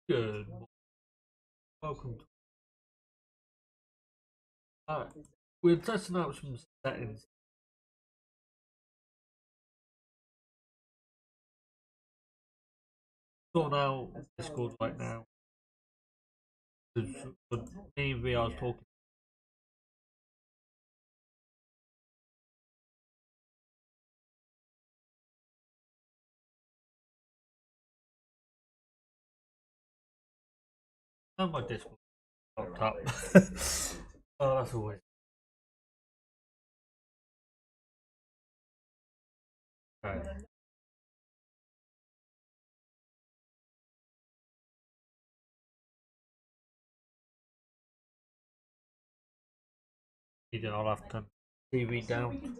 Good. Welcome to. Alright. We're testing out some settings. Sorting out Discord right now. Because me and VR's talking. And my Discord popped up. Oh, that's always. Okay. Either I'll have to turn TV down.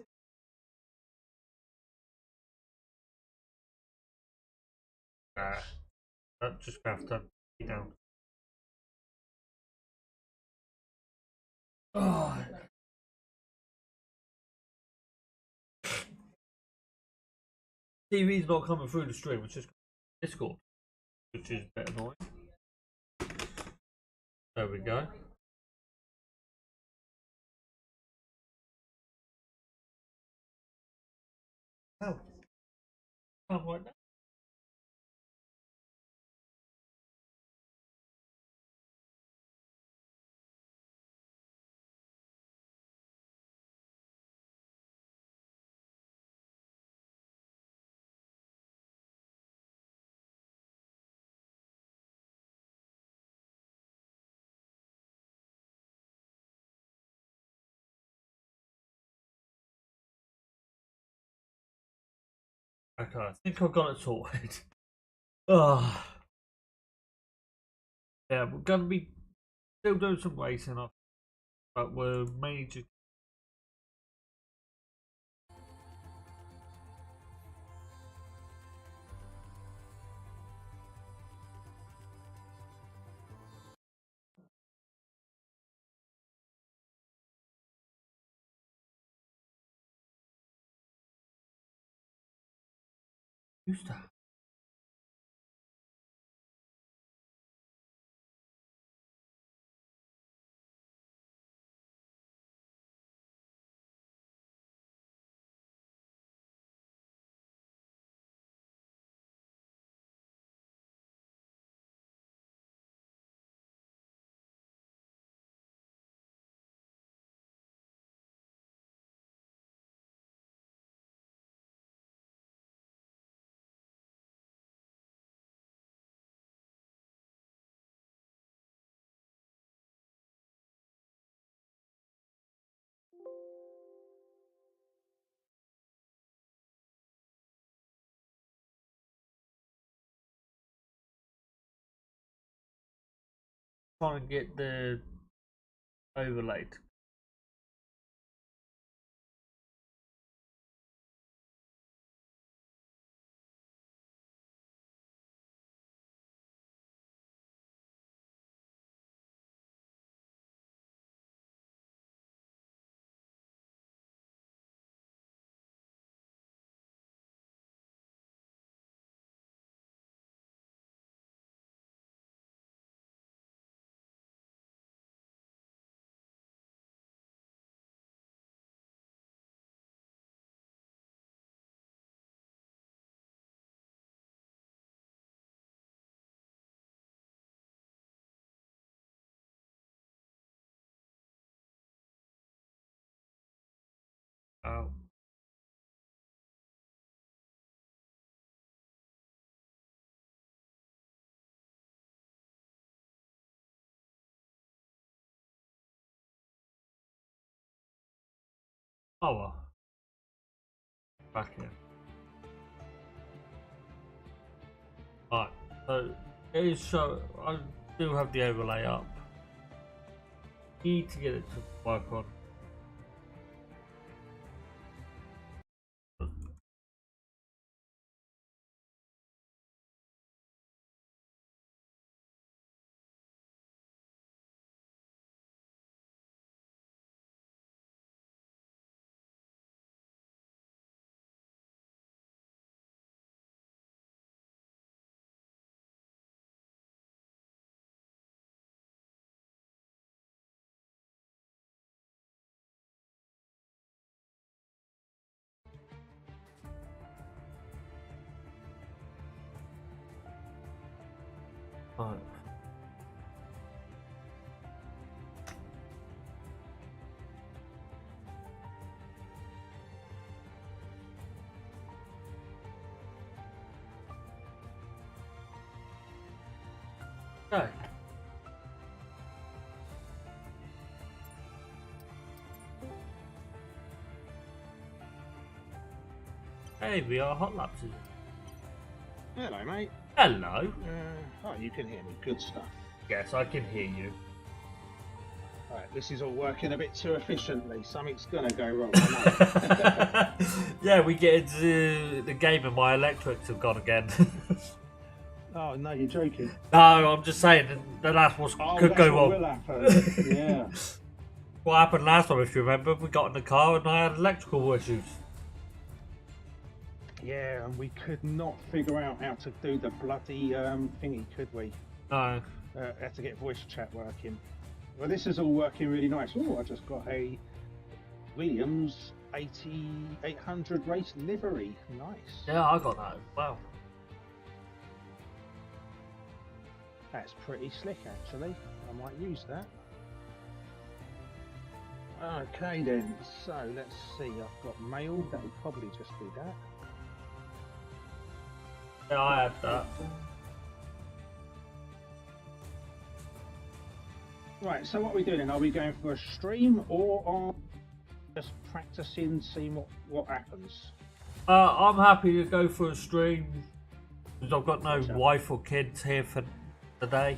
Nah, I'm just gonna have to turn TV down. Oh, TV's not coming through the stream, it's just Discord, which is a bit annoying. There we go. Oh, can't right now. Okay, I think I've got it sorted. Oh, yeah, we're gonna be still doing some racing, but we're mainly just. Used to. Trying to get the overlaid. Oh, oh well. Back in. Alright, so it is show. I do have the overlay up. Need to get it to work on. Right. Okay. Hey, VRHotLaps is it? Hello, mate. Hello. Oh, you can hear me. Good stuff. Yes, I can hear you. Right, this is all working a bit too efficiently. Something's gonna go wrong. I know. Yeah, we get into the game and my electrics have gone again. Oh no, you're joking. No, I'm just saying that that's what could that's go what wrong. will happen. Yeah. What happened last time, if you remember, we got in the car and I had electrical issues. Yeah, and we could not figure out how to do the bloody thingy, could we? No. Had to get voice chat working. Well, this is all working really nice. Oh, I just got a Williams 8800 race livery. Nice. Yeah, I got that as well. That's pretty slick, actually. I might use that. Okay then, so let's see. I've got mail. That would probably just be that. Yeah, I had that. Right, so what are we doing? Are we going for a stream or are just practicing, seeing what happens? I'm happy to go for a stream because I've got no Gotcha. wife or kids here for today.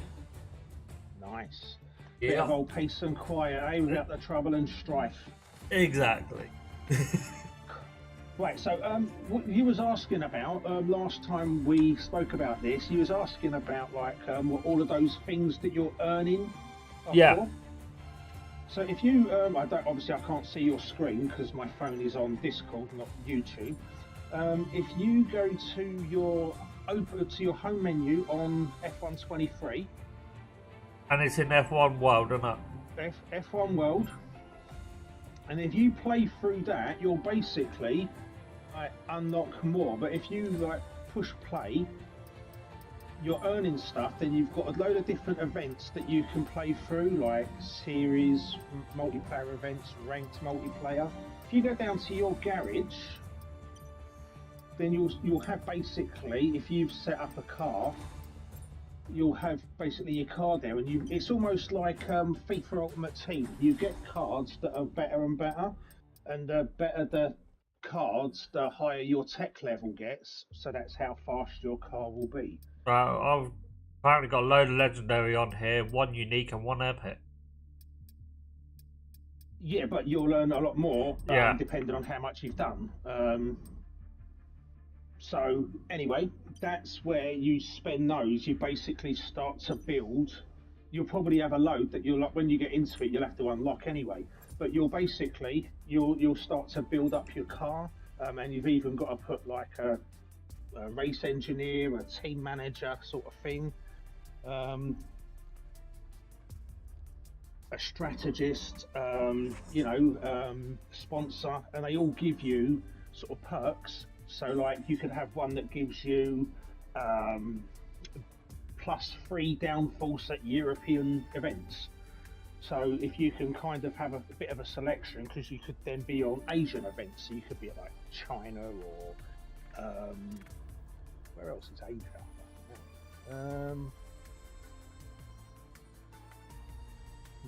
Nice. Yeah. Bit of old peace and quiet, eh? Without the trouble and strife. Exactly. Right, so what you was asking about last time we spoke about this, you was asking about like what all of those things that you're earning. Yeah. For. So if you, obviously I can't see your screen because my phone is on Discord, not YouTube. If you go to your home menu on F123. And it's in F1 World, isn't it? F1 World. And if you play through that, you'll basically unlock more. But if you like push play, you're earning stuff. Then you've got a load of different events that you can play through, like series, multiplayer events, ranked multiplayer. If you go down to your garage, then you'll have basically, if you've set up a car, you'll have basically your car there, and it's almost like FIFA Ultimate Team. You get cards that are better and better, and the better the cards, the higher your tech level gets. So that's how fast your car will be. I've apparently got a load of legendary on here, one unique and one epic. Yeah, but you'll learn a lot more depending on how much you've done. So anyway, that's where you spend those. You basically start to build. You'll probably have a load that you'll, when you get into it, you'll have to unlock anyway. But you'll start to build up your car, and you've even got to put like a race engineer, a team manager sort of thing, a strategist, sponsor, and they all give you sort of perks. So like you could have one that gives you +3 downforce at European events. So if you can kind of have a bit of a selection, because you could then be on Asian events, so you could be at like China or where else is Asia?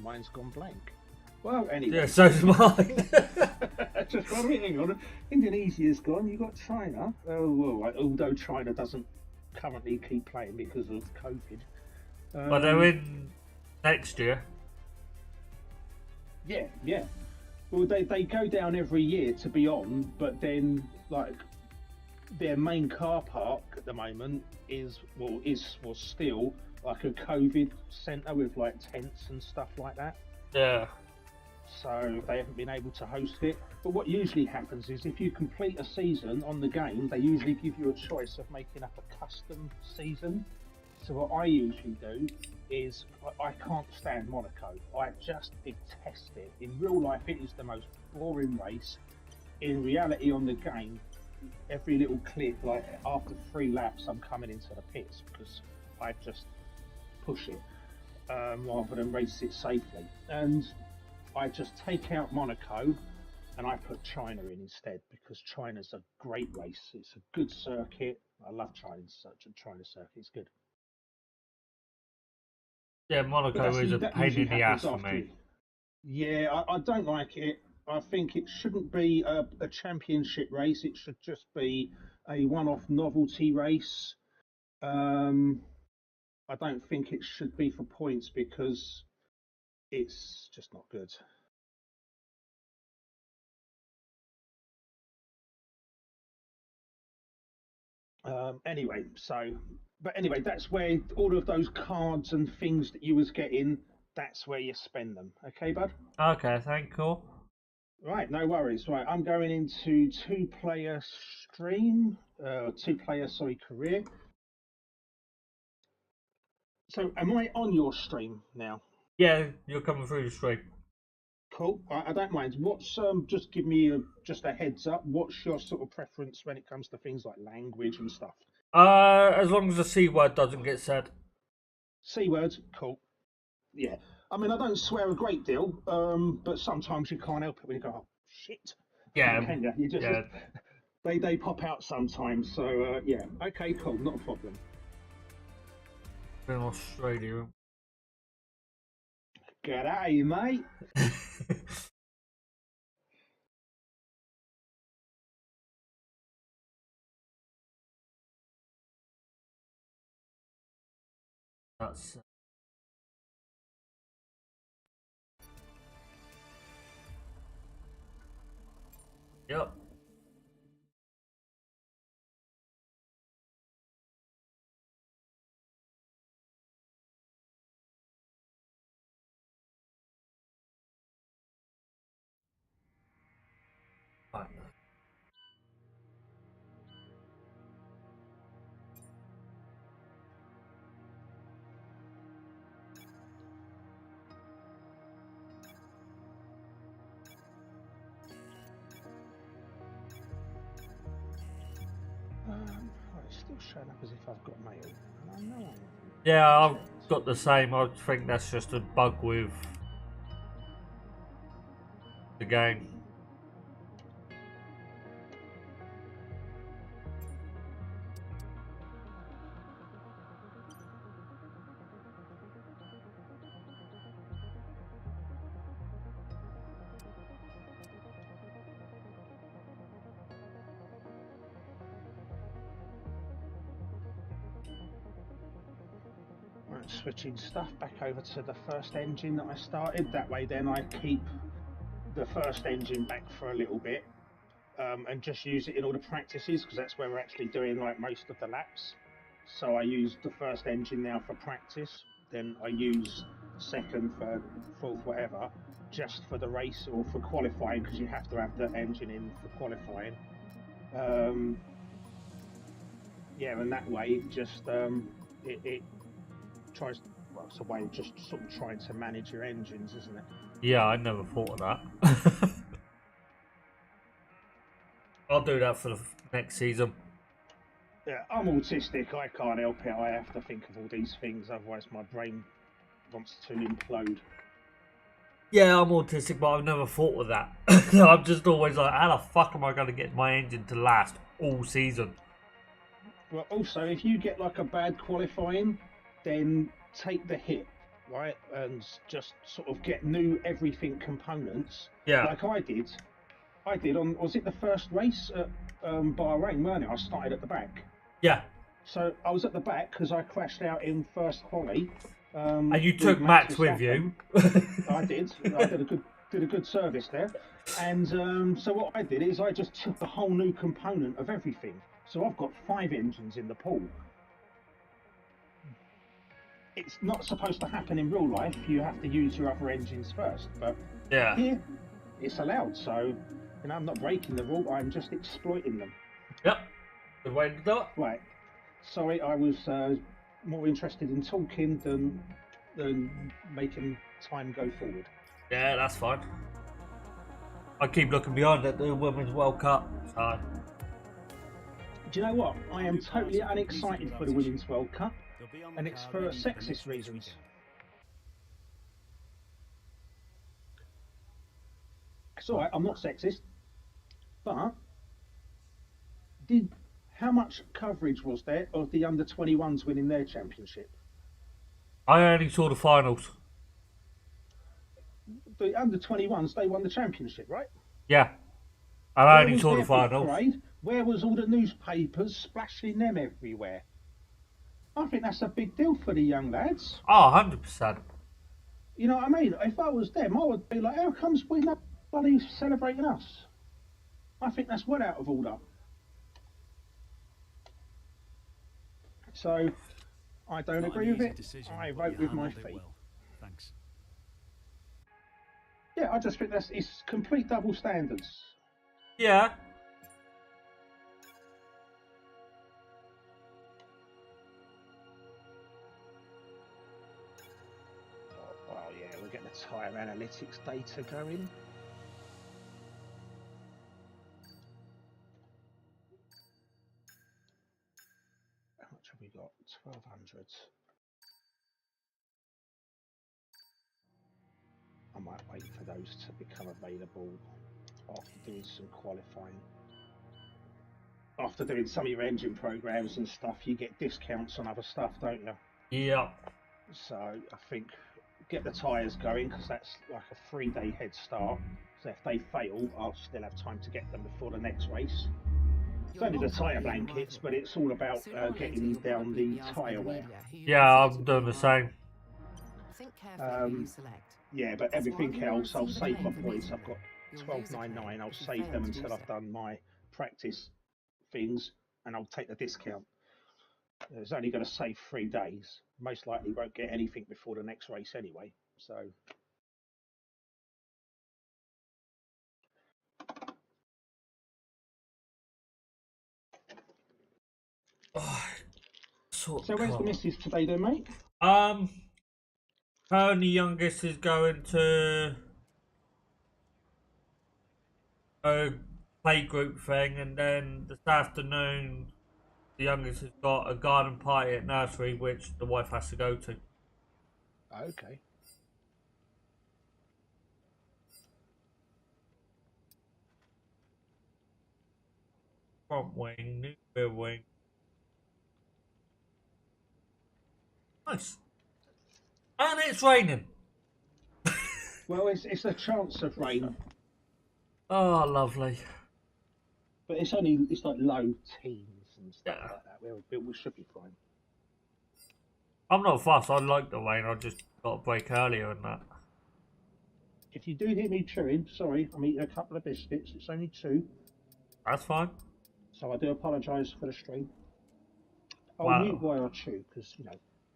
Mine's gone blank. Well, anyway. Yeah, so's mine. Just one minute, hang on. Indonesia's gone. You got China. Oh, well, although China doesn't currently keep playing because of COVID. But they're in next year. Yeah. Well, they go down every year to be on, but then like their main car park at the moment was still like a COVID centre with like tents and stuff like that. Yeah. So they haven't been able to host it. But what usually happens is if you complete a season on the game, they usually give you a choice of making up a custom season. So what I usually do is I can't stand Monaco. I just detest it. In real life, it is the most boring race. In reality, on the game, every little clip, like after 3 laps, I'm coming into the pits because I just push it rather than race it safely. And I just take out Monaco and I put China in instead because China's a great race. It's a good circuit. I love China circuit. It's good. Yeah, Monaco is a That pain usually in the happens ass for after. me. Yeah, I don't like it. I think it shouldn't be a championship race. It should just be a one-off novelty race. I don't think it should be for points because it's just not good. Anyway, that's where all of those cards and things that you was getting, that's where you spend them. Okay, bud? Okay, thank you. Right, no worries. Right, I'm going into two-player stream, career. So, am I on your stream now? Yeah, you're coming through the stream. Cool. I don't mind. What's just give me just a heads up. What's your sort of preference when it comes to things like language and stuff? As long as the C word doesn't get said. C words, cool. Yeah. I mean, I don't swear a great deal, but sometimes you can't help it when you go, oh, shit. Yeah, Can you? You just yeah. they pop out sometimes. So yeah. Okay, cool. Not a problem. In Australia. G'day, mate. That's yep. Right. It's still showing up as if I've got mail. I know I haven't. Yeah, I've got the same. I think that's just a bug with the game. Right, switching stuff back over to the first engine that I started. That way, then I keep the first engine back for a little bit and just use it in all the practices because that's where we're actually doing like most of the laps. So I use the first engine now for practice. Then I use second, third, fourth, whatever, just for the race or for qualifying because you have to have the engine in for qualifying. Yeah, and that way it just it tries. Well, it's a way of just sort of trying to manage your engines, isn't it? Yeah, I never thought of that. I'll do that for the next season. Yeah, I'm autistic. I can't help it. I have to think of all these things, otherwise my brain wants to implode. Yeah, I'm autistic, but I've never thought of that. I'm just always like, how the fuck am I going to get my engine to last all season? Well, also, if you get like a bad qualifying, then take the hit, right? And just sort of get new everything components. Yeah. Like I did. Was it the first race at Bahrain, weren't it? I started at the back. Yeah. So I was at the back because I crashed out in first quali. And you took Max with you. I did. I did a good service there. And so what I did is I just took a whole new component of everything. So I've got 5 engines in the pool. It's not supposed to happen in real life. You have to use your other engines first. But yeah, here it's allowed. So I'm not breaking the rule. I'm just exploiting them. Yep. Good way to do it. Right. Sorry, I was more interested in talking than making time go forward. Yeah, that's fine. I keep looking behind at the Women's World Cup. So. Do you know what? I am totally unexcited for the Women's World Cup be on the and it's card for ready the sexist next race reasons. weekend. It's alright, I'm not sexist, but how much coverage was there of the under-21s winning their championship? I only saw the finals. The under-21s, they won the championship, right? Yeah, I Where only was saw the their big finals. parade? Where was all the newspapers splashing them everywhere? I think that's a big deal for the young lads. Oh, 100%. You know what I mean? If I was them, I would be like, how comes we're not bloody celebrating us? I think that's well out of order. So, I don't Not agree an with easy it. decision, I but vote you with my handled it feet. well. Thanks. Yeah, I just think it's complete double standards. Yeah. Oh yeah, we're getting the tyre analytics data going. How much have we got? 1200. I might wait for those to become available after doing some qualifying. After doing some of your engine programs and stuff, you get discounts on other stuff, don't you? Yeah. So I think get the tyres going because that's like a 3-day head start. So if they fail, I'll still have time to get them before the next race. It's only the tyre blankets, but it's all about getting down the tyre wear. Yeah, I'm doing the same. Think carefully who you select. Yeah, but everything else, I'll save my points. I've got 12.99. I'll save them until I've done my practice things, and I'll take the discount. It's only going to save 3 days. Most likely won't get anything before the next race anyway. So. So where's the missus today then, mate? Her only youngest is going to a play group thing, and then this afternoon the youngest has got a garden party at nursery, which the wife has to go to. Okay. Front wing, new rear wing. Nice. And it's raining. Well, it's a chance of rain, Oh, lovely. but it's like low teens and stuff like that. We should be fine. I'm not fussed. I like the rain. I just got a break earlier and that. If you do hear me chewing, sorry, I'm eating a couple of biscuits. It's only 2, That's fine. so I do apologise for the stream. I'll Wow. mute while I chew because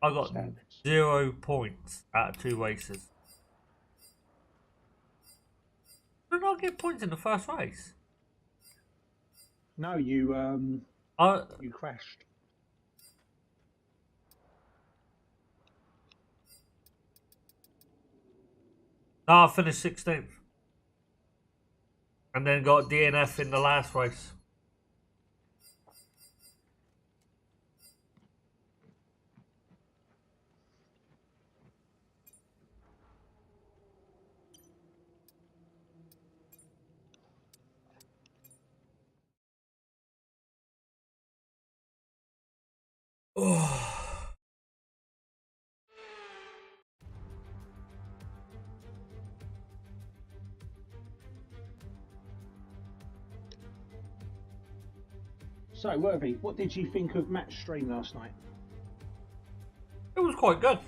I got standards. 0 points out of 2 races. Did I get points in the first race? No, you crashed. No, I finished 16th. And then got DNF in the last race. Oh. So, Worthy, what did you think of Matt's stream last night? It was quite good.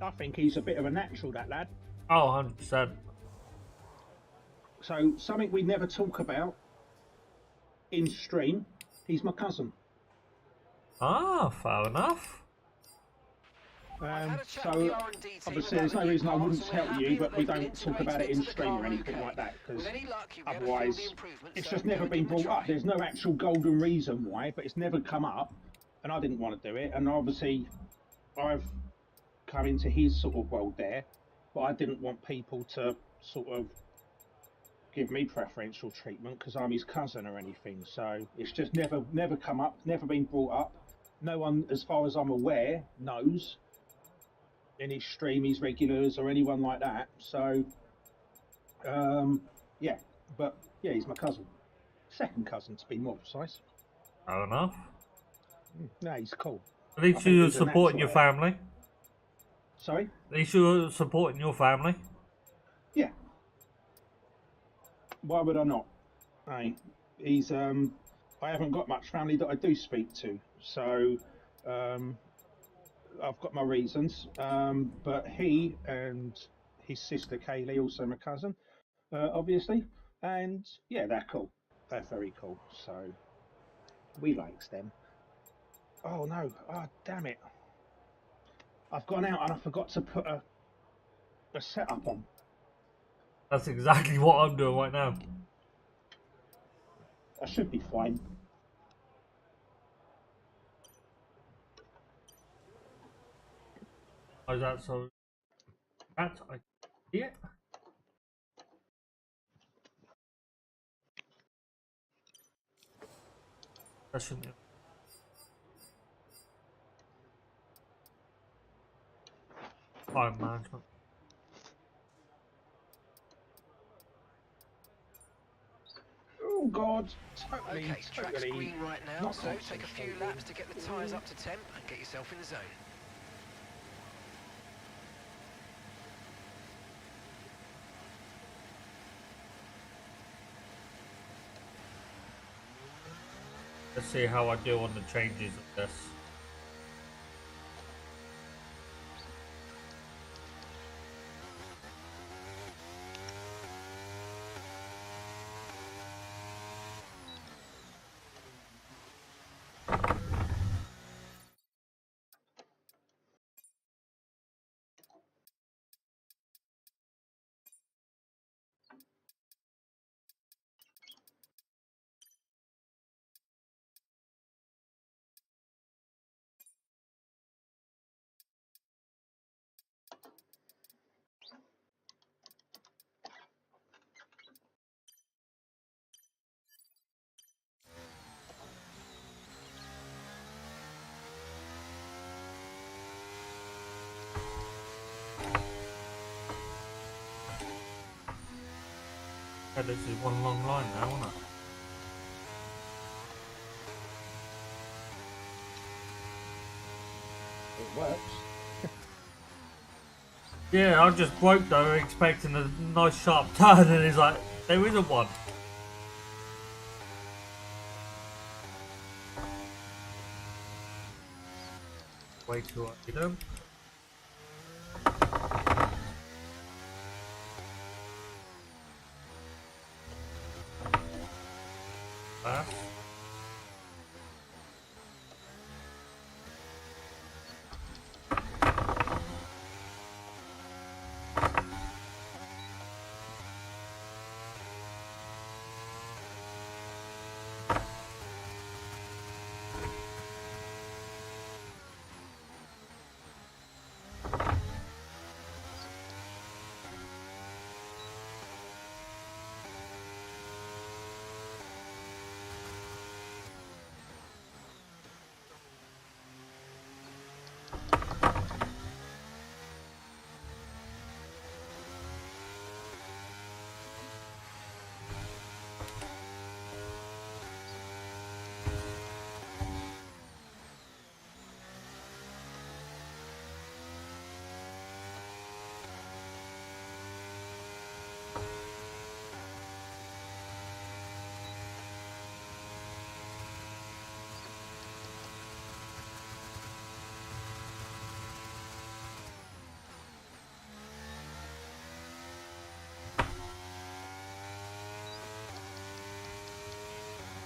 I think he's a bit of a natural, that lad. Oh, 100%. So, something we never talk about in stream, he's my cousin. Ah, fair enough. So, obviously, there's no reason I wouldn't tell you, but we don't talk about it in stream or anything like that, because otherwise, it's just never been brought up. There's no actual golden reason why, but it's never come up, and I didn't want to do it, and obviously, I've come into his sort of world there, but I didn't want people to sort of give me preferential treatment because I'm his cousin or anything, so it's just never come up, never been brought up. No one, as far as I'm aware, knows any streamies, regulars, or anyone like that. So, yeah, but yeah, he's my cousin, second cousin to be more precise. Fair enough. No, he's cool. At I least think you're he's a supporting natural. your family. Sorry. At least you're supporting your family. Yeah. Why would I not? Hey, he's I haven't got much family that I do speak to, so um, I've got my reasons. But he and his sister Kaylee, also my cousin, obviously, and yeah, they're cool. They're very cool. So we likes them. Oh no! Oh damn it! I've gone out and I forgot to put a setup on. That's exactly what I'm doing right now. I should be fine. How's that so? That I see it. That shouldn't. Time management. Oh God! Totally, Okay, track's totally. green right now, Not so take a few concentrating. laps to get the tyres up to temp and get yourself in the zone. Let's see how I do on the changes of this. Yeah, this is one long line now, isn't it? It works. Yeah, I just broke though, expecting a nice sharp turn, and it's like, there isn't one. Way too early then. Fast.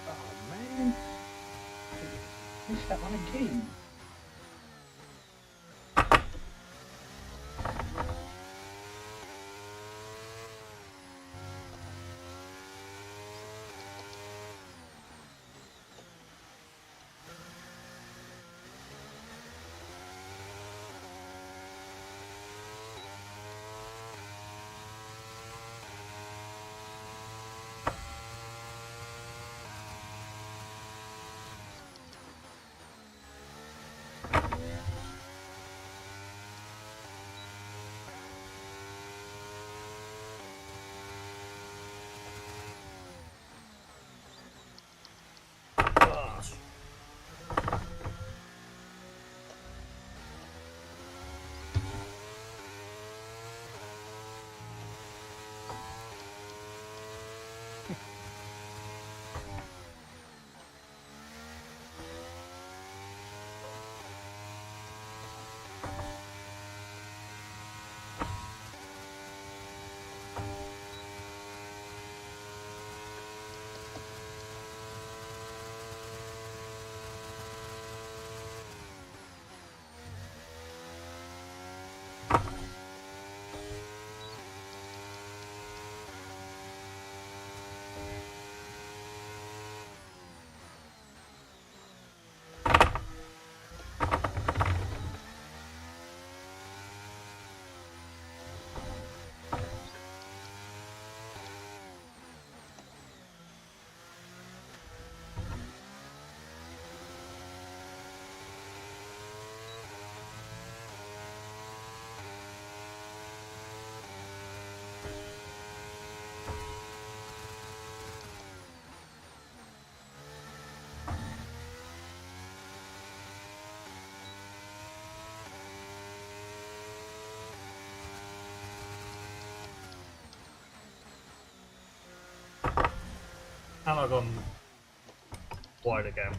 Oh man, missed that one again. And I've gone wide again.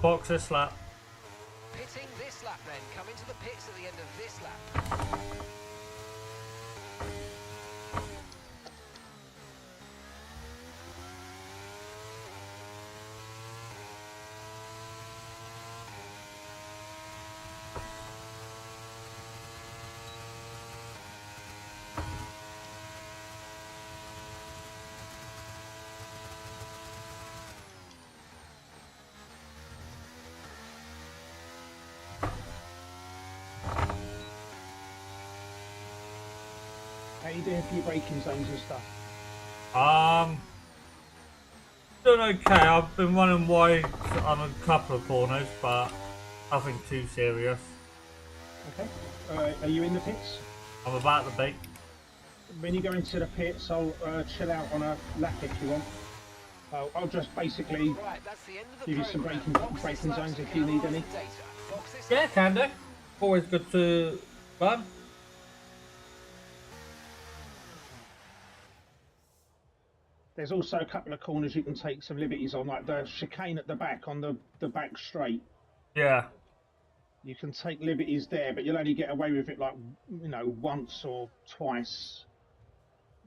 Box this lap. Pitting this lap then. Come into the pits at the end of this lap. How you doing for your braking zones and stuff? Doing okay. I've been running wide on a couple of corners, but nothing too serious. Okay. Are you in the pits? I'm about to be. When you go into the pits, I'll chill out on a lap if you want. I'll just basically Right, that's the end of the give you some programme. braking zones if you need any. Yeah, can do. Always good to run. There's also a couple of corners you can take some liberties on, like the chicane at the back on the back straight. Yeah. You can take liberties there, but you'll only get away with it like, you know, once or twice.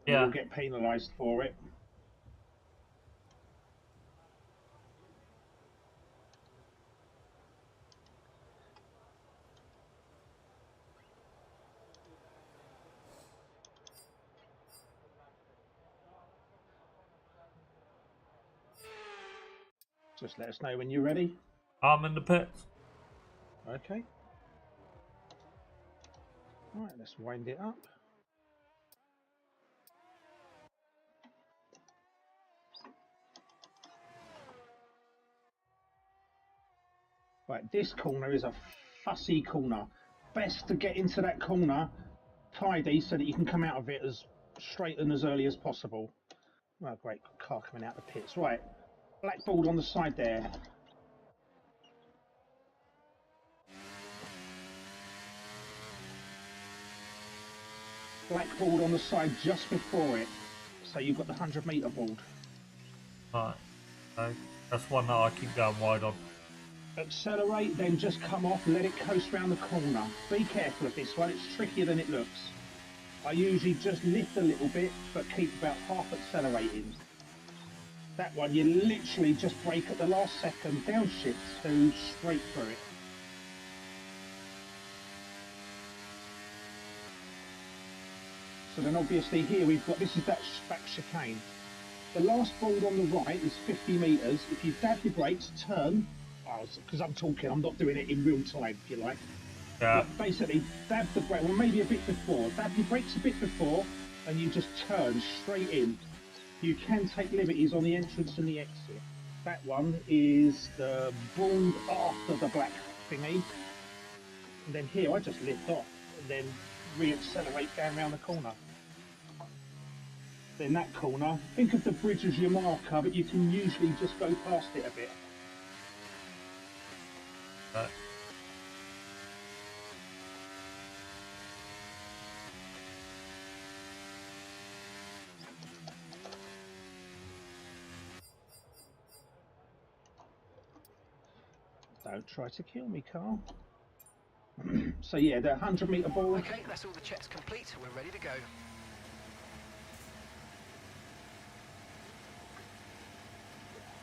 And Yeah. you'll get penalised for it. Just let us know when you're ready. I'm in the pits. Okay. Right, let's wind it up. Right, this corner is a fussy corner. Best to get into that corner tidy so that you can come out of it as straight and as early as possible. Oh, great car coming out the pits. Right, black board on the side there. Black board on the side just before it. So you've got the 100-metre board. Right. Okay. That's one that I keep going wide on. Accelerate, then just come off, let it coast round the corner. Be careful of this one, it's trickier than it looks. I usually just lift a little bit, but keep about half accelerating. That one, you literally just brake at the last second, downshift to straight through it. So then obviously here we've got, this is that back chicane. The last board on the right is 50 metres. If you dab your brakes, turn, because I'm talking, I'm not doing it in real time, if you like. Yeah. But basically, dab the brake, well maybe a bit before, dab your brakes a bit before, and you just turn straight in. You can take liberties on the entrance and the exit. That one is the bald after the black thingy. And then here, I just lift off, and then re-accelerate down around the corner. Then that corner, think of the bridge as your marker, but you can usually just go past it a bit. Right. Don't try to kill me, Carl. So yeah, the 100-metre ball. Okay, that's all the checks complete. We're ready to go.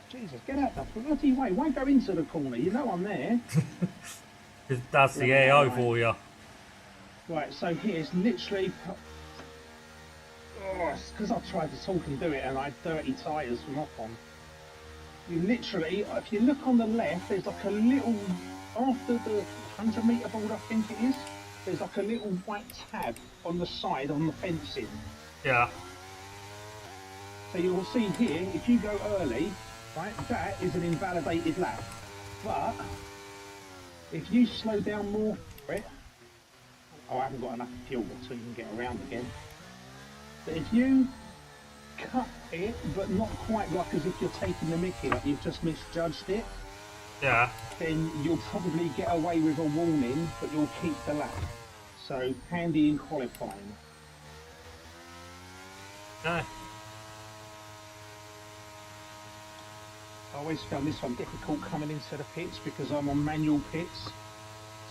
Jesus, get out the bloody way. Why go into the corner? You know I'm there. That's the AO for you. Right, so here's literally... Oh, it's because I tried to talk and do it and I had dirty tyres from off on. You literally, if you look on the left, there's like a little... After the 100-metre board, I think it is, there's like a little white tab on the side on the fencing. Yeah. So you'll see here, if you go early, right, that is an invalidated lap. But if you slow down more for it, oh, I haven't got enough fuel so you can get around again. But if you cut it, but not quite like as if you're taking the mickey, like you've just misjudged it, Yeah. then you'll probably get away with a warning, but you'll keep the lap. So handy in qualifying. Okay. I always found this one difficult coming into the pits because I'm on manual pits.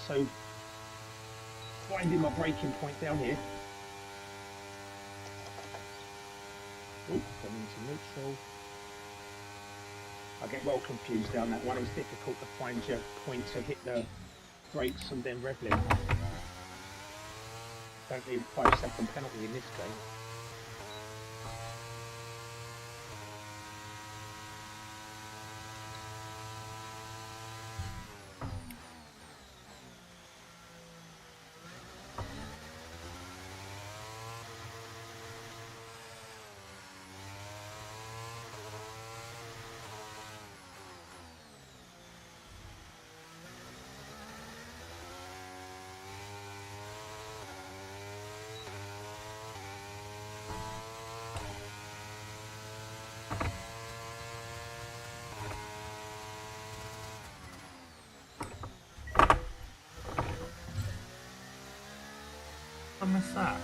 So finding my braking point down here. Oh, coming into neutral. I get well confused down that one. It's difficult to find your point to hit the brakes and then rev-ling. Don't need a 5-second penalty in this game. I missed that.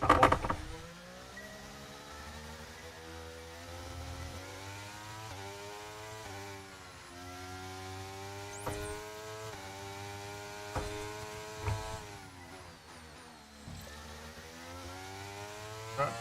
That one. Right.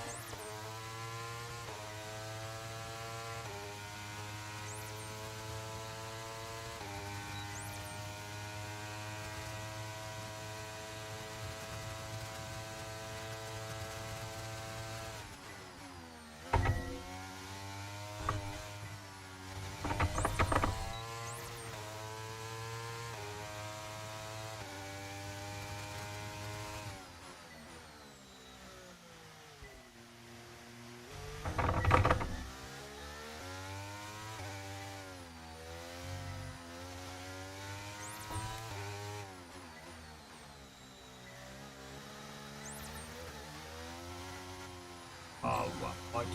Oh, right.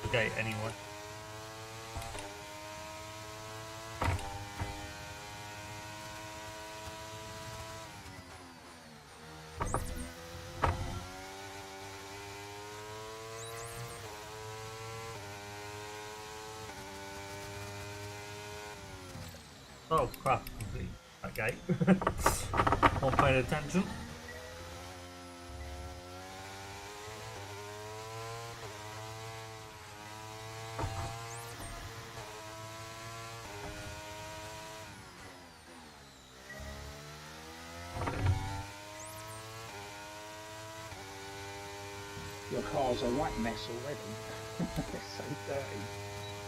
The gate anyway. Oh crap, complete that gate. Not paying attention. Your car's a right mess already. It's so dirty.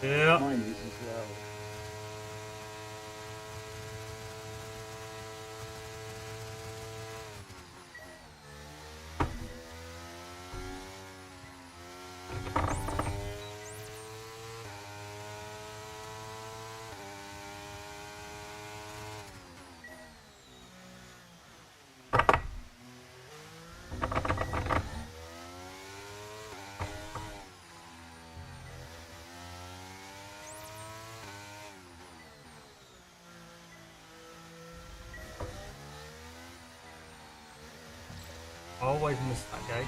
Yeah. Mine is as well. I always miss that gate.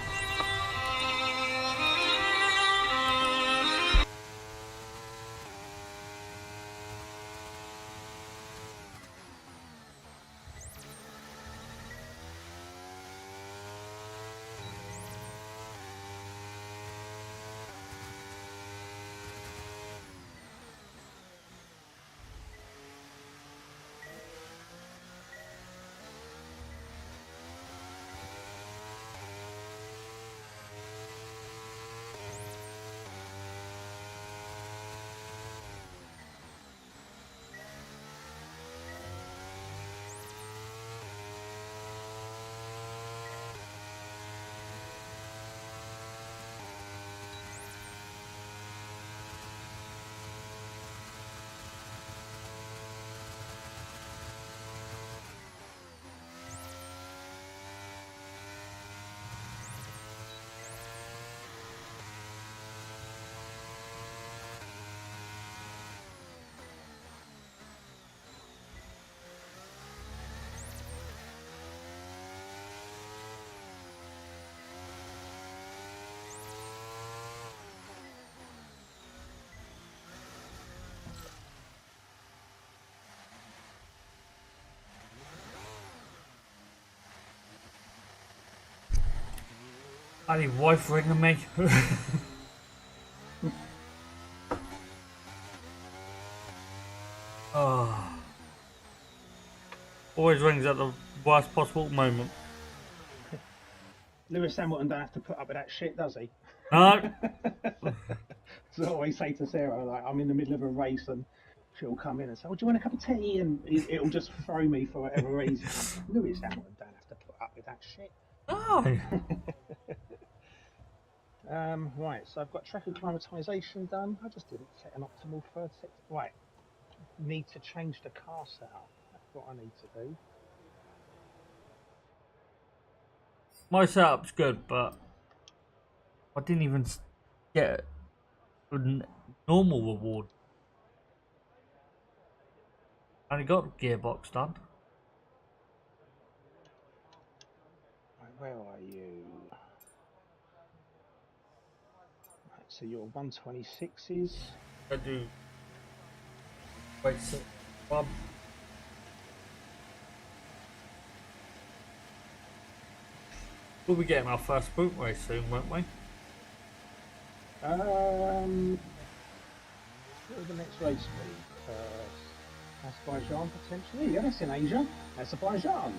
I need wife ringing me. Oh, always rings at the worst possible moment. Lewis Hamilton don't have to put up with that shit, does he? No. So I always say to Sarah, like, I'm in the middle of a race and she'll come in and say, "Oh, do you want a cup of tea?" And it'll just throw me for whatever reason. Lewis Hamilton don't have to put up with that shit. No. Right, so I've got track acclimatization done. I just didn't set an optimal third sector. Right, need to change the car setup. That's what I need to do. My setup's good, but I didn't even get a normal reward. I only got the gearbox done. Right, where are you? Right, so you're 126s. I do. Wait, so, Bob. We'll be getting our first sprint race soon, won't we? What would the next race be? Azerbaijan potentially? Yeah, that's in Asia. Azerbaijan.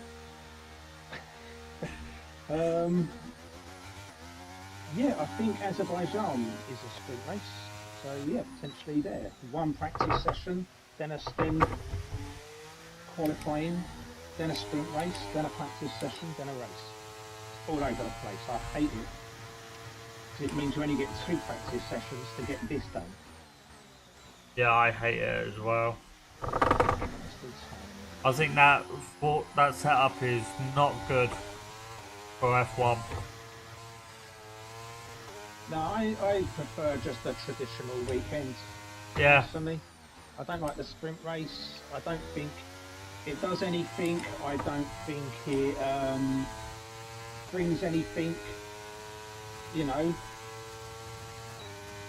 Yeah, I think Azerbaijan is a sprint race. So yeah, potentially there. One practice session, then a spin, qualifying, then a sprint race, then a practice session, then a race. All over the place. I hate it. Because it means you only get 2 practice sessions to get this done. Yeah, I hate it as well. That's the time. I think that setup is not good for F1. No, I prefer just a traditional weekend. Yeah. Personally, I don't like the sprint race. I don't think it does anything. I don't think it brings anything. You know,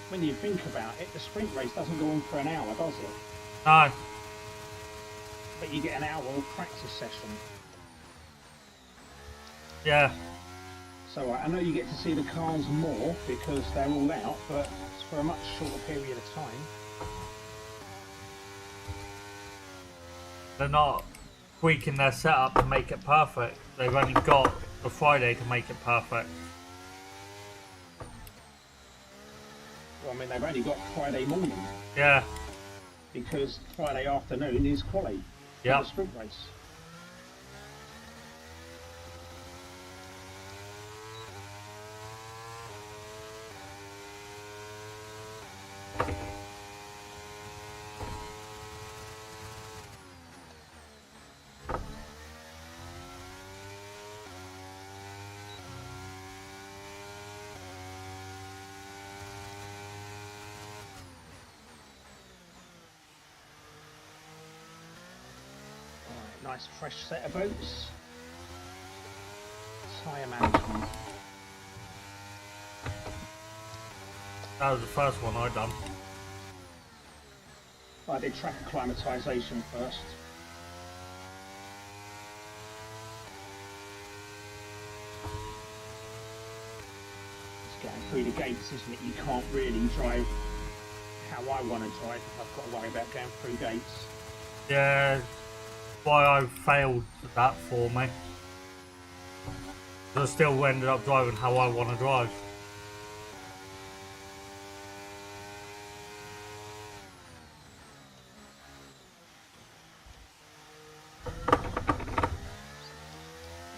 when you think about it, the sprint race doesn't go on for an hour, does it? No. But you get an hour of practice session. Yeah. So I know you get to see the cars more because they're all out, but it's for a much shorter period of time. They're not tweaking their setup to make it perfect. They've only got the Friday to make it perfect. Well, I mean, they've only got Friday morning. Yeah. Because Friday afternoon is quali for Yep. the sprint race. Nice fresh set of boots. Tyre management. That was the first one I done. I did track acclimatization first. It's getting through the gates, isn't it? You can't really drive how I want to drive. I've got to worry about going through gates. Yeah. Why I failed that for me. I still ended up driving how I want to drive.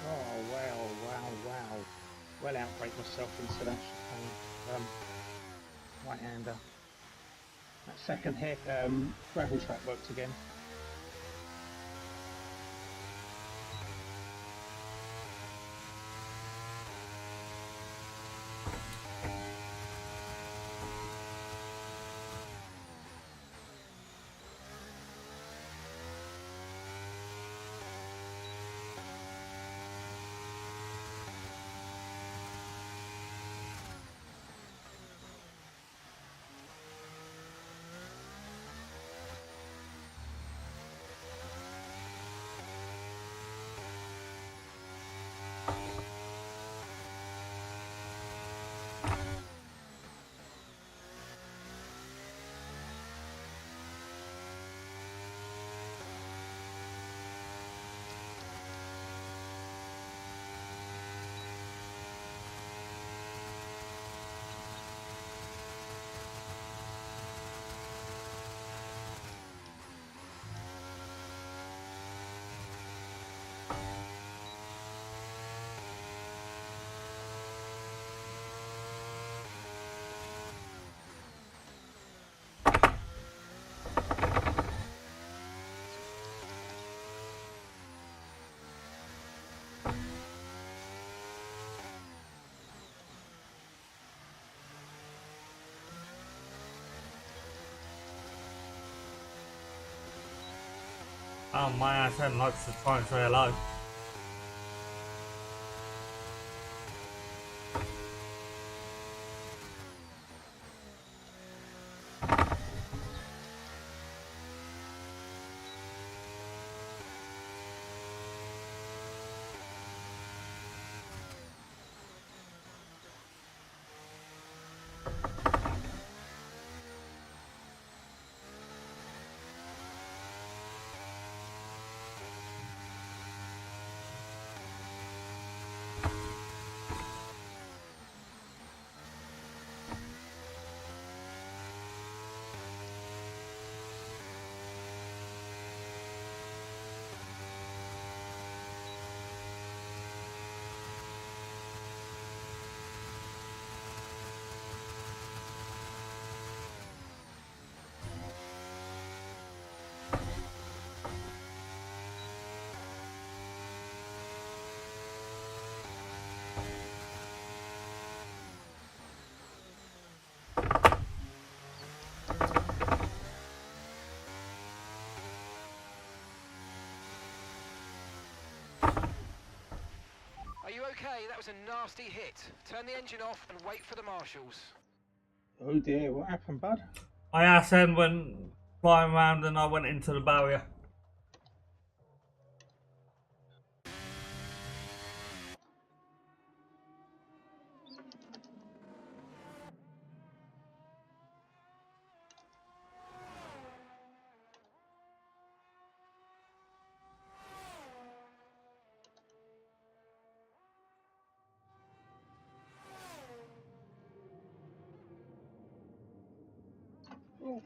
Oh wow. Well outbrake myself into that right hander. That second hit gravel track worked again. Oh, my ass end likes to try and say hello. Are you okay? That was a nasty hit. Turn the engine off and wait for the marshals. Oh dear, what happened, bud? My ass end went flying around and I went into the barrier. Oh.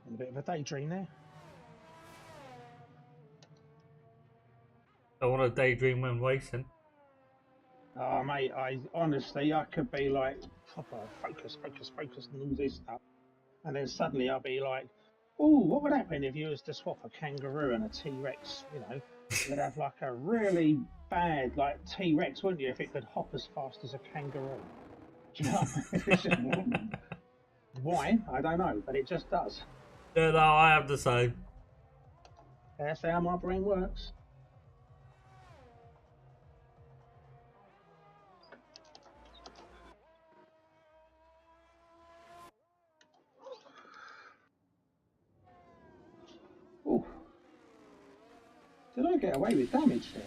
A bit of a daydream there. I want to daydream when racing. Oh mate, I honestly I could be like proper focus and all this stuff. And then suddenly I'll be like, oh, what would happen if you was to swap a kangaroo and a T-Rex, you know? You'd have like a really bad like T-Rex, wouldn't you, if it could hop as fast as a kangaroo? Do you know? It's just, why? I don't know, but it just does. Yeah, no, I have the same. That's how my brain works. Oh, did I get away with damage there?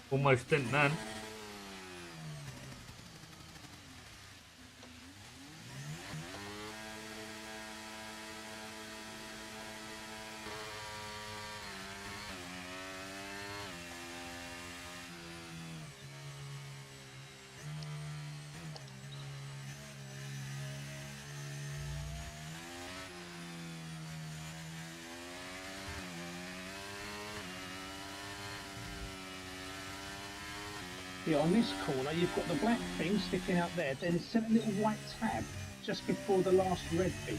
Almost didn't then. Yeah, on this corner, you've got the black thing sticking out there, then it's a little white tab just before the last red bit.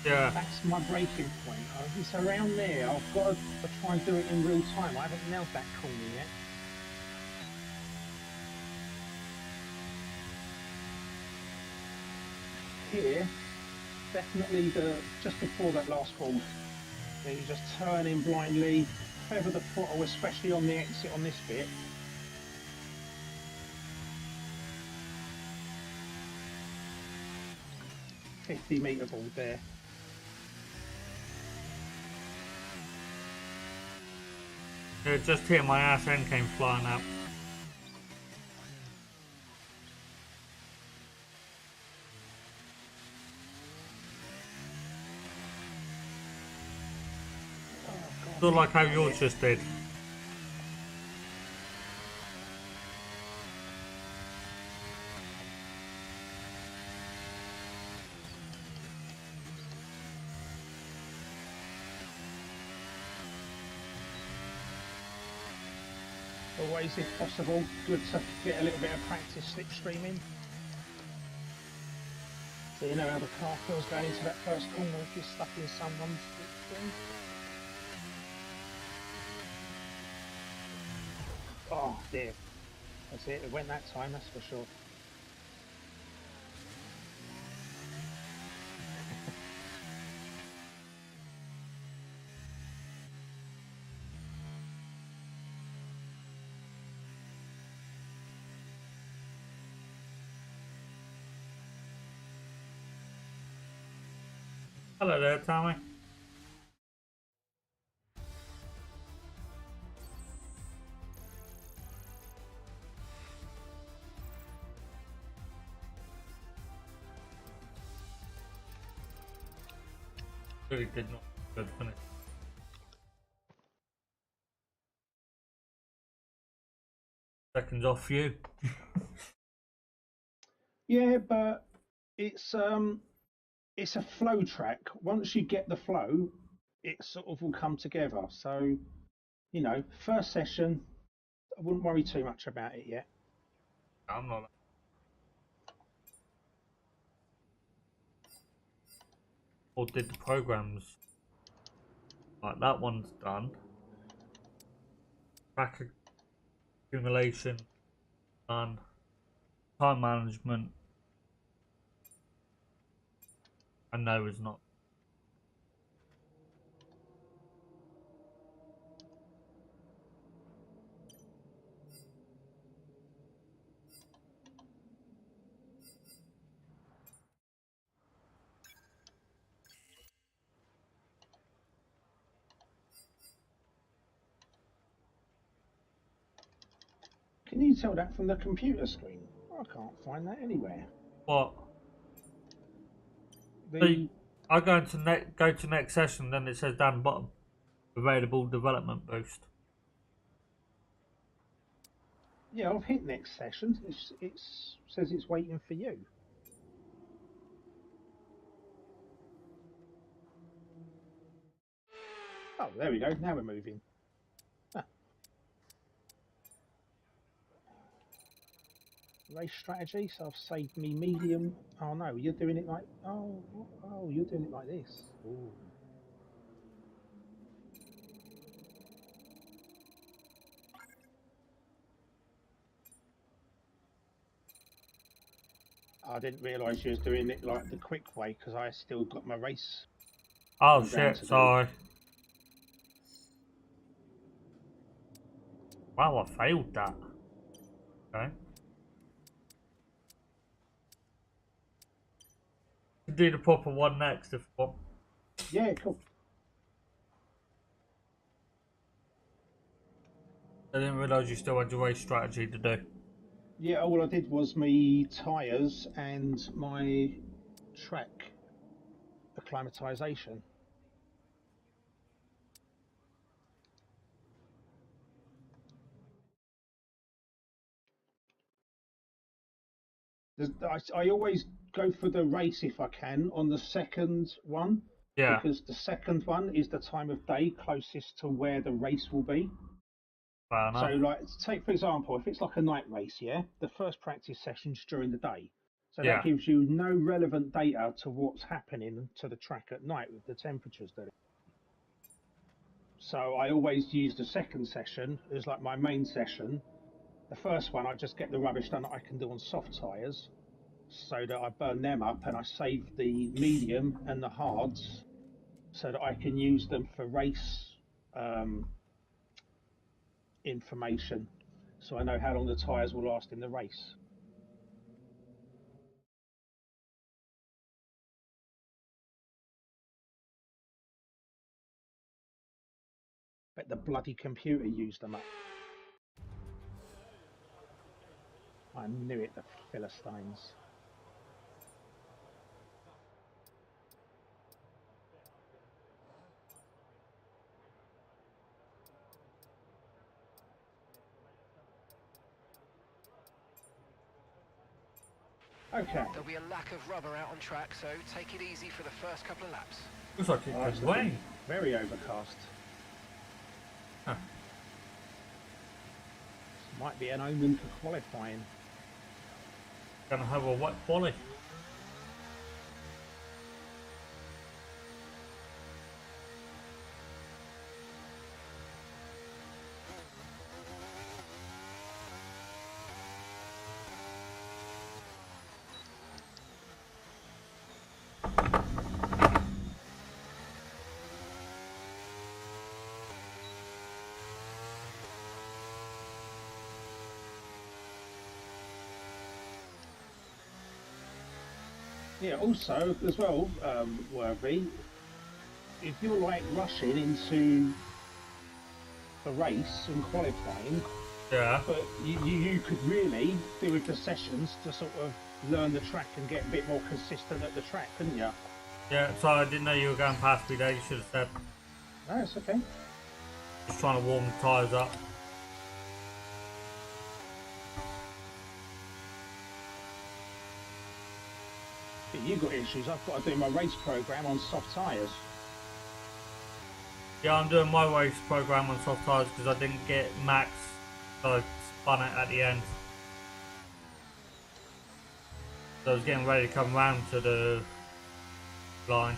Yeah. That's my breaking point. It's around there. I've got to try and do it in real time. I haven't nailed that corner yet. Here, definitely just before that last corner. Then you just turn in blindly, feather the throttle, especially on the exit on this bit. $50-meter ball there. It just hit my ass end, came flying up. Sort of like how yours just did. Always, if possible, good to get a little bit of practice slipstreaming. So you know how the car feels going into that first corner if you're stuck in someone's slipstream. Oh dear. That's it. It went that time. That's for sure. Hello there, Tommy. Really did not good finish. Seconds off you. Yeah, but it's a flow track. Once you get the flow, it sort of will come together. So, first session, I wouldn't worry too much about it yet. I'm not. Or did the programs like that one's done? Track accumulation done. Time management. I know is not. Can you tell that from the computer screen? I can't find that anywhere. What? The I go to next session, then it says down the bottom, available development boost. Yeah, I've hit next session. It says it's waiting for you. Oh, there we go. Now we're moving. Ah, race strategy. So I've saved me medium. Oh no, you're doing it like. Oh, you're doing it like this. Ooh. I didn't realise you was doing it like the quick way because I still got my race Oh program shit! to do. Sorry. Wow, I failed that. Okay. Do the proper one next if you want. Yeah, cool. I didn't realise you still had your race strategy to do. Yeah, all I did was my tyres and my track acclimatisation. I always go for the race if I can on the second one Yeah, because the second one is the time of day closest to where the race will be. fair So, enough. like, take for example, if it's like a night race, yeah, the first practice session's during the day. So that Yeah, gives you no relevant data to what's happening to the track at night with the temperatures that. So I always use the second session as like my main session. The first one, I just get the rubbish done that I can do on soft tyres, so that I burn them up and I save the medium and the hards so that I can use them for race um, information, so I know how long the tyres will last in the race. Bet the bloody computer used them up. I knew it, the Philistines. Okay. There'll be a lack of rubber out on track, so take it easy for the first couple of laps. looks like it Oh, it's could looking rain. very overcast. Huh. This might be an omen for qualifying. Gonna have a wet quali. Yeah. Also, as well, Worthy, if you're like rushing into the race and qualifying, Yeah. but you could really do with the sessions to sort of learn the track and get a bit more consistent at the track, couldn't you? Yeah, so I didn't know you were going past me there. You should have said. No, it's okay. Just trying to warm the tyres up. But you've got issues. I've got to do my race program on soft tyres. Yeah, I'm doing my race program on soft tyres because I didn't get max, so I spun it at the end. So I was getting ready to come round to the line.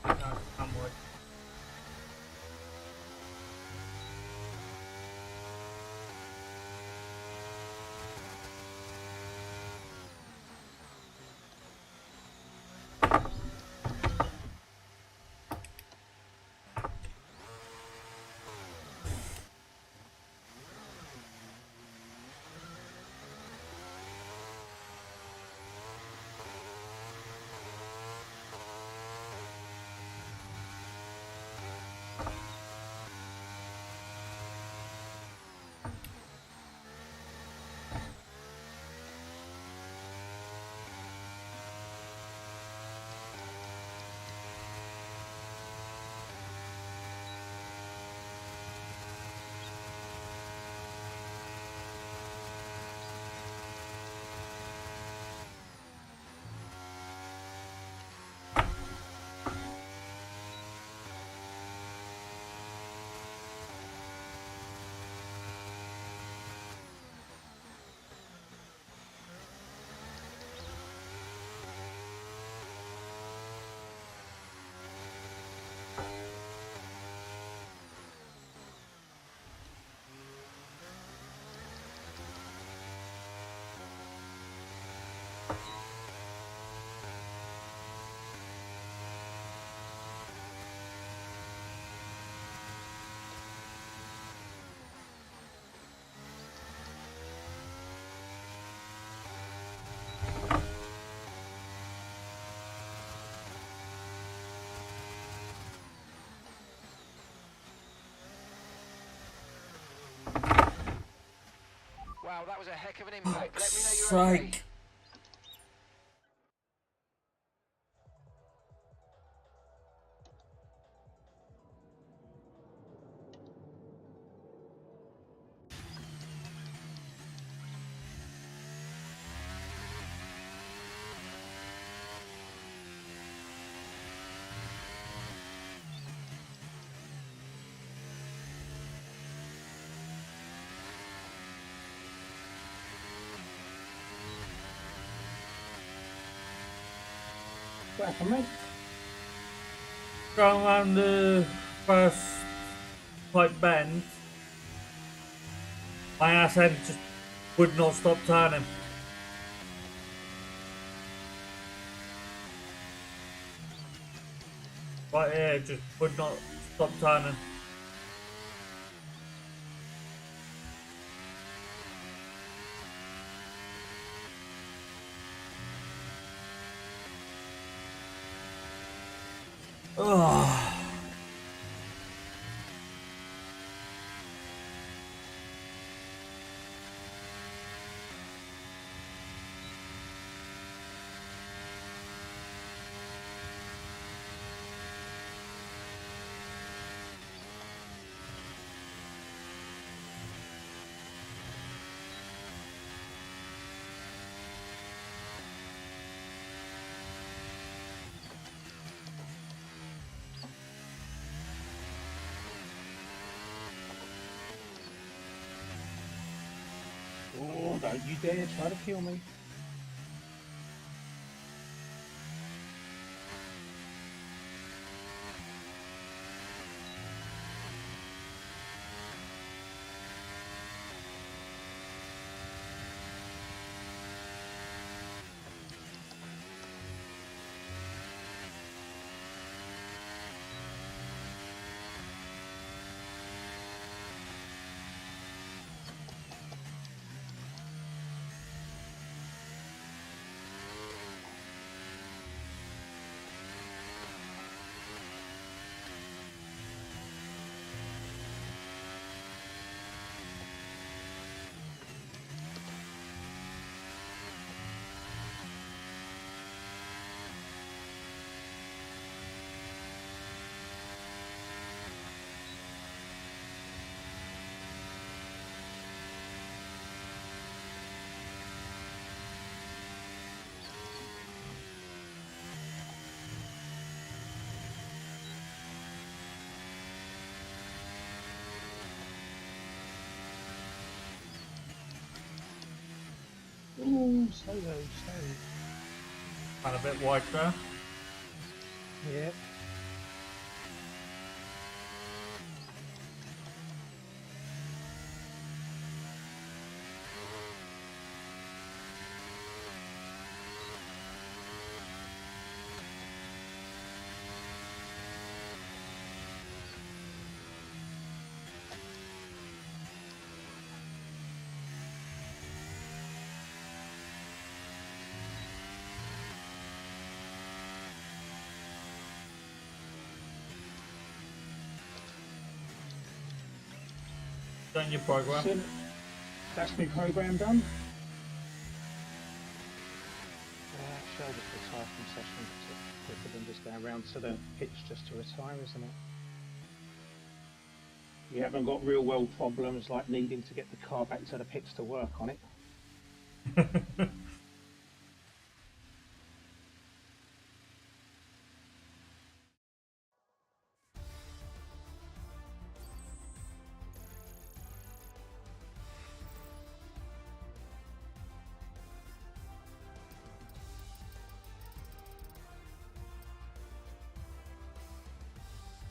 No, I'm working. Wow, that was a heck of an impact. Let me know you're okay. Sake. What happened, mate? Going around the first tight bend, my ass end just would not stop turning. Right here, just would not stop turning. Ugh. Oh, don't you dare try to kill me. Oh, slow. And a bit wide there. Yeah. Done your program. So, that's my program done. Show just retire from session. Quicker than just going around to the pitch just to retire, isn't it? You haven't got real world problems like needing to get the car back to the pits to work on it.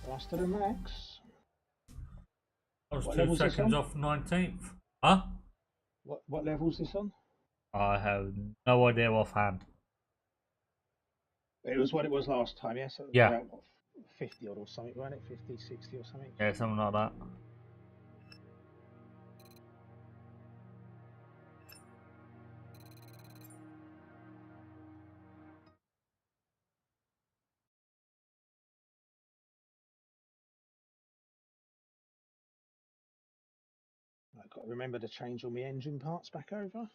Faster than Max. I was What 2 level's this seconds on? off 19th. Huh? What level's this on? I have no idea offhand. It was what it was last time, yes? Yeah? So Yeah. about, what, 50 odd or something, wasn't it? 50, 60 or something? Yeah, something like that. I've got to remember to change all my engine parts back over.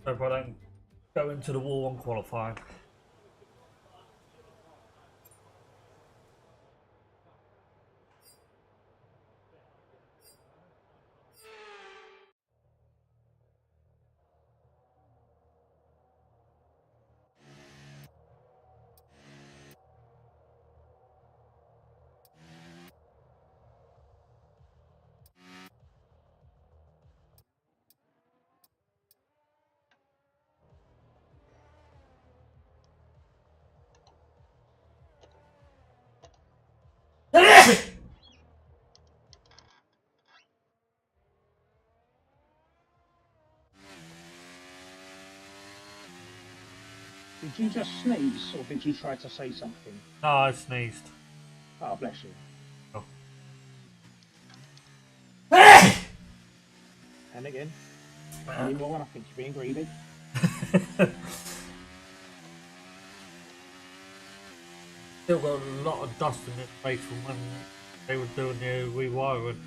So if I don't go into the wall on qualifying. Did you just sneeze, or did you try to say something? No, I sneezed. Oh, bless you. Oh. And again. Any more, and I think you're being greedy. Still got a lot of dust in its face from when they were doing the rewiring.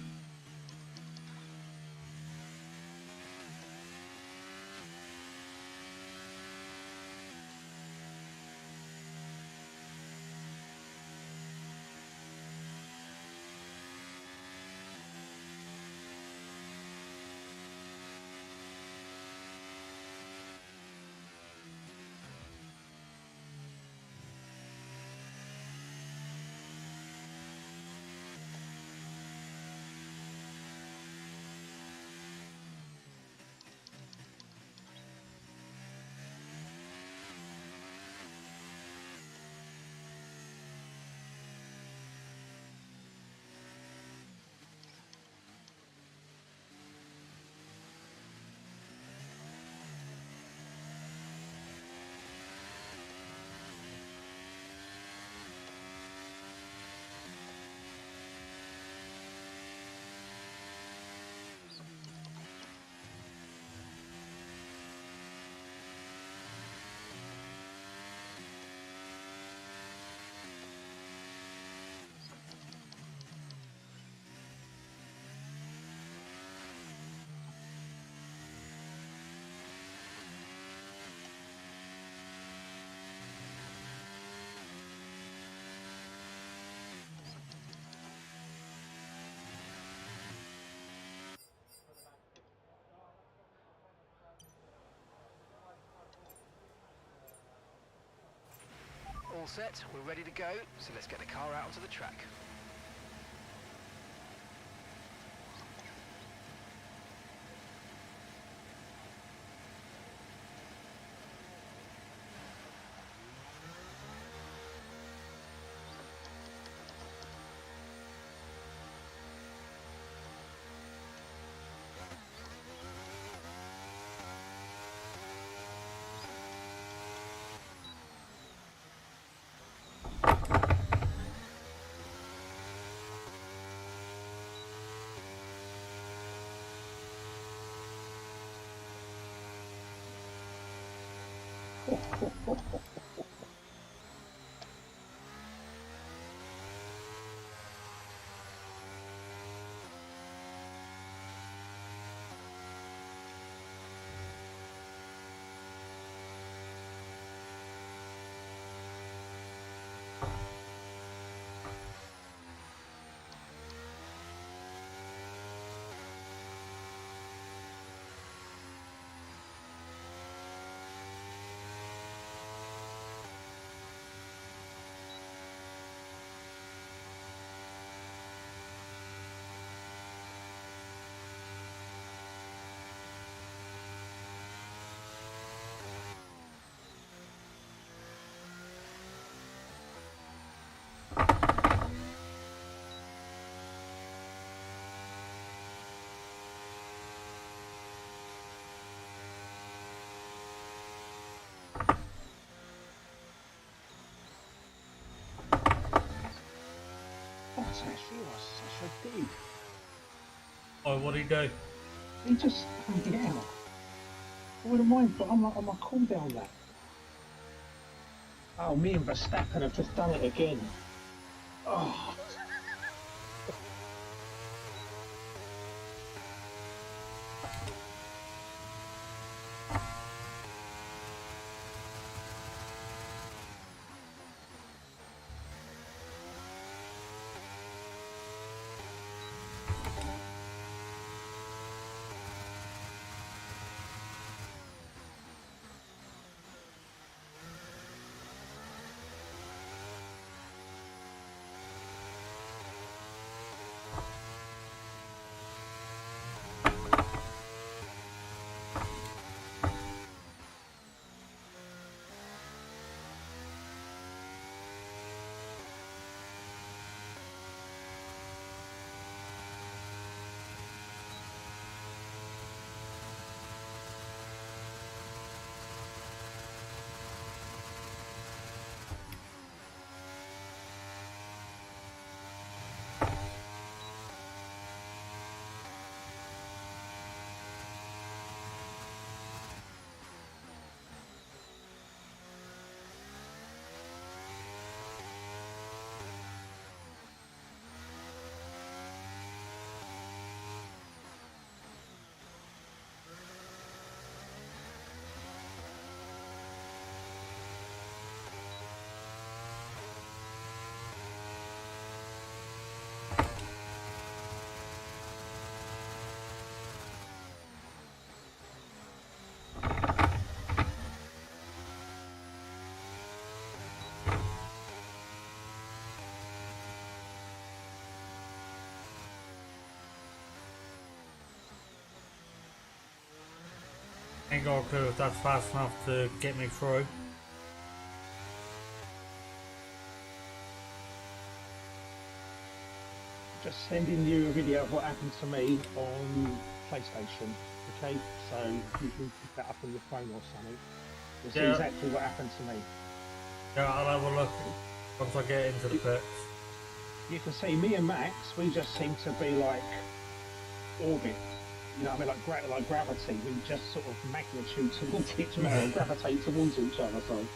All set, we're ready to go, so let's get the car out onto the track. Potash, you are such a dig. Oh, what did he do? He just hung it out. I wouldn't mind, but I'm on my cool down lap. Oh, me and Verstappen have just done it again. Oh. Ain't got a clue if that's fast enough to get me through. Just sending you a video of what happened to me on PlayStation. Okay, so you can pick that up on your phone or something. You'll see exactly what happened to me. Yeah, I'll have a look once I get into the pits. You can see me and Max, we just seem to be like orbit. You know what I mean? Like gravity. We just sort of magnitude towards each other, gravitate towards each other. So.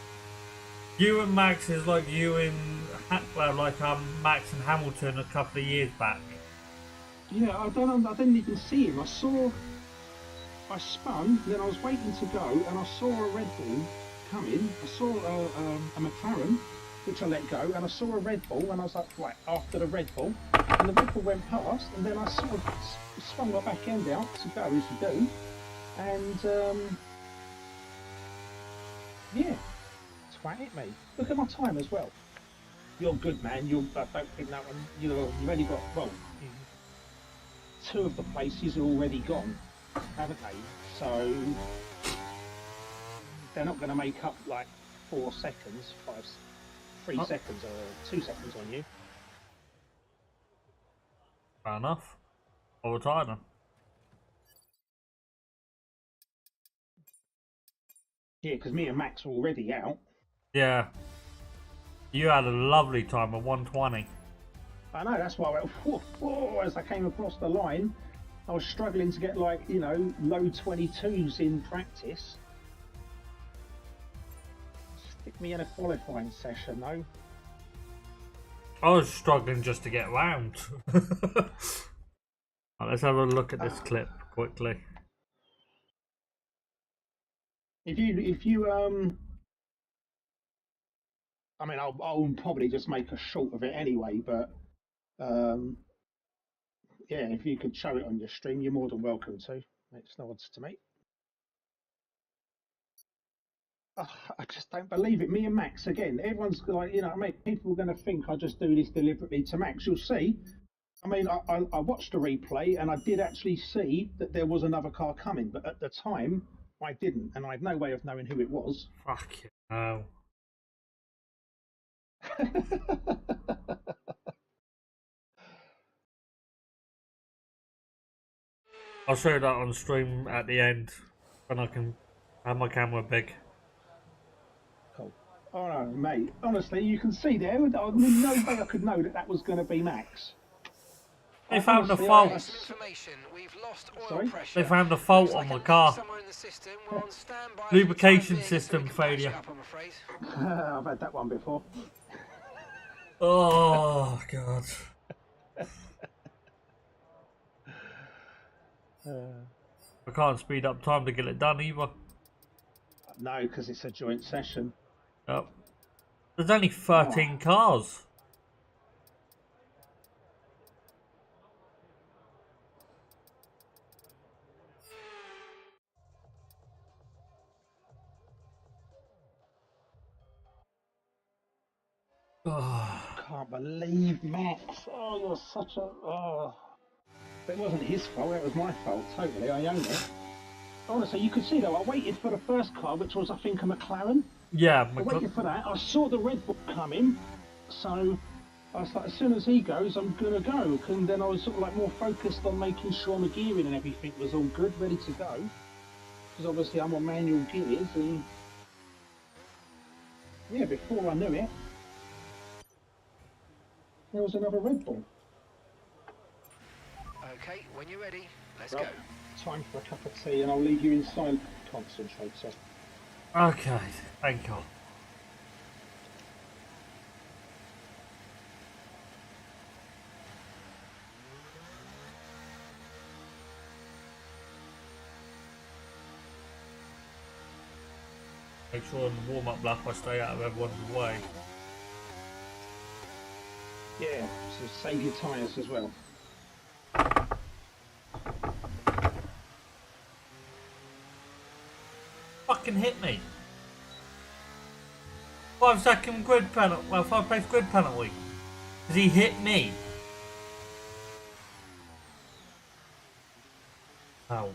You and Max is like you and Max and Hamilton a couple of years back. Yeah, I didn't even see him. I spun, then I was waiting to go, and I saw a Red Bull coming. I saw a McLaren, which I let go, and I saw a Red Bull, and I was like, right, after the Red Bull, and the Red Bull went past, and then I sort of swung my back end out to go as you do, and yeah, twat hit me. Look at my time as well. You're good, man. I don't think that one. You've only got two of the places are already gone, haven't they? So they're not going to make up like 4 seconds, 3 seconds, or 2 seconds on you. Fair enough. I'll retire them. Yeah, because me and Max are already out. Yeah. You had a lovely time at 120. I know, that's why I went, whoa, as I came across the line. I was struggling to get low 22s in practice. Stick me in a qualifying session though. I was struggling just to get round. Right, let's have a look at this clip quickly. If you I mean, I'll probably just make a short of it anyway, but yeah, if you could show it on your stream, you're more than welcome to. It's no odds to me. Oh, I just don't believe it. Me and Max again. Everyone's like, people are going to think I just do this deliberately to Max. You'll see. I mean, I watched the replay and I did actually see that there was another car coming, but at the time I didn't, and I had no way of knowing who it was. Fuck you. No. I'll show that on stream at the end when I can have my camera big. Cool. Oh no, mate. Honestly, you can see there. There's no way I could know that was going to be Max. They found the fault. We've lost oil Sorry? pressure. They found the fault on my car. In the system. We're on standby Lubrication system failure. I've had that one before. Oh god. I can't speed up time to get it done either. No, because it's a joint session. Yep. There's only 13 cars. Can't believe Max. Oh, you're such a. Oh. But it wasn't his fault, it was my fault, totally. I own it. Honestly, you could see though, I waited for the first car, which was, I think, a McLaren. Yeah, I waited for that. I saw the Red Bull coming, so I was like, as soon as he goes, I'm gonna go. And then I was sort of like more focused on making sure my gearing and everything was all good, ready to go. Because obviously I'm on manual gears, and yeah, before I knew it, there was another Red Bull. Okay, when you're ready, let's go. Time for a cup of tea, and I'll leave you in silent. Concentrate, sir. Okay, thank you. Make sure on the warm-up lap I stay out of everyone's way. Yeah, so save your tyres as well. Fucking hit me. 5-second grid penalty. Well, 5-place grid penalty. Because he hit me. Ow.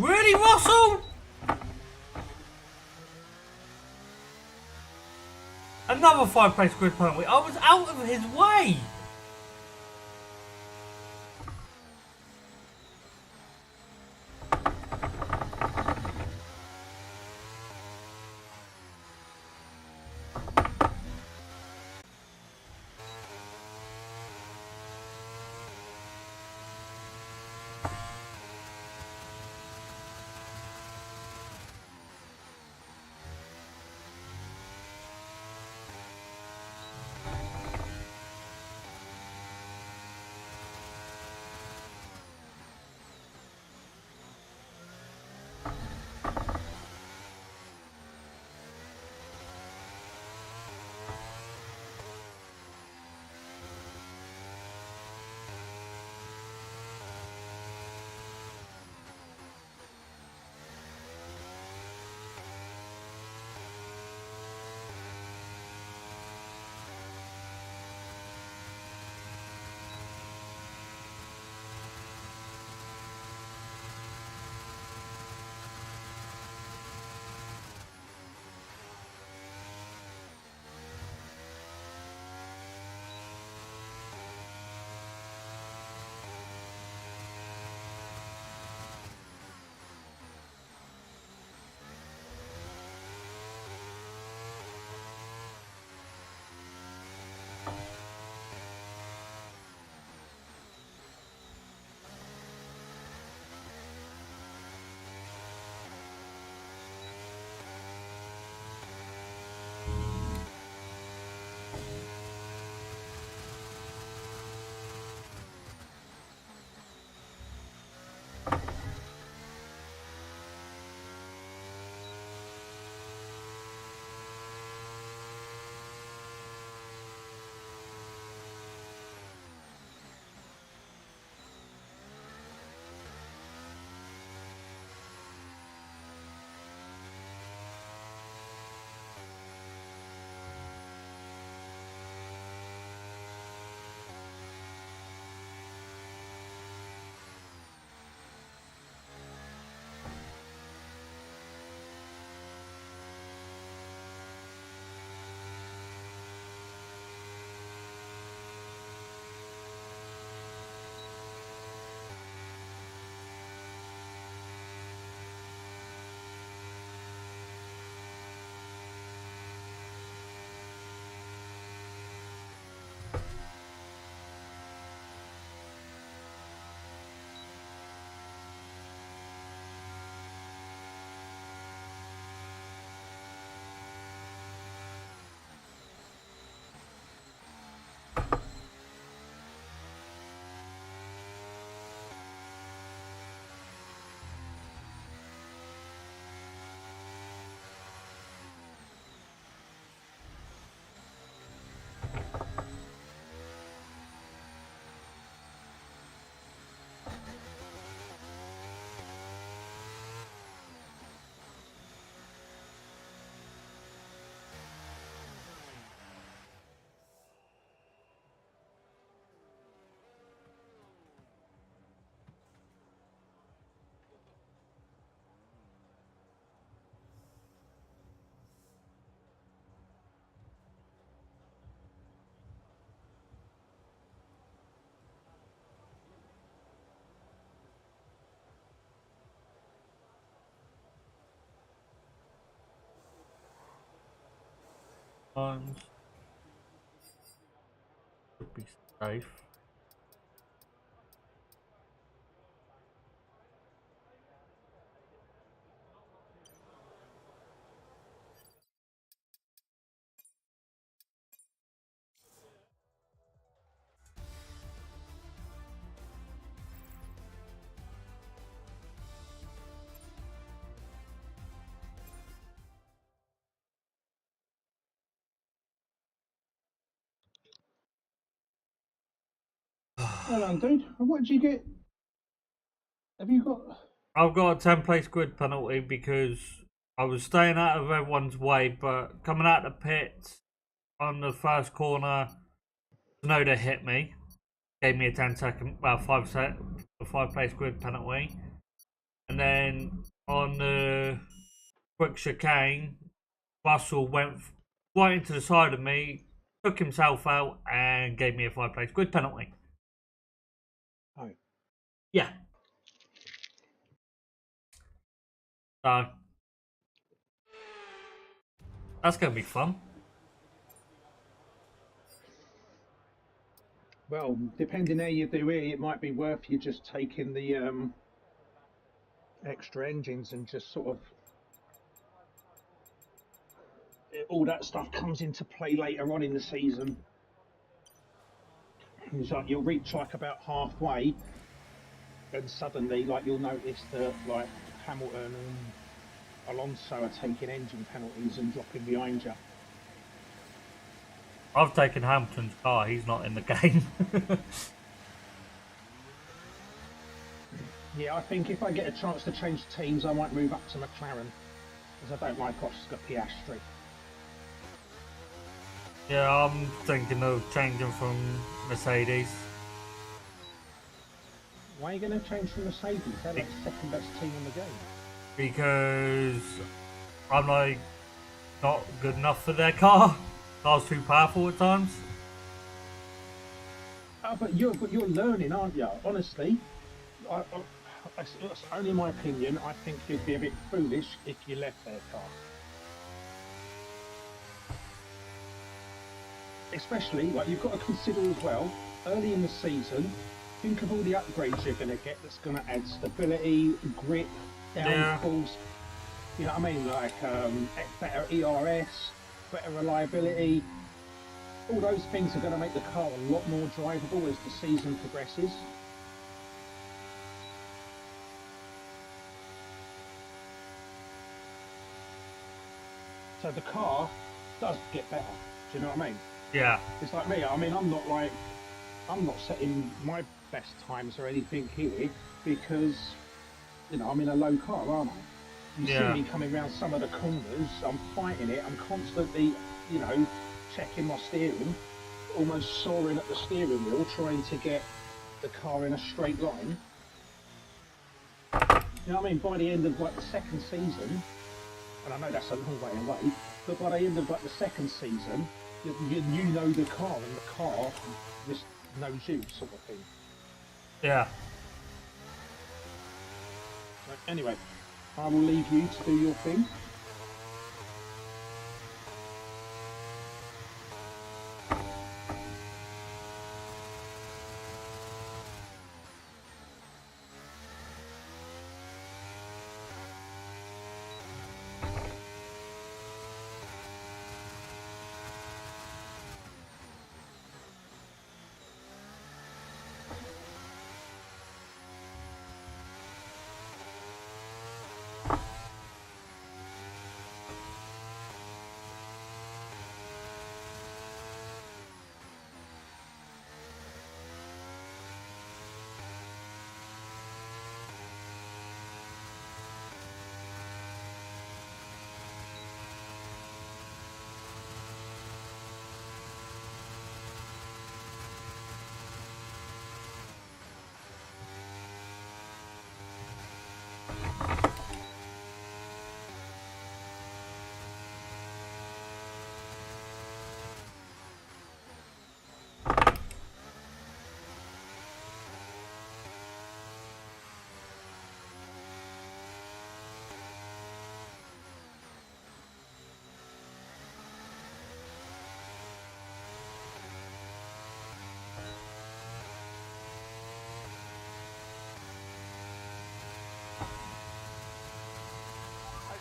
Really, Russell? Another 5 place grid penalty. I was out of his way. Should be safe. Hold on, dude. What did you get? Have you got? I've got a 10 place grid penalty because I was staying out of everyone's way, but coming out the pit on the first corner, Tsunoda hit me, gave me a 10 second, well, 5 place grid penalty. and then on the quick chicane, Russell went right into the side of me, took himself out, and gave me a 5-place grid penalty. Oh. Yeah. So that's gonna be fun. Well, depending how you do it, it might be worth you just taking the extra engines and just sort of all that stuff comes into play later on in the season. It's like you'll reach like about halfway, and suddenly like you'll notice that like Hamilton and Alonso are taking engine penalties and dropping behind you. I've taken Hamilton's car. He's not in the game. Yeah, I think if I get a chance to change teams, I might move up to McLaren, because I don't like Oscar Piastri. Yeah, I'm thinking of changing from Mercedes. Why are you going to change from Mercedes? They're like the second best team in the game. Because I'm like not good enough for their car. Car's too powerful at times. But you're learning, aren't you? Honestly, that's only my opinion. I think you'd be a bit foolish if you left their car. Especially, like, you've got to consider as well, early in the season, think of all the upgrades you're going to get that's going to add stability, grip, downforce. You know what I mean? Like better ERS, better reliability. All those things are going to make the car a lot more drivable as the season progresses. So the car does get better. Do you know what I mean? Yeah. It's like me. I mean, I'm not setting my best times or anything here because, you know, I'm in a low car, aren't I? You see me coming around some of the corners. I'm fighting it. I'm constantly, you know, checking my steering, almost soaring at the steering wheel, trying to get the car in a straight line. You know what I mean? By the end of like the second season, and I know that's a long way away, but by the end of like the second season, you know the car, and the car just knows you, sort of thing. Yeah. So anyway, I will leave you to do your thing.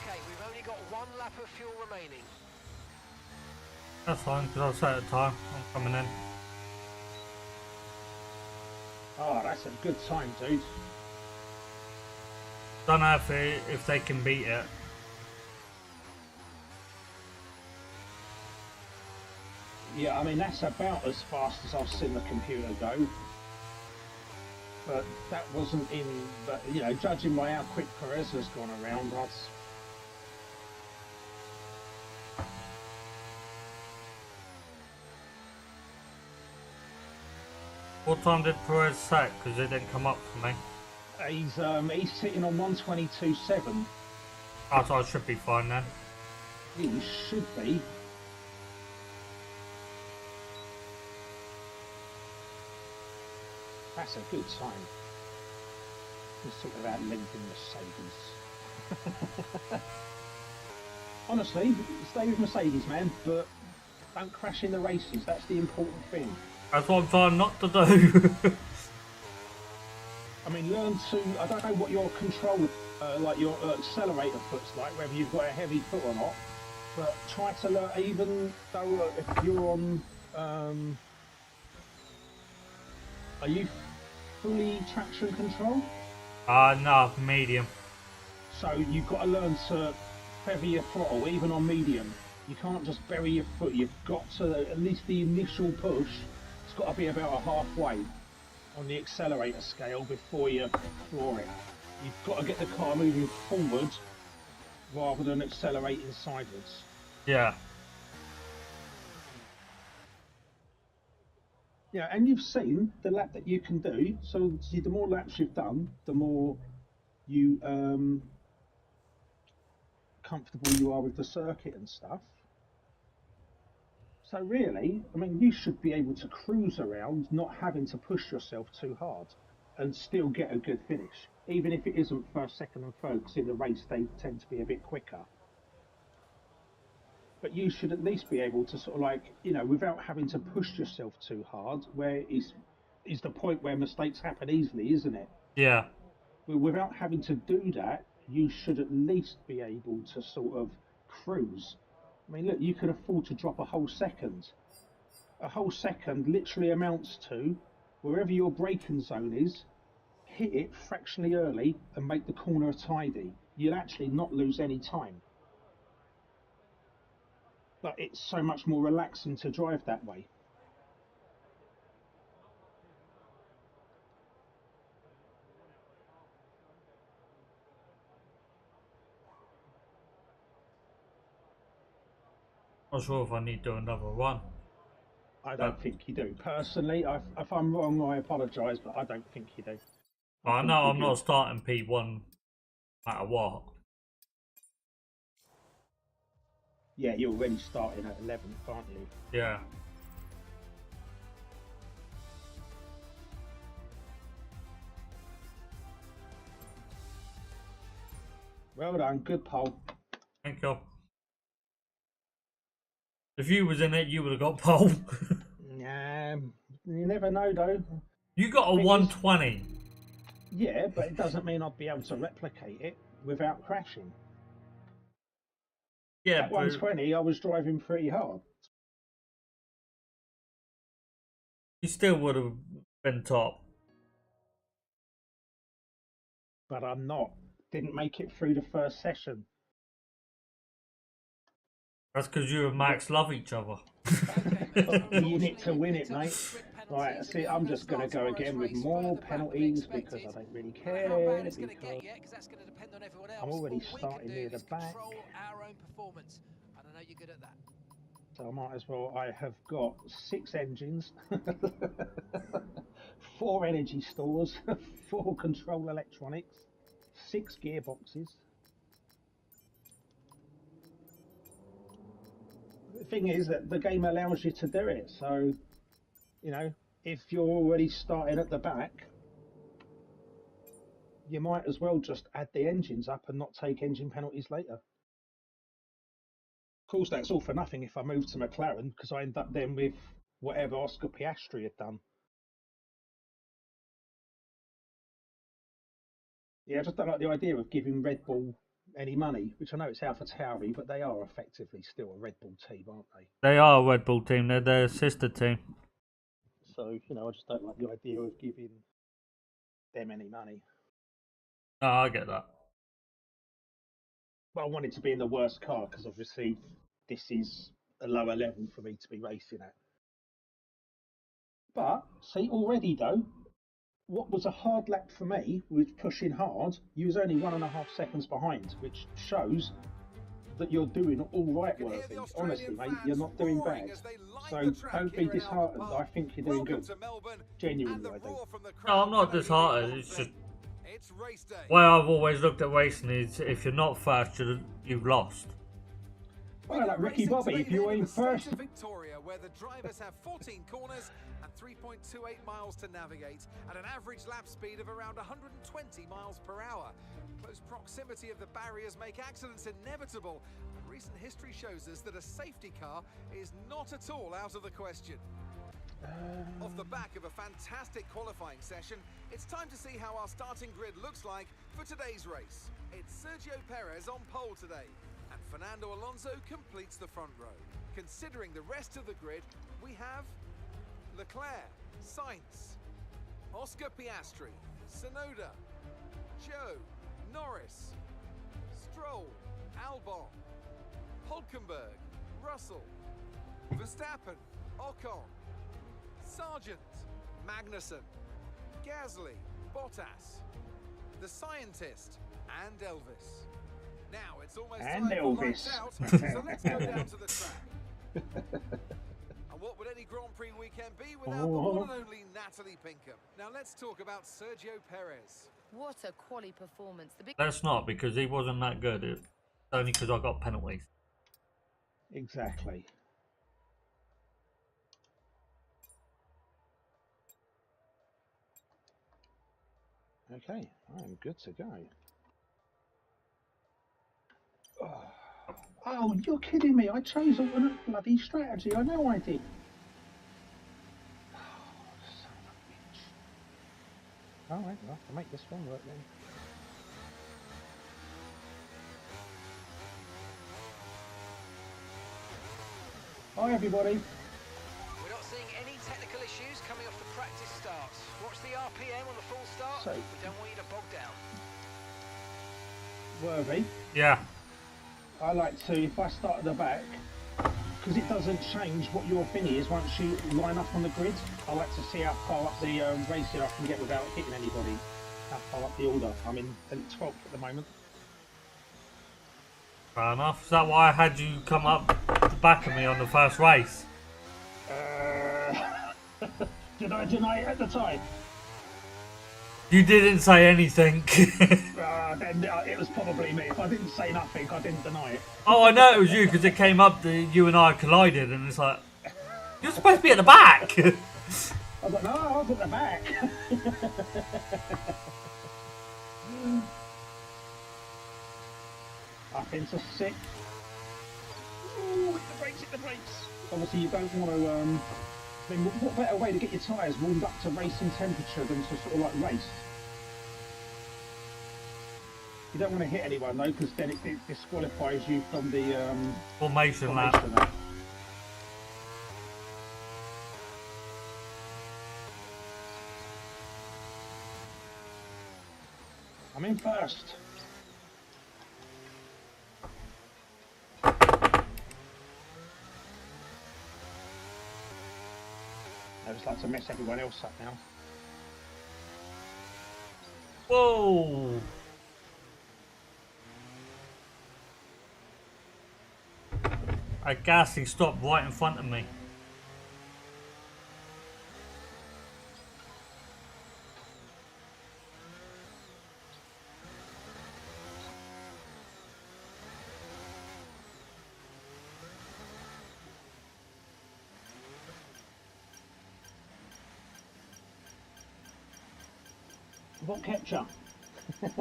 Okay, we've only got 1 lap of fuel remaining. That's fine, because I'll set a time. I'm coming in. Oh, that's a good time, dude. Don't know if they can beat it. Yeah, I mean, that's about as fast as I've seen the computer go. But that wasn't in, but, you know, judging by how quick Perez has gone around, that's... What time did Perez set? Because it didn't come up for me. He's sitting on 122.7. Oh, so I should be fine then. He should be. That's a good time. Let's talk about leaving Mercedes. Honestly, stay with Mercedes, man, but don't crash in the races. That's the important thing. That's what I'm trying not to do. I mean, learn to. I don't know what your control, like your accelerator foot's like, whether you've got a heavy foot or not. But try to learn, even though if you're on. Are you fully traction control? No, medium. So you've got to learn to feather your throttle, even on medium. You can't just bury your foot. You've got to, at least the initial push, it's got to be about a halfway on the accelerator scale before you floor it. You've got to get the car moving forward rather than accelerating sideways. Yeah. Yeah, and you've seen the lap that you can do. So the more laps you've done, the more you comfortable you are with the circuit and stuff. So really, I mean, you should be able to cruise around, not having to push yourself too hard, and still get a good finish, even if it isn't first, second, and third. Because in the race they tend to be a bit quicker. But you should at least be able to sort of like, you know, without having to push yourself too hard, where is the point where mistakes happen easily, isn't it? Yeah. But without having to do that, you should at least be able to sort of cruise. I mean, look, you can afford to drop a whole second. A whole second literally amounts to, wherever your braking zone is, hit it fractionally early and make the corner tidy. You'll actually not lose any time. But it's so much more relaxing to drive that way. Not sure if I need to do another one. I don't think you do. Personally, if I'm wrong, I apologise, but I don't think you do. I know I'm not starting P1 no matter what. Yeah, you're already starting at 11th, aren't you? Yeah. Well done, good pole. Thank you. If you was in it, you would have got pole. You never know though. You got a 120. Yeah, but it doesn't mean I'd be able to replicate it without crashing. Yeah, at 120, I was driving pretty hard. You still would have been top. But I'm not. Didn't make it through the first session. That's because you and Max love each other. You need to win it, mate. Right, see, I'm just going to go again with more penalties because I don't really care. Because I'm already starting near the back. So I might as well. I have got 6 engines, 4 energy stores, 4 control electronics, 6 gearboxes. The thing is that the game allows you to do it, so you know, if you're already starting at the back, you might as well just add the engines up and not take engine penalties later. Of course, that's all for nothing if I move to McLaren, because I end up then with whatever Oscar Piastri had done. Yeah, I just don't like the idea of giving Red Bull any money, which I know it's AlphaTauri, but they are effectively still a Red Bull team, aren't they? They are a Red Bull team. They're their sister team. So, you know, I just don't like the idea of giving them any money. No, I get that. But I wanted to be in the worst car because obviously this is a lower level for me to be racing at. But, see, already though, what was a hard lap for me with pushing hard, you was only 1.5 seconds behind, which shows that you're doing all right, Worthy. Honestly, mate, you're not doing bad. So don't be disheartened. I think you're doing good. Genuinely, I do. No, I'm not disheartened. It's just It's race day. Way I've always looked at racing is if you're not first, you've lost. Well, like Ricky Bobby, if you aim first. Victoria, where the drivers have 14 corners and 3.28 miles to navigate at an average lap speed of around 120 miles per hour. Close proximity of the barriers make accidents inevitable, and recent history shows us that a safety car is not at all out of the question. Off the back of a fantastic qualifying session, it's time to see how our starting grid looks like for today's race. It's Sergio Perez on pole today, and Fernando Alonso completes the front row. Considering the rest of the grid, we have Leclerc, Sainz, Oscar Piastri, Tsunoda, Joe, Norris, Stroll, Albon, Hulkenberg, Russell, Verstappen, Ocon, Sargent, Magnussen, Gasly, Bottas, the Scientist, and Elvis. Now it's almost And time for lights Elvis. out, so let's go down to the track. And what would any Grand Prix weekend be without the one and only Natalie Pinkham? Now let's talk about Sergio Perez. What a quality performance. The big Let's not, because he wasn't that good. It's only because I got penalties. Exactly. Okay, I am good to go. Oh, you're kidding me. I chose a bloody strategy. I know I did. Oh, son of a bitch. Alright, well, I'll make this one work then. Hi, everybody. We're not seeing any technical issues coming off the practice start. Watch the RPM on the full start. So- We don't want you to bog down. Worthy. Yeah. I like to, if I start at the back, because it doesn't change what your thing is once you line up on the grid. I like to see how far up the racing I can get without hitting anybody. How far up the order. I'm in 12th at the moment. Fair enough. Is that why I had you come up the back of me on the first race? Did I deny it at the time? You didn't say anything. Then it was probably me. If I didn't say nothing, I didn't deny it. Oh, I know it was you because it came up that you and I collided, and it's like, you're supposed to be at the back. I was like, no, I was at the back. Up into 6th. Ooh, hit the brakes, hit the brakes. Obviously, you don't want to. I mean, what better way to get your tyres warmed up to racing temperature than to sort of like race? You don't want to hit anyone though, because then it disqualifies you from the Formation lap. lap. I'm in first. I just like to mess everyone else up now. Whoa. I guess he stopped right in front of me. What kept you? Oh,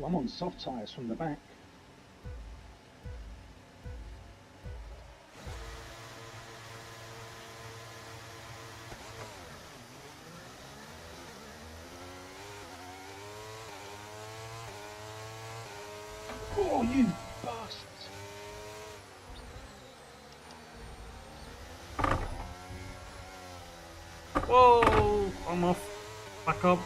I'm on soft tyres from the back. Oh, you bastard! Whoa, I'm off. Back up.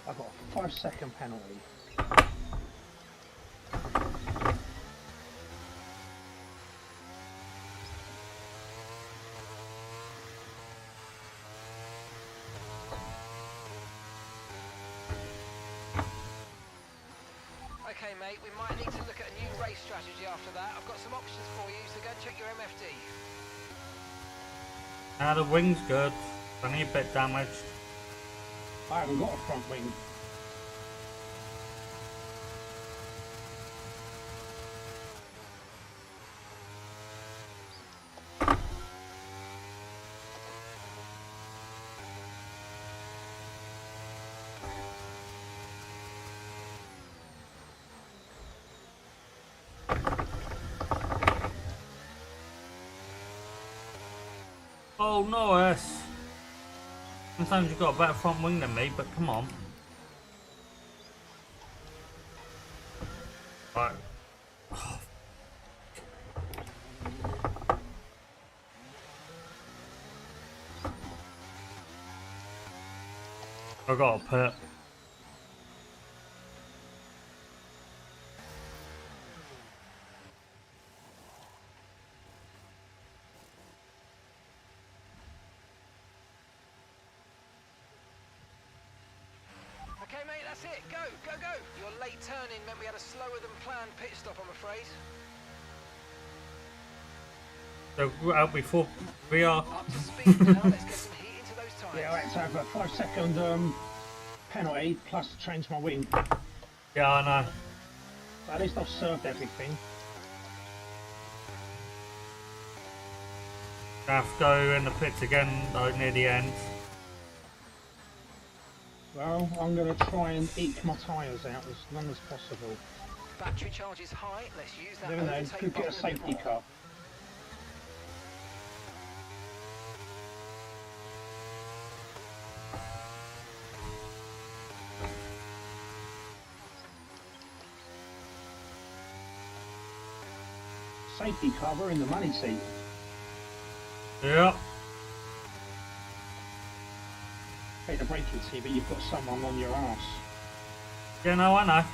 I got a 5-second penalty. Okay, mate, we might need to look at a new race strategy after that. I've got some options for you, so go and check your MFD. Now the wing's good. Only a bit damaged. I haven't got a front wing. Oh no, S. Sometimes you've got a better front wing than me, but come on. Right. I got a pit. Okay, mate, that's it. Go, go, go. Your late turning meant we had a slower than planned pit stop, I'm afraid. So out before VR. Up to speed now. Let's get some heat into those tyres. Yeah, I had to have a 5-second penalty plus change my wing. Yeah, I know. At least I've served everything. I have to go in the pits again though, near the end. Well, I'm going to try and eke my tyres out as long as possible. Battery charge is high. Let's use that Never know, overtake could get a button bit safety more. car. Safety car, we're in the money seat. Yeah. Hate to break it to you, but you've got someone on your arse. Yeah, no, I know.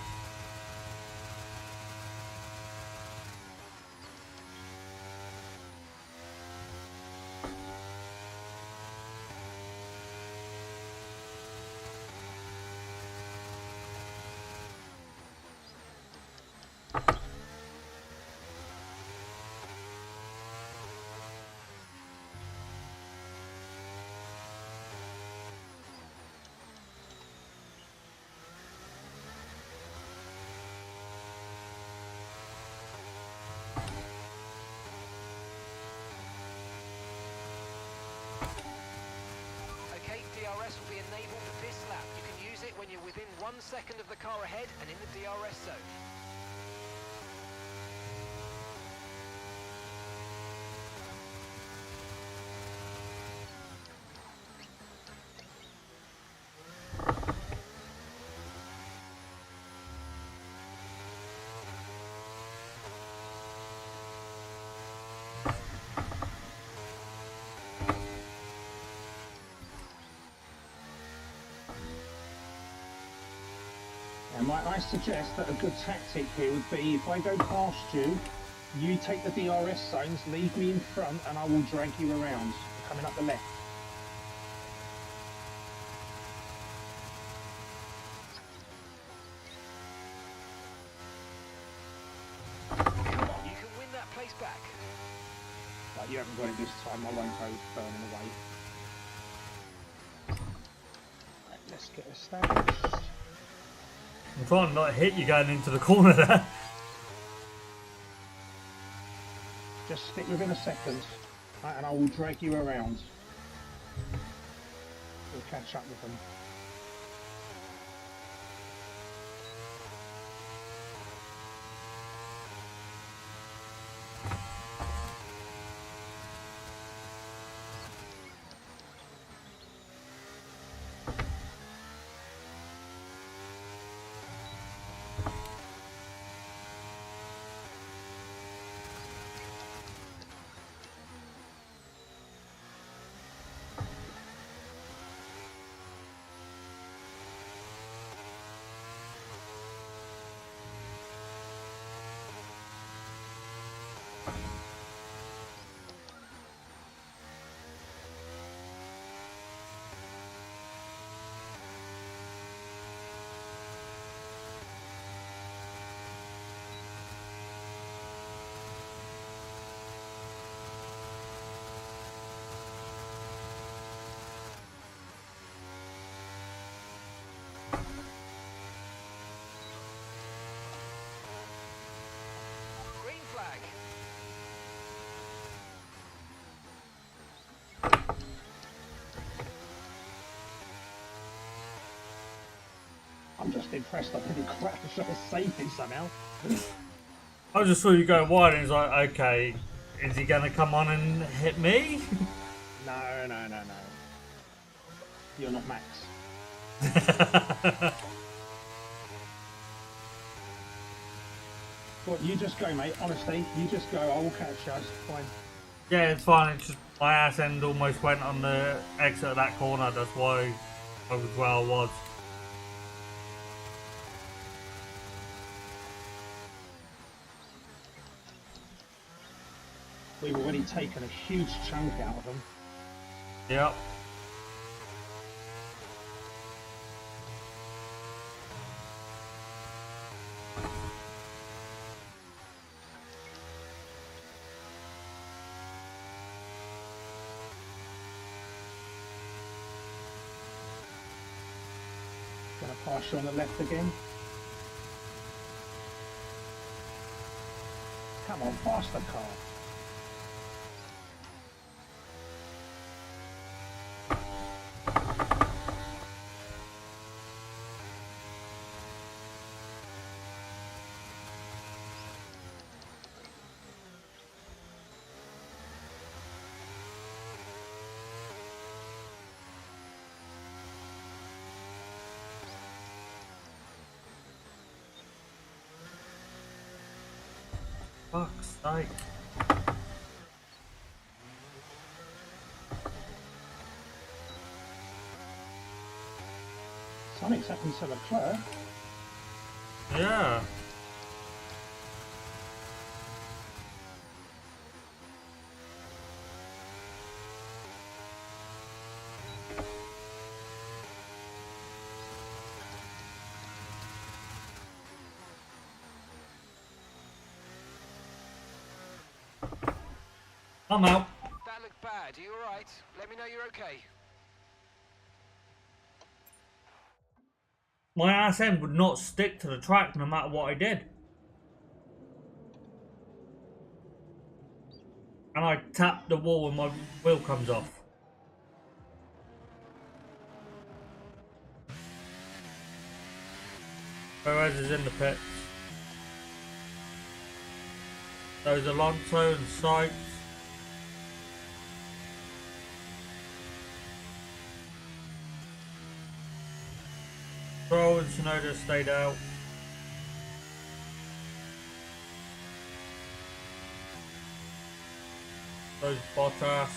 Okay, DRS will be enabled for this lap. You can use it when you're within 1 second of the car ahead and in the DRS zone. And I suggest that a good tactic here would be if I go past you, you take the DRS zones, leave me in front, and I will drag you around, coming up the left. Come on, you can win that place back. But you haven't got it this time, I won't go burning away. Right, let's get established. I'm trying to not hit you going into the corner there. Just stick within a second, right, and I will drag you around. We'll catch up with them. I'm just impressed I didn't crash. I saved it somehow. I just saw you go wide and it's like, okay, is he going to come on and hit me? No. You're not Max. What, you just go, mate. Honestly, you just go. I will catch you. It's fine. Yeah, it's fine. It's just my ass end almost went on the exit of that corner. That's why I was where I was. We've already taken a huge chunk out of them. Yep. Gonna pass you on the left again. Come on, faster car. Fuck's sake. Sonic's happened to Leclerc. Yeah. I'm out. That looked bad. Are you alright? Let me know you're okay. My ass end would not stick to the track no matter what I did. And I tap the wall and my wheel comes off. Perez is in the pits. Those Alonso and Sykes. Stroll and Tsunoda stayed out. Those Bottas.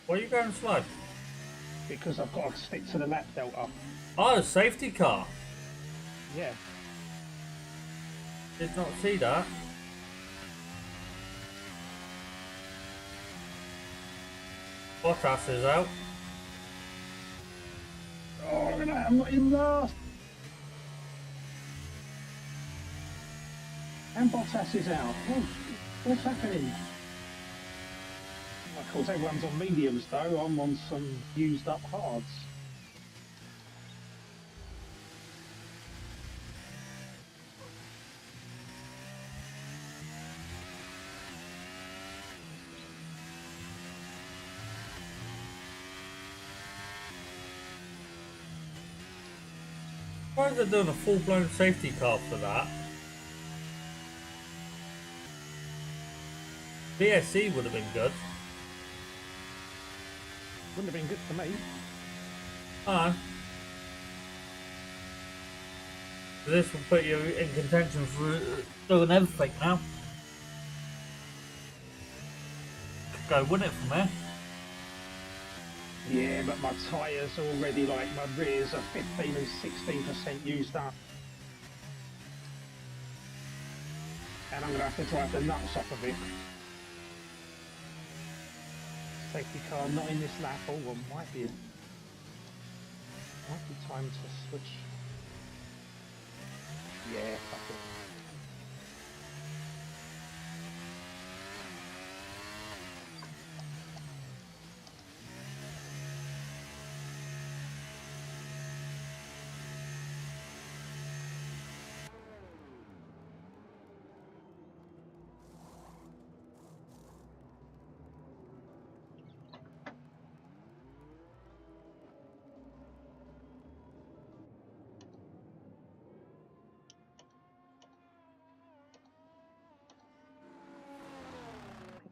Why are you going slow? Because I've got to stick to the lap delta. Oh, safety car. Yeah. Did not see that. Bottas is out. Oh, I'm not in last. And Bottas is out. What's happening? Of course, everyone's on mediums though. I'm on some used up hards. Why is it doing a full-blown safety car for that? BSC would have been good. Wouldn't have been good for me. This will put you in contention for doing everything now. Could go win it from there. Yeah, but my tyres are already like my rears are 15 and 16% used up. And I'm going to have to drive the nuts off of it. Safety car not in this lap. Oh, well, might be time to switch. Yeah, fuck it.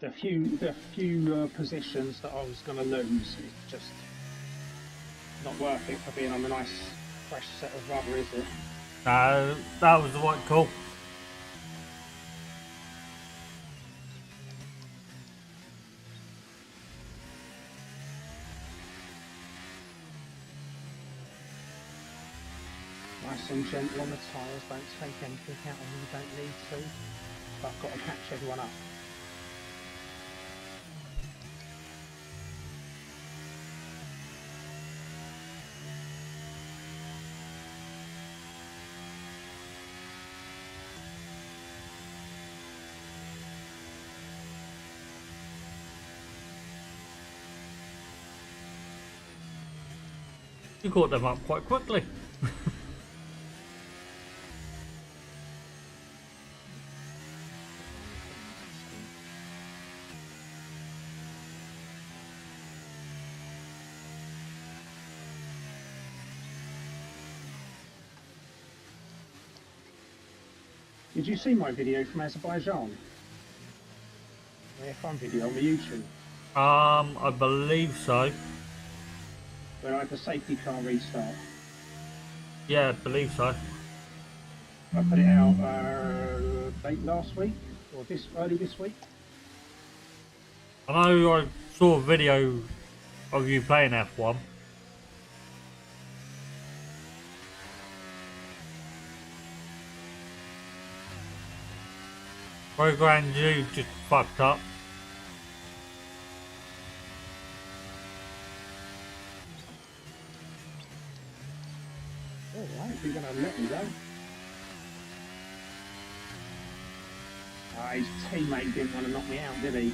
the few positions that I was going to lose, it's just not worth it for being on a nice fresh set of rubber, is it? No, that was the one call. Nice and gentle on the tyres, don't take anything out when you don't need to. But I've got to catch everyone up. You caught them up quite quickly. Did you see my video from Azerbaijan? My F1 video on the YouTube, I believe so. where I had the safety car restart. Yeah, I believe so. I put it out late last week or early this week. I know I saw a video of you playing F1. Program you just fucked up. Alright, if you're going to let me go. His teammate didn't want to knock me out, did he?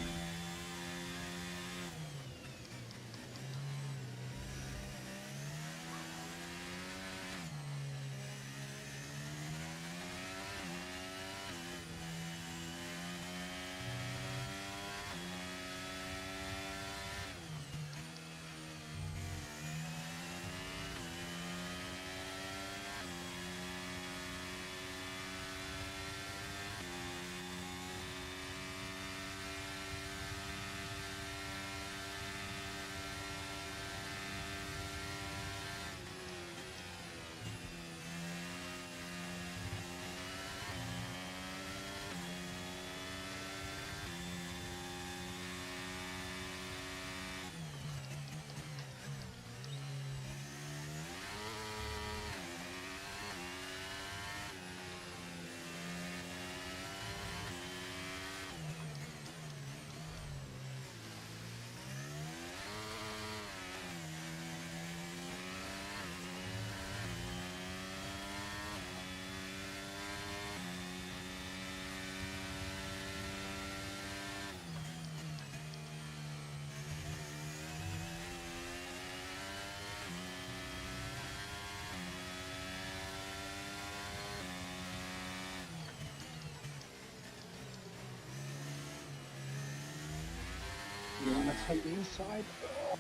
You want to take the inside?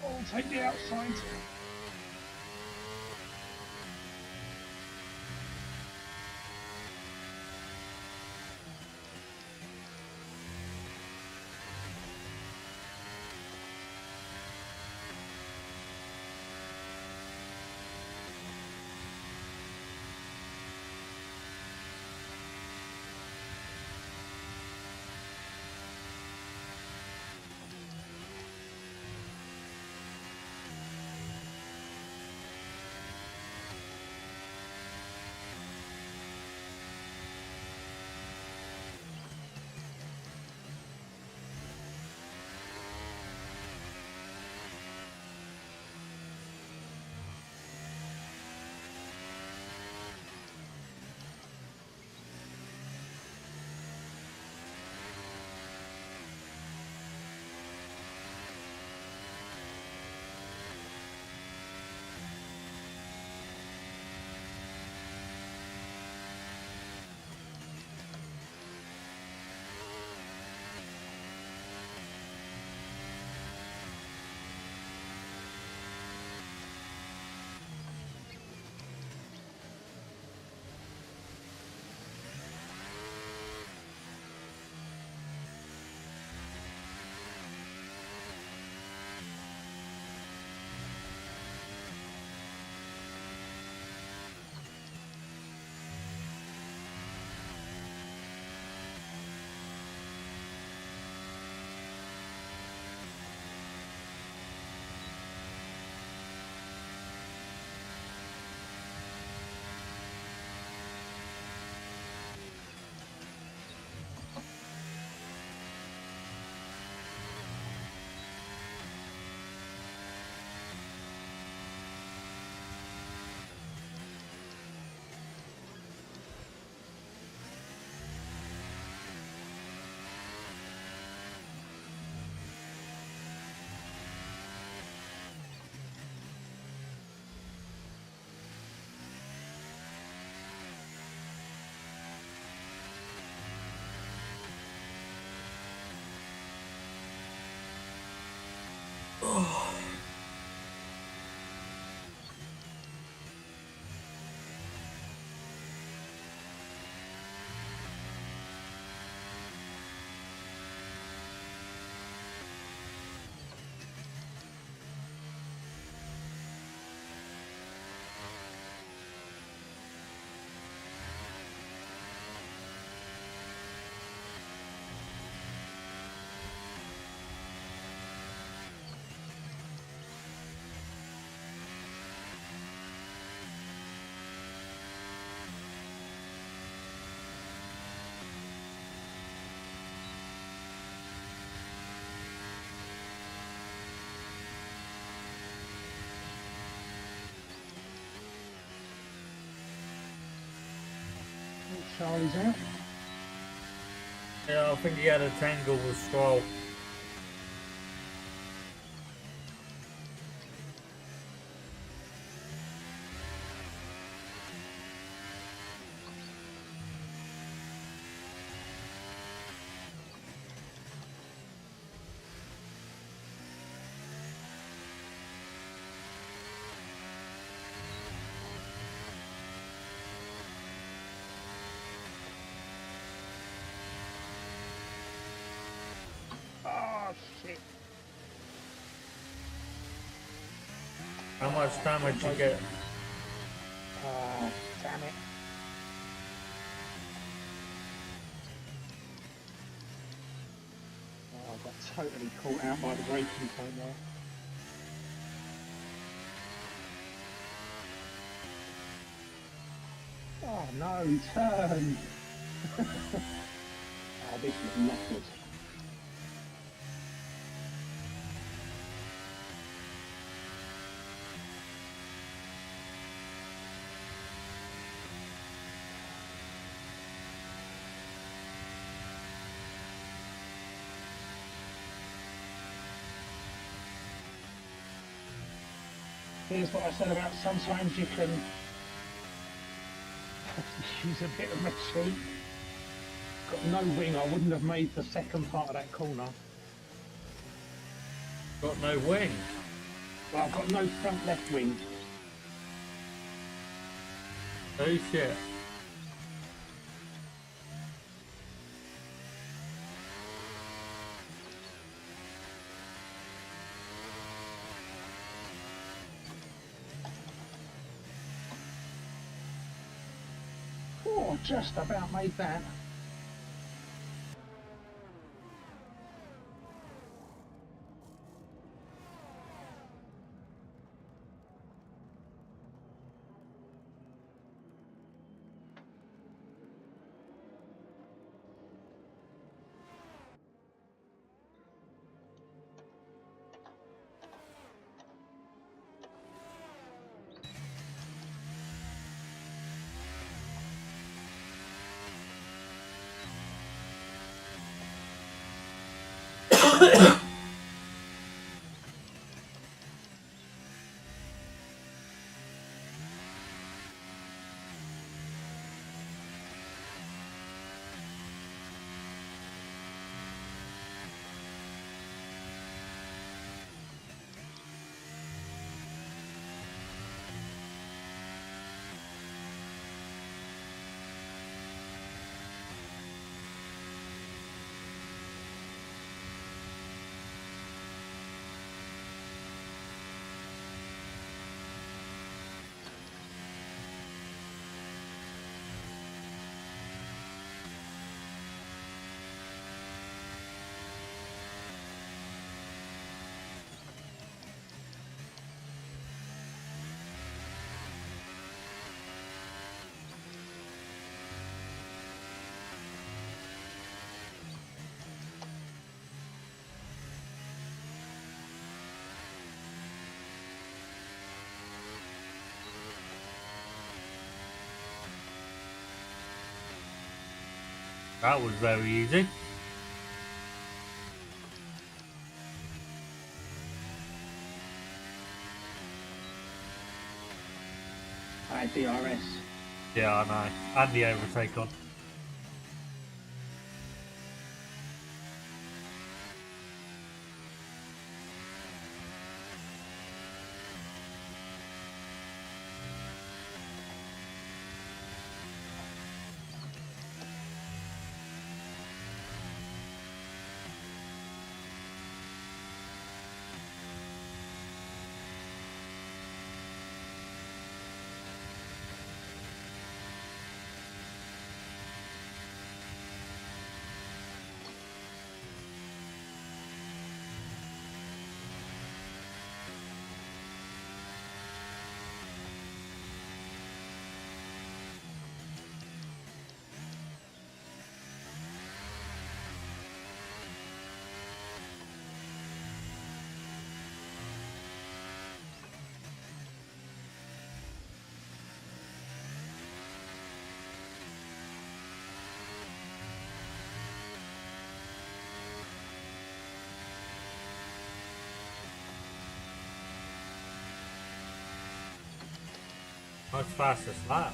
Oh, I'll take the outside. Charlie's out. Yeah, I think he had a tangle with Stroll. Oh shit! How much damage you get? Oh, damn it! Oh, I got totally caught out by the braking point there. Oh no, turn! Oh, this is not good. Here's what I said about sometimes you can use a bit of a cheat. Got no wing, I wouldn't have made the second part of that corner. Got no wing. Well, I've got no front left wing. Oh shit. Oh, just about made that. That was very easy. I had DRS. Yeah, I know. And the overtake on. nice fastest lap.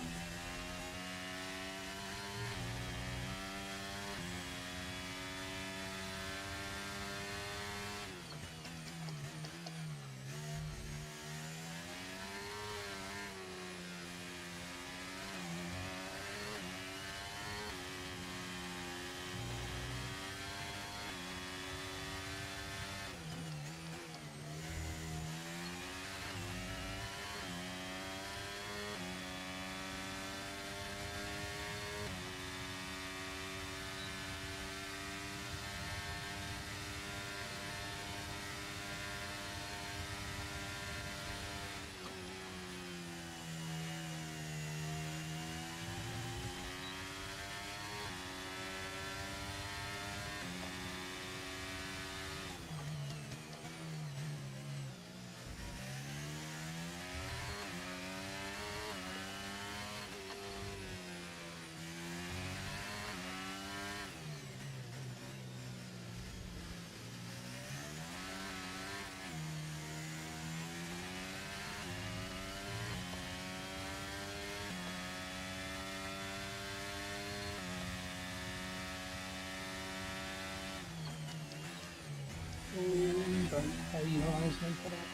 Don't pay miles then for that.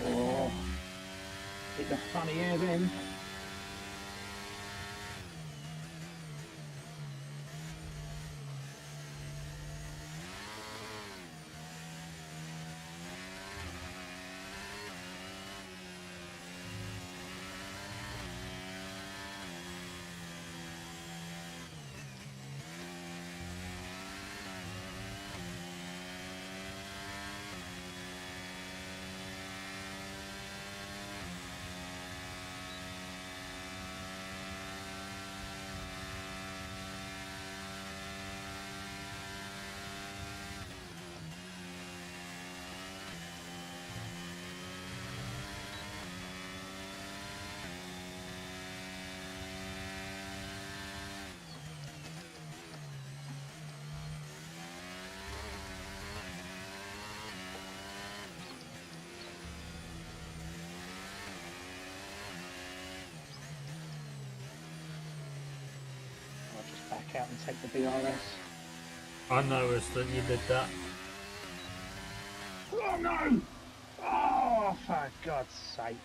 Oh, hit the funny air then. I'll just back out and take the VRS. I noticed that you did that. Oh no! Oh, for God's sake.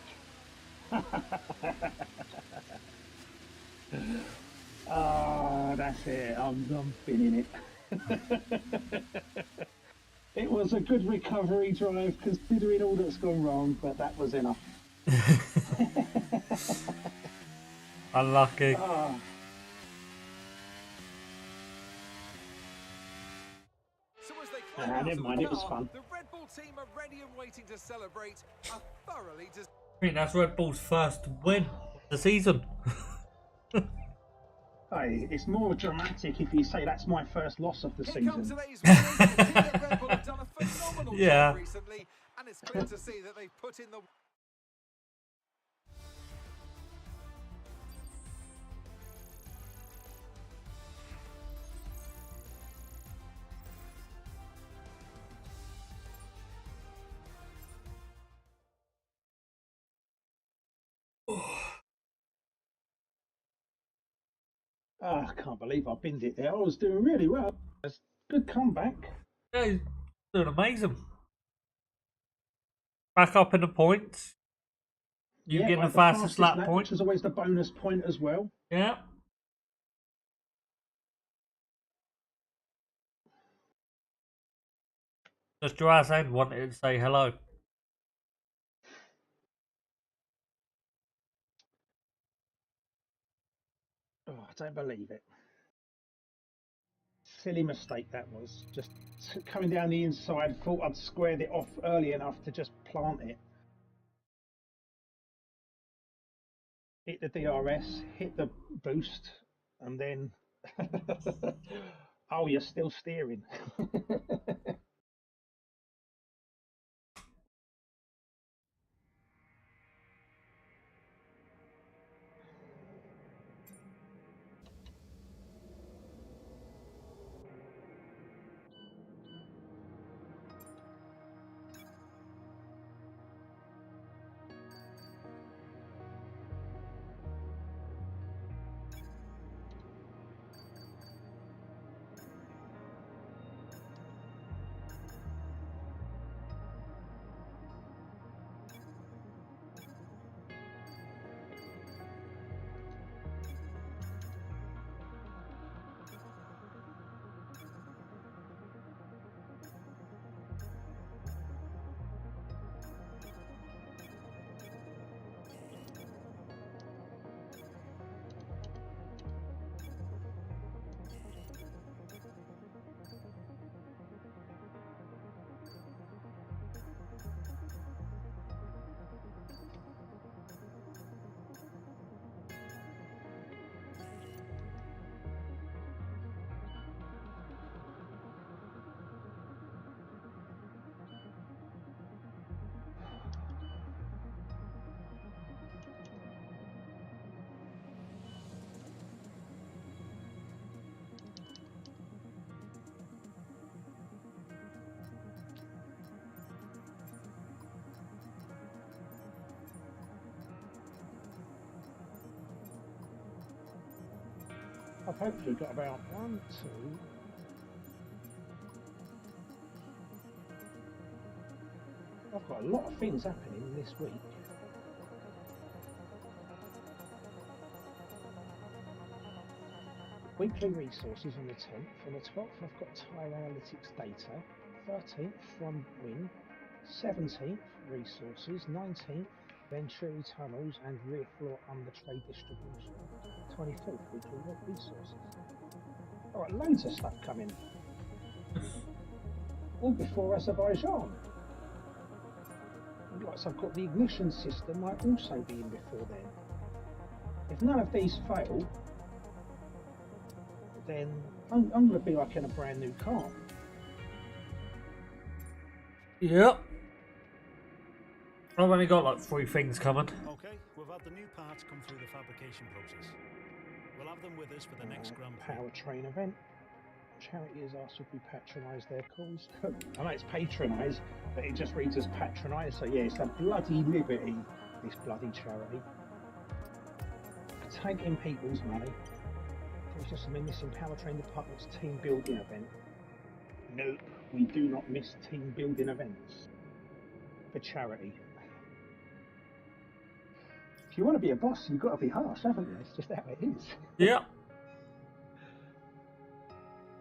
Oh, that's it. I'm binning it. It was a good recovery drive considering all that's gone wrong, but that was enough. Unlucky. Oh. So as they climb out Never of mind, the it was car, fun. the Red Bull team are ready and waiting to celebrate a thoroughly I think that's Red Bull's first win of the season. Hey, it's more dramatic if you say that's my first loss of the Here comes season. today's winners. The team at Red Bull have done a phenomenal Yeah. job recently, and it's clear to see that they've put in the. Oh, I can't believe I binned it there. I was doing really well. It's good comeback. Yeah, he's doing amazing. Back up in the points. You getting I the had fastest lap which point. was always the bonus point as well. Yeah. Just your ass end wanted to say hello. Oh, I don't believe it. Silly mistake that was. Just coming down the inside, thought I'd squared it off early enough to just plant it. Hit the DRS, hit the boost, and then... oh, you're still steering. I've hopefully got about 1, 2. I've got a lot of things happening this week. Weekly resources on the 10th. On the 12th, I've got tire analytics data. 13th, from win. 17th, resources. 19th, Venturi tunnels and rear floor under trade distribution. 24th, weekly resources. Alright, loads of stuff coming. All before Azerbaijan. Right, so I've got the ignition system might also be in before then. If none of these fail, then I'm going to be like in a brand new car. Yep. I've only got like 3 things coming. Okay, we've had the new parts come through the fabrication process. We'll have them with us for the next Grand Prix. Powertrain event. Charity has asked if we patronise their cause. I know it's patronise, but it just reads as patronise, so yeah, it's a bloody liberty, this bloody charity. Taking people's money. It's just a missing powertrain department's team building event. Nope, we do not miss team building events. For charity. If you want to be a boss, you've got to be harsh, haven't you? It's just how it is. Yeah.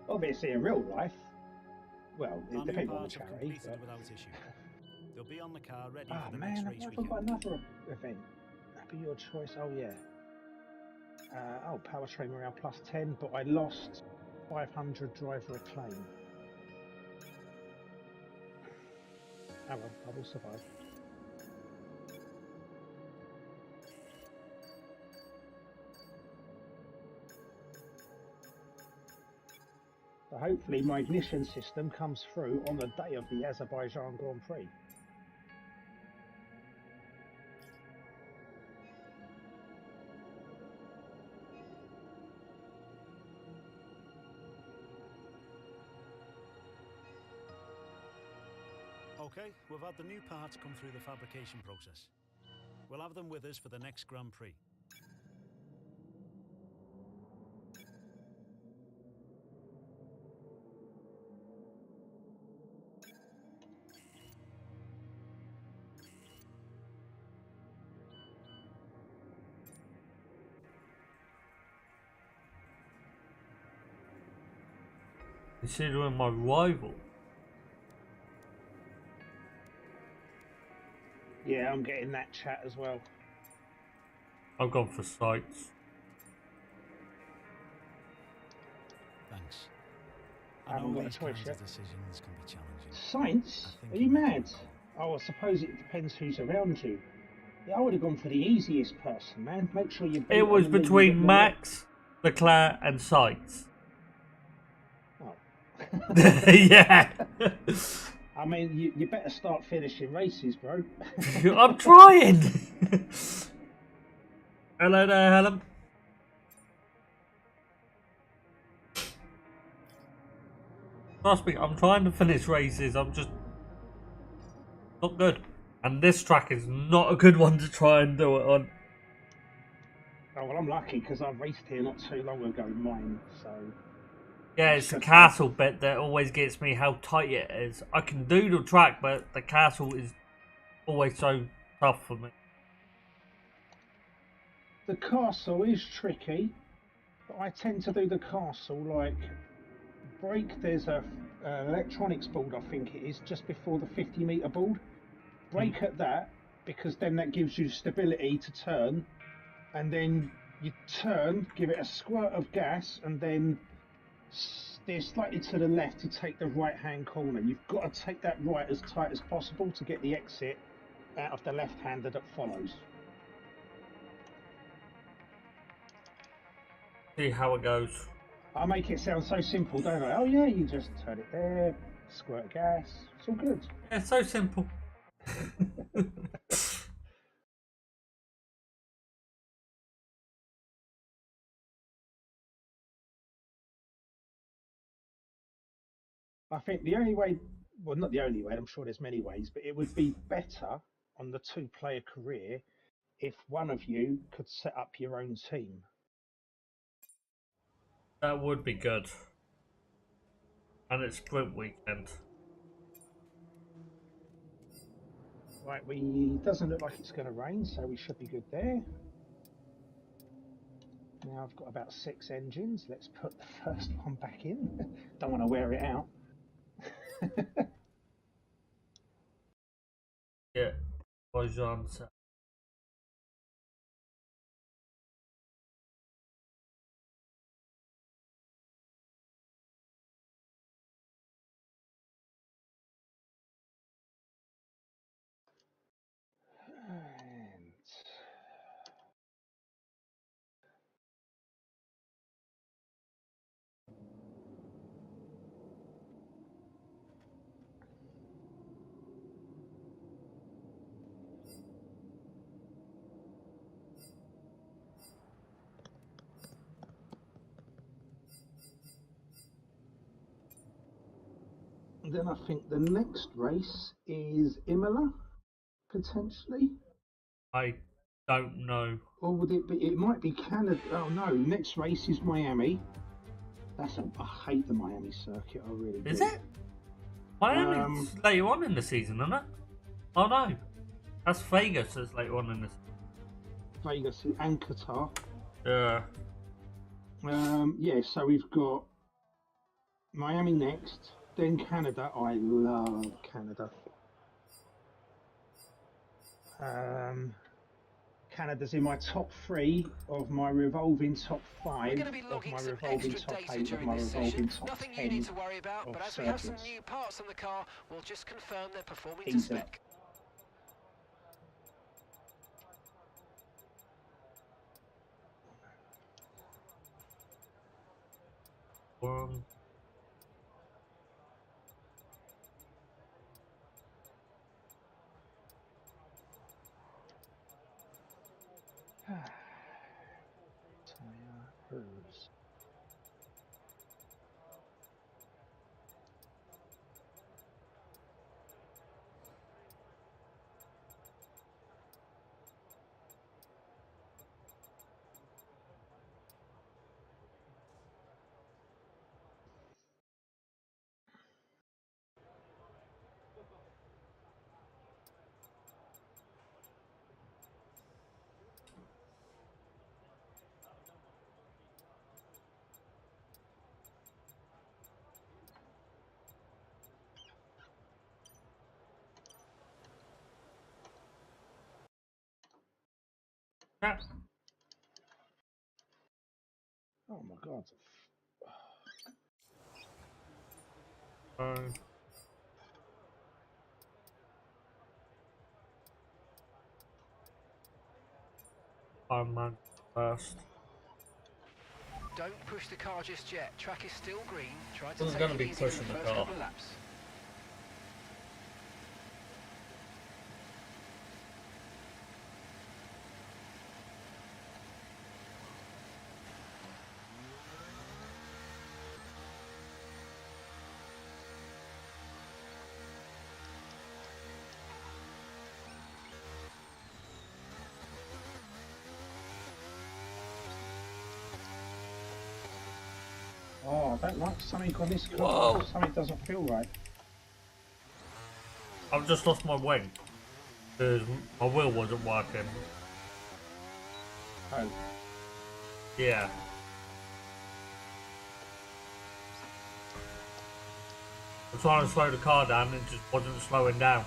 Obviously, in real life, well, it Our depends new on the parts have charity. completed without issue. They'll be on the car ready Oh for the next man, race I've weekend. got another event. That'd be your choice. Oh yeah. Powertrain morale plus 10, but I lost 500 driver acclaim. Oh well, I will survive. So hopefully my ignition system comes through on the day of the Azerbaijan Grand Prix. Okay, we've had the new parts come through the fabrication process. We'll have them with us for the next Grand Prix. Considering my rival. Yeah, I'm getting that chat as well. I've gone for sites. Thanks. I haven't got a these choice kinds yet. of decisions can be challenging. Science? I think Are you you might mad? be wrong. Oh, I suppose it depends who's around you. Yeah, I would have gone for the easiest person, man. Make sure you beat It was them and then you between get more- Max, Leclerc, and Sites. Oh. Yeah. I mean, you better start finishing races, bro. I'm trying. Hello there, Helen. Trust me, I'm trying to finish races. I'm just not good. And this track is not a good one to try and do it on. Oh, well, I'm lucky because I raced here not too long ago in mine, so... Yeah, it's the castle bit that always gets me, how tight it is. I can do the track, but the castle is always so tough for me. The castle is tricky, but I tend to do the castle like... Brake, there's an electronics board, I think it is, just before the 50-metre board. Brake at that, because then that gives you stability to turn, and then you turn, give it a squirt of gas, and then steer slightly to the left to take the right-hand corner. You've got to take that right as tight as possible to get the exit out of the left-hander that follows. See how it goes. I make it sound so simple, don't I? Oh yeah, you just turn it there, squirt of gas, it's all good. Yeah, so simple. I think the only way, well, not the only way, I'm sure there's many ways, but it would be better on the 2-player career if one of you could set up your own team. That would be good. And it's sprint weekend. Right, doesn't look like it's going to rain, so we should be good there. Now I've got about 6 engines. Let's put the first one back in. Don't want to wear it out. Yeah. Bojan. And then I think the next race is Imola, potentially. I don't know. Or would it be? It might be Canada. Oh no! Next race is Miami. I hate the Miami circuit. I really do. Is it? Miami's later on in the season, isn't it? Oh no. That's Vegas is later on in the season. Vegas and Qatar. Yeah. Yeah. So we've got Miami next, then Canada. I love Canada. Canada's in my top 3 of my revolving top 5 We're going to be of logging my some revolving extra top data 8 of during my this revolving session. top Nothing 10 you need to worry about, of but as we have some circuits. new parts on the car, we'll just confirm they're performing to Easy. spec. Um, Tyre hose. yeah. Oh my god. Man first. Don't push the car just yet. Track is still green. Try to Who's take gonna it be easy in the pushing the first car? couple of laps. Oh, I don't like something on this car. Whoa. Something doesn't feel right. I've just lost my wing. Because my wheel wasn't working. Oh. Yeah. I'm trying to slow the car down and it just wasn't slowing down.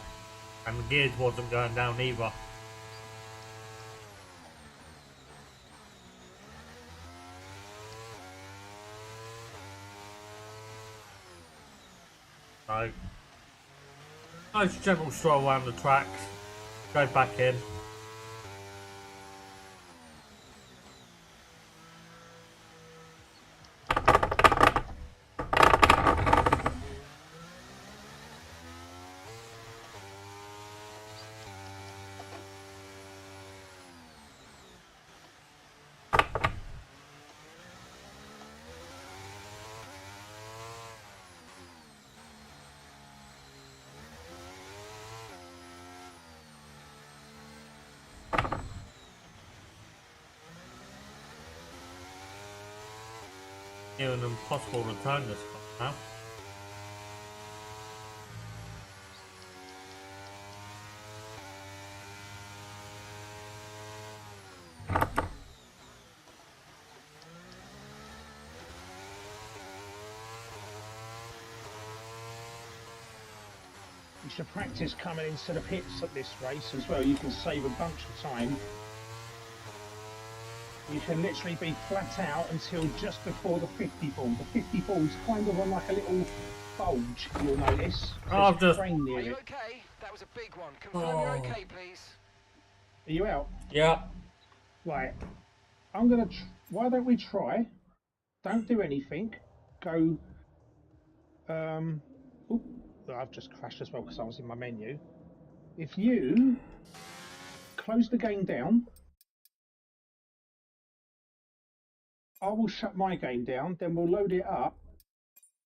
And the gears wasn't going down either. So, nice gentle stroll around the track. Go back in. near an impossible return this time now. You should practice coming into the pits at this race as well. You can save a bunch of time. You can literally be flat out until just before the 50 ball. The 50 ball is kind of on like a little bulge, you'll notice. I've just... Are you okay? That was a big one. Confirm you're okay, please. Are you out? Yeah. Right. I'm going to... Why don't we try? Don't do anything. Go... Oop, I've just crashed as well because I was in my menu. If you close the game down, I will shut my game down, then we'll load it up,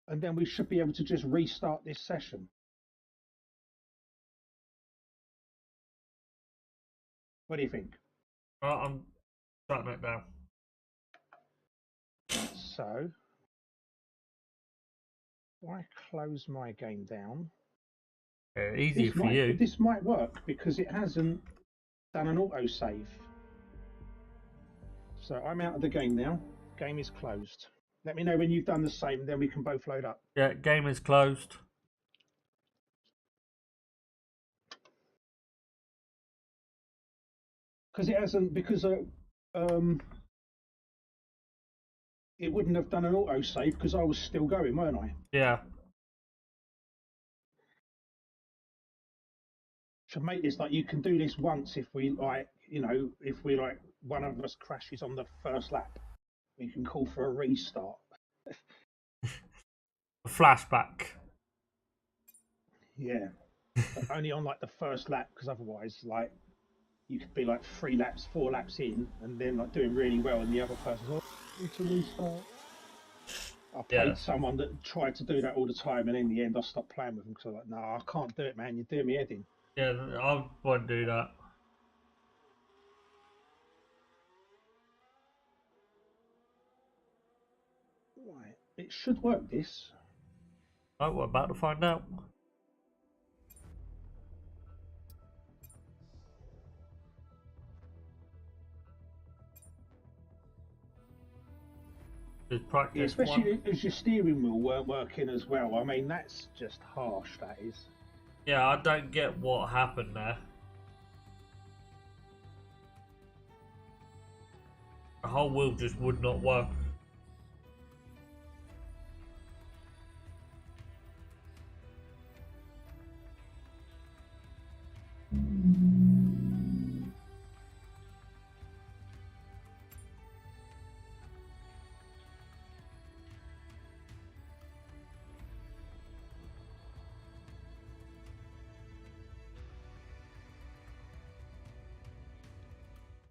and then we should be able to just restart this session. What do you think? I'm shutting it down. So, if I close my game down, Yeah, easy for you. This might work because it hasn't done an autosave. So I'm out of the game now. Game is closed. Let me know when you've done the same, then we can both load up. Yeah, game is closed. Because it hasn't, because it wouldn't have done an autosave because I was still going, weren't I? Yeah. Should make this like you can do this once if we like, you know, if we like one of us crashes on the first lap, we can call for a restart. A flashback. Yeah, but only on like the first lap because otherwise, like, you could be like 3 laps, 4 laps in, and then like doing really well, and the other person's like, need to restart. I played someone that tried to do that all the time, and in the end, I stopped playing with them because I was like, no, I can't do it, man. You're doing me head in. Yeah, I won't do that. Right, it should work. This. Oh, we're about to find out. Just practice, Yeah, especially as your steering wheel weren't working as well. I mean, that's just harsh. That is. Yeah, I don't get what happened there. The whole wheel just would not work.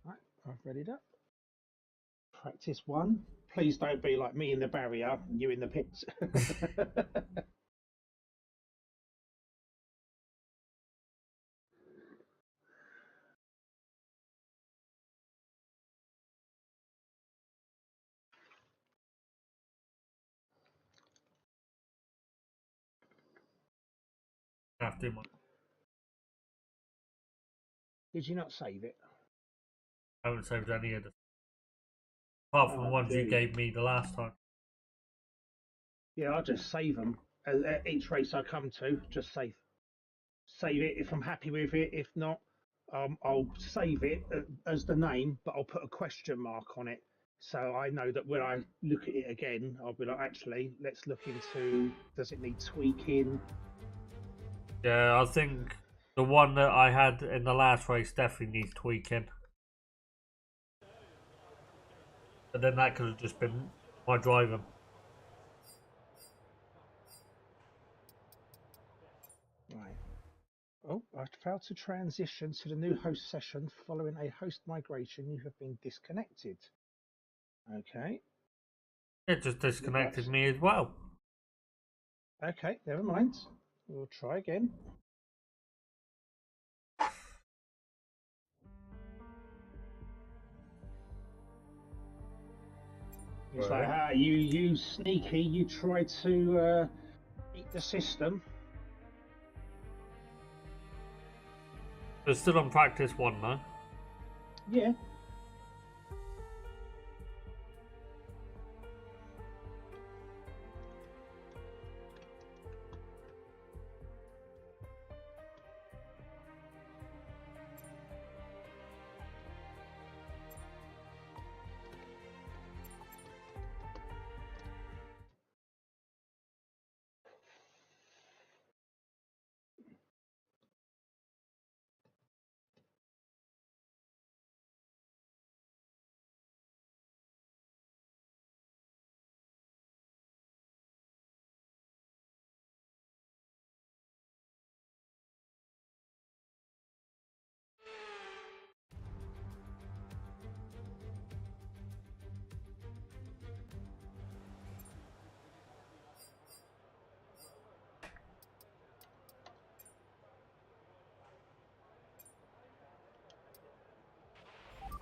Right, I've read it up. Practice 1. Please don't be like me in the barrier and you in the pits. I have to. Did you not save it? I haven't saved any of the. Apart from the ones you gave me the last time. Yeah, I'll just save them. At each race I come to, just save it if I'm happy with it. If not, I'll save it as the name, but I'll put a question mark on it. So I know that when I look at it again, I'll be like, actually, let's look into, does it need tweaking? Yeah, I think the one that I had in the last race definitely needs tweaking. But then that could have just been my driving. Right. Oh, I failed to transition to the new host session following a host migration. You have been disconnected. Okay. It just disconnected me as well. Okay, never mind. We'll try again. It's like, you sneaky, you tried to eat the system. They're still on practice 1 though. Yeah.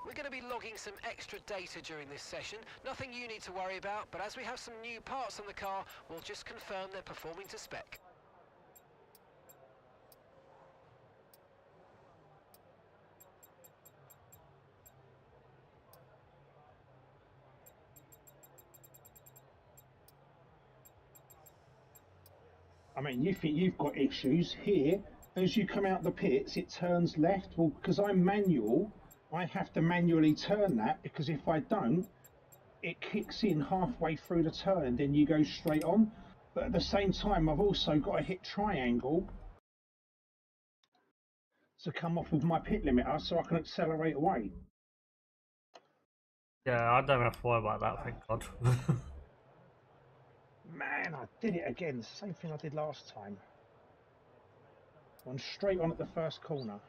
We're going to be logging some extra data during this session. Nothing you need to worry about, but as we have some new parts on the car, we'll just confirm they're performing to spec. I mean, you think you've got issues here. As you come out the pits, it turns left. Well, because I'm manual, I have to manually turn that, because if I don't, it kicks in halfway through the turn and then you go straight on. But at the same time, I've also got to hit triangle to come off with my pit limiter so I can accelerate away. Yeah, I don't have to worry about that, thank God. Man, I did it again. Same thing I did last time. Went straight on at the first corner.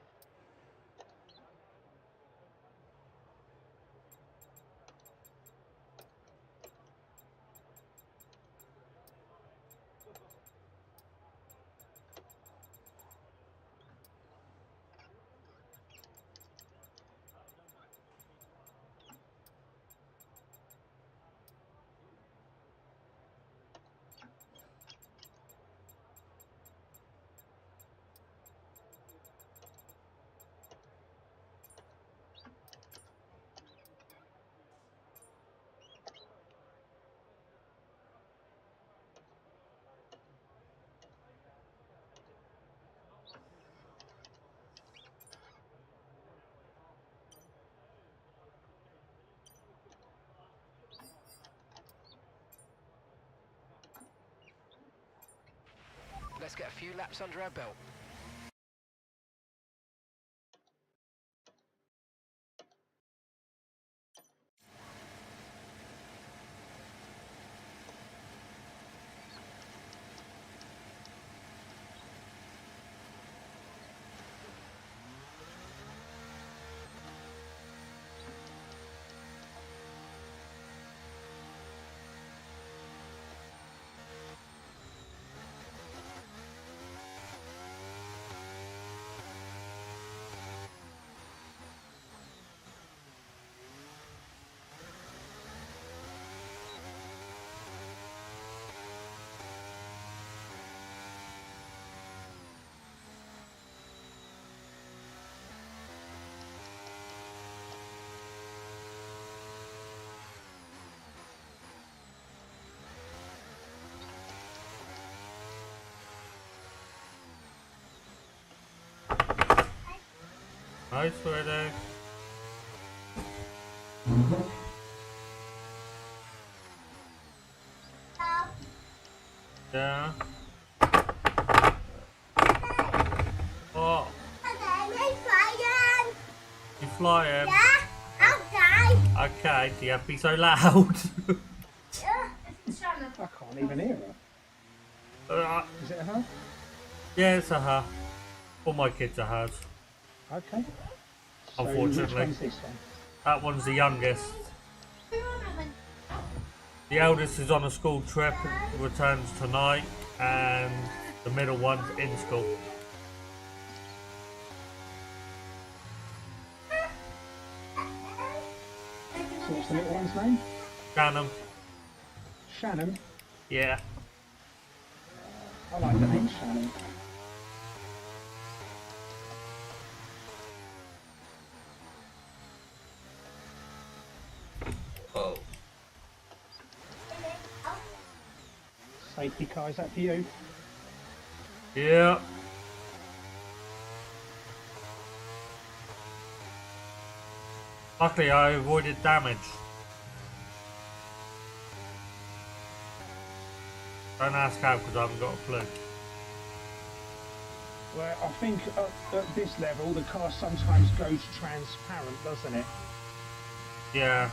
Let's get a few laps under our belt. Hi, sweetie. Yeah. Oh. You flying? Yeah, outside. Okay, do you have to be so loud? I can't even hear her. Is it her? Yeah, it's a her. All my kids are hers. Okay. So Unfortunately. which one's this one? That one's the youngest. The eldest is on a school trip, returns tonight, and the middle one's in school. So what's the little one's name? Shannon. Shannon? Yeah. I like the name Shannon. Oh. Safety car, is that for you? Yeah. Luckily, I avoided damage. Don't ask how, because I haven't got a clue. Well, I think at this level, the car sometimes goes transparent, doesn't it? Yeah.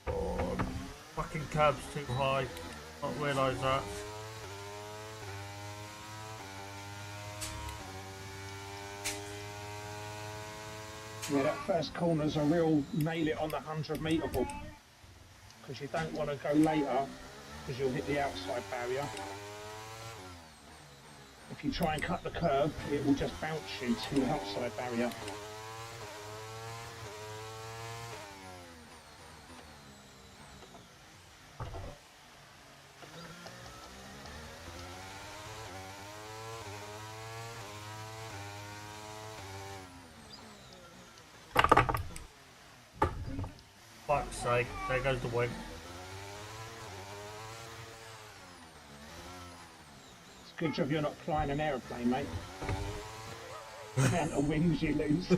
Oh, fucking cab's too high. Not realise that. Yeah, that first corner's a real nail it on the 100-metre ball. Because you don't want to go later, because you'll hit the outside barrier. If you try and cut the curve, it will just bounce you to the outside barrier. Fuck's sake, there goes the wing. It's a good job you're not flying an aeroplane, mate. The amount of wings you lose.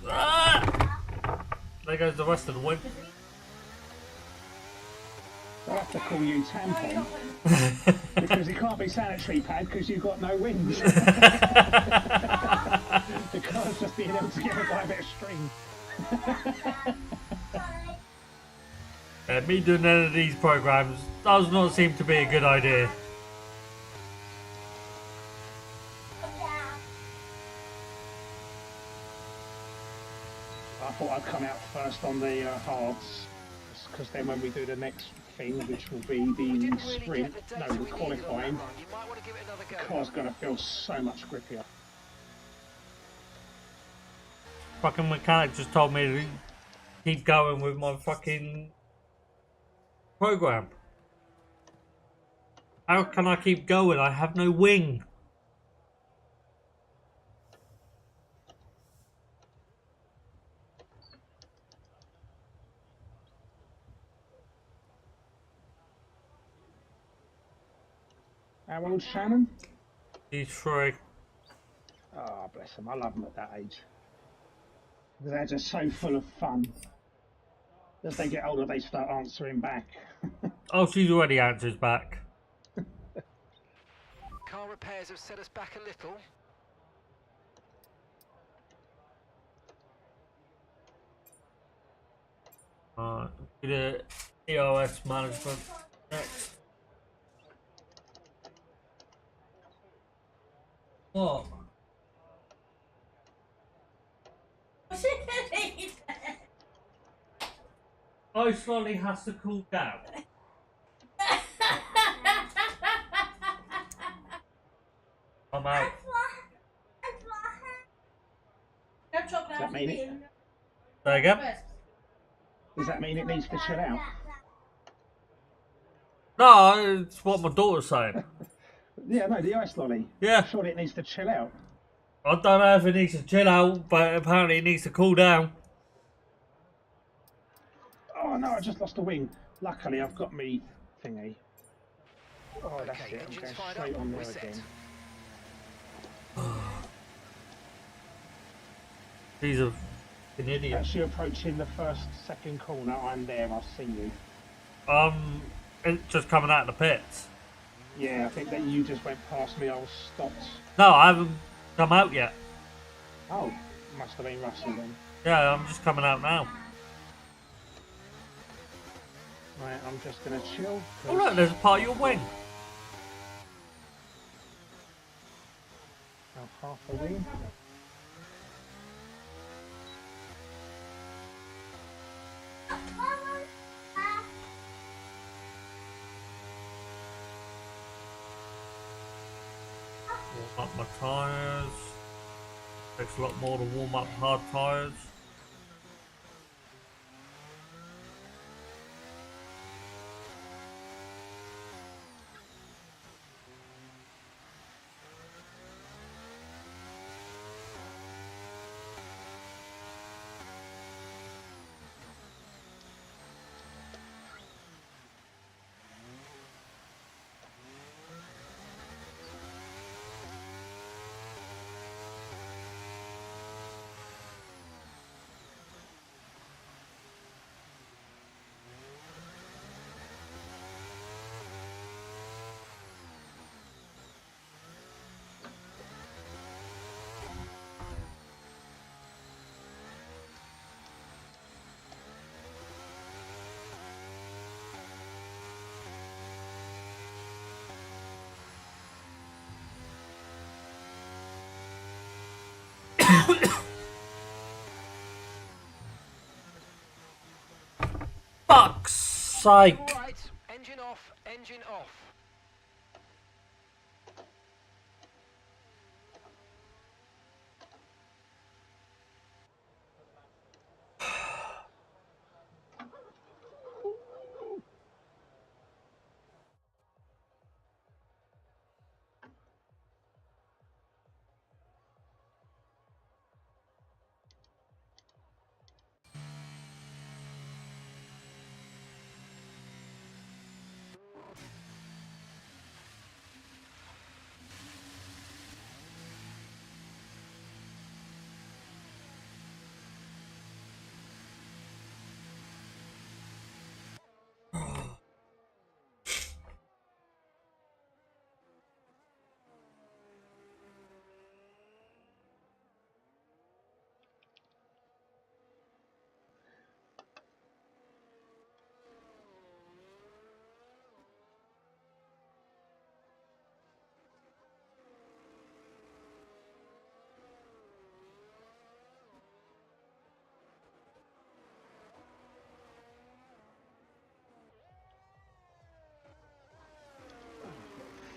Ah! There goes the rest of the wing. I'll have to call you tampon. Because it can't be sanitary pad because you've got no wings. The car's just being held together by a bit of string. Me doing none of these programs does not seem to be a good idea. I thought I'd come out first on the hards, because then when we do the next thing, which will be the sprint, no, the qualifying, the car's going to feel so much grippier. Fucking mechanic just told me to keep going with my fucking program. How can I keep going? I have no wing. How old Shannon? He's 3. Oh, bless them. I love them at that age. They're just so full of fun. As they get older, they start answering back. Oh, she's already answers back. Car repairs have set us back a little. The EOS management next. What? Oh, slowly has to cool down. I'm out. Does that mean it? There you go. Does that mean it needs to chill out? No, it's what my daughter's saying. Yeah, no, the ice lolly. Yeah. Surely it needs to chill out. I don't know if it needs to chill out, but apparently it needs to cool down. Oh no, I just lost a wing. Luckily, I've got me thingy. Oh, that's Okay, it. I'm engines going fired straight up, on there we're set. again. He's an idiot. As you're approaching the second corner, I'm there. I'll see you. It's just coming out of the pits. Yeah, I think that you just went past me. I was stopped. No, I haven't come out yet. Oh, must have been Russell then. Yeah, I'm just coming out now. Right, I'm just gonna chill. Oh look, there's a part of your wing. Half a wing. Warm up my tyres. Takes a lot more to warm up hard tyres. Fuck's sake! Alright, engine off, engine off.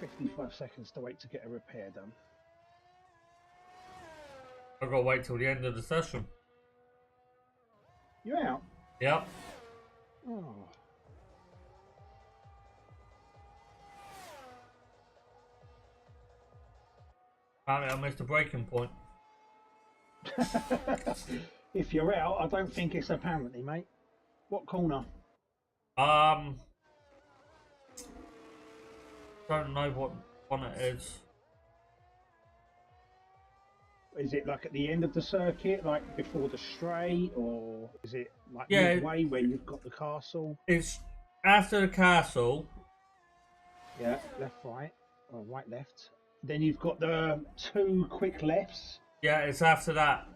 Got 55 seconds to wait to get a repair done. I've got to wait till the end of the session. You out? Yep. Oh. Apparently I missed a breaking point. If you're out, I don't think it's apparently, mate. What corner? Don't know what one it is. Is it like at the end of the circuit, like before the straight, or is it like Yeah, midway where you've got the castle? It's after the castle. Yeah, left, right, or right, left. Then you've got the two quick lefts. Yeah, it's after that.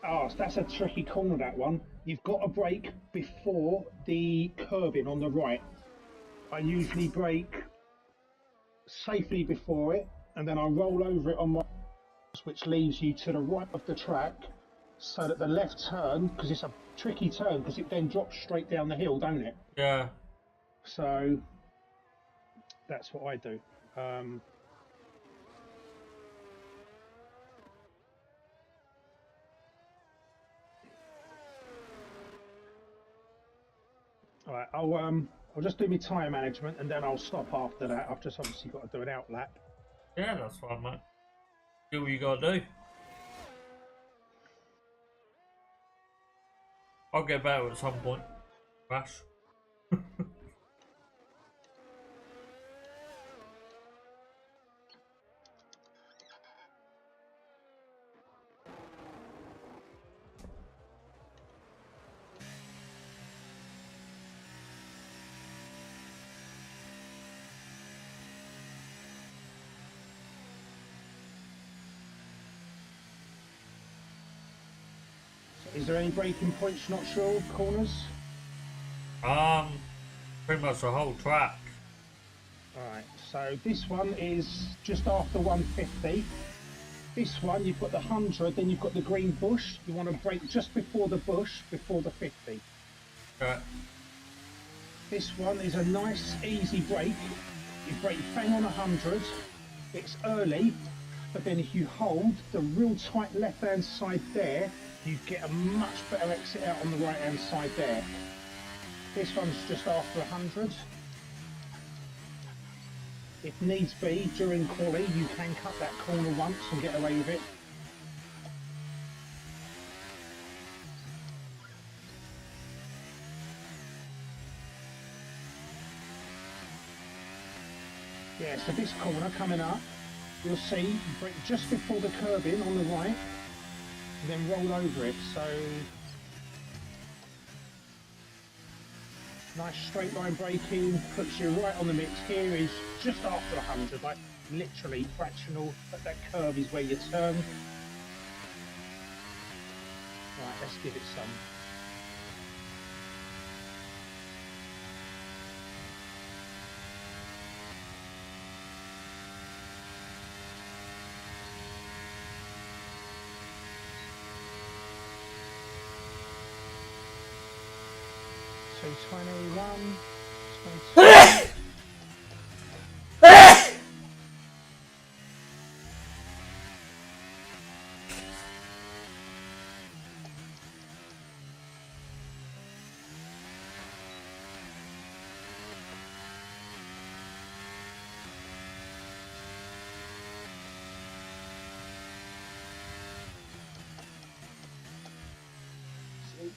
Oh, so that's a tricky corner, that one. You've got to brake before the curbing on the right. I usually brake safely before it, and then I roll over it on my, which leaves you to the right of the track, so that the left turn, because it's a tricky turn, because it then drops straight down the hill, don't it? Yeah. So that's what I do. All right, I'll just do my tyre management, and then I'll stop after that. I've just obviously got to do an out lap. Yeah, that's fine, mate. Do what you gotta do. I'll get better at some point. Crash. Is there any braking points you're not sure of, corners? Pretty much the whole track. Alright, so this one is just after 150. This one, you've got the 100, then you've got the green bush. You want to brake just before the bush, before the 50. Okay. This one is a nice, easy brake. You brake bang on 100. It's early, but then if you hold the real tight left-hand side there, you get a much better exit out on the right-hand side there. This one's just after 100. If needs be, during quali, you can cut that corner once and get away with it. Yeah, so this corner coming up, you'll see, you brake just before the curb in on the right, and then roll over it, so... Nice straight line braking, puts you right on the mix. Here is just after 100, like literally fractional, but that curve is where you turn. Right, let's give it some. So 21, 22.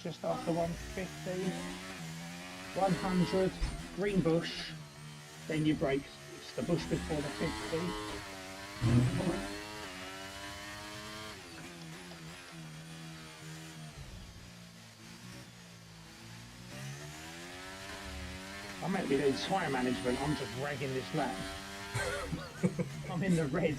Just after 150, 100, green bush, then you brake. It's the bush before the 50. I might be doing tyre management, I'm just ragging this lap. I'm in the red.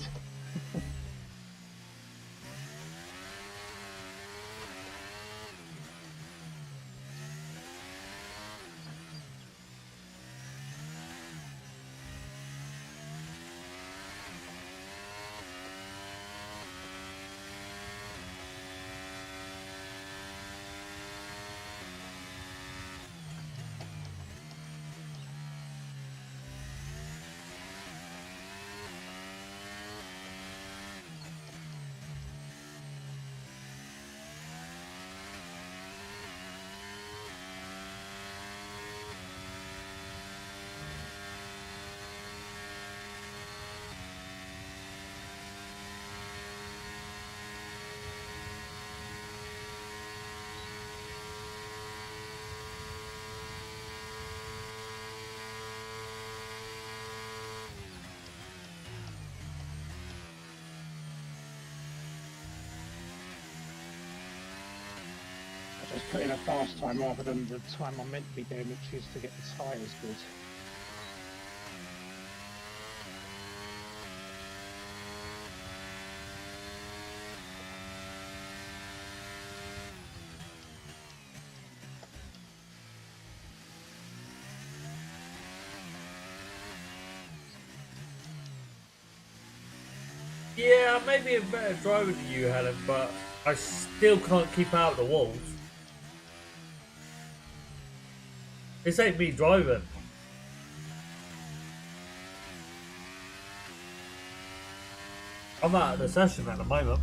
Just put in a fast time rather than the time I'm meant to be doing, which is to get the tyres good. Yeah, I may be a better driver than you, Helen, but I still can't keep out of the walls. This ain't me driving. I'm out of the session at the moment.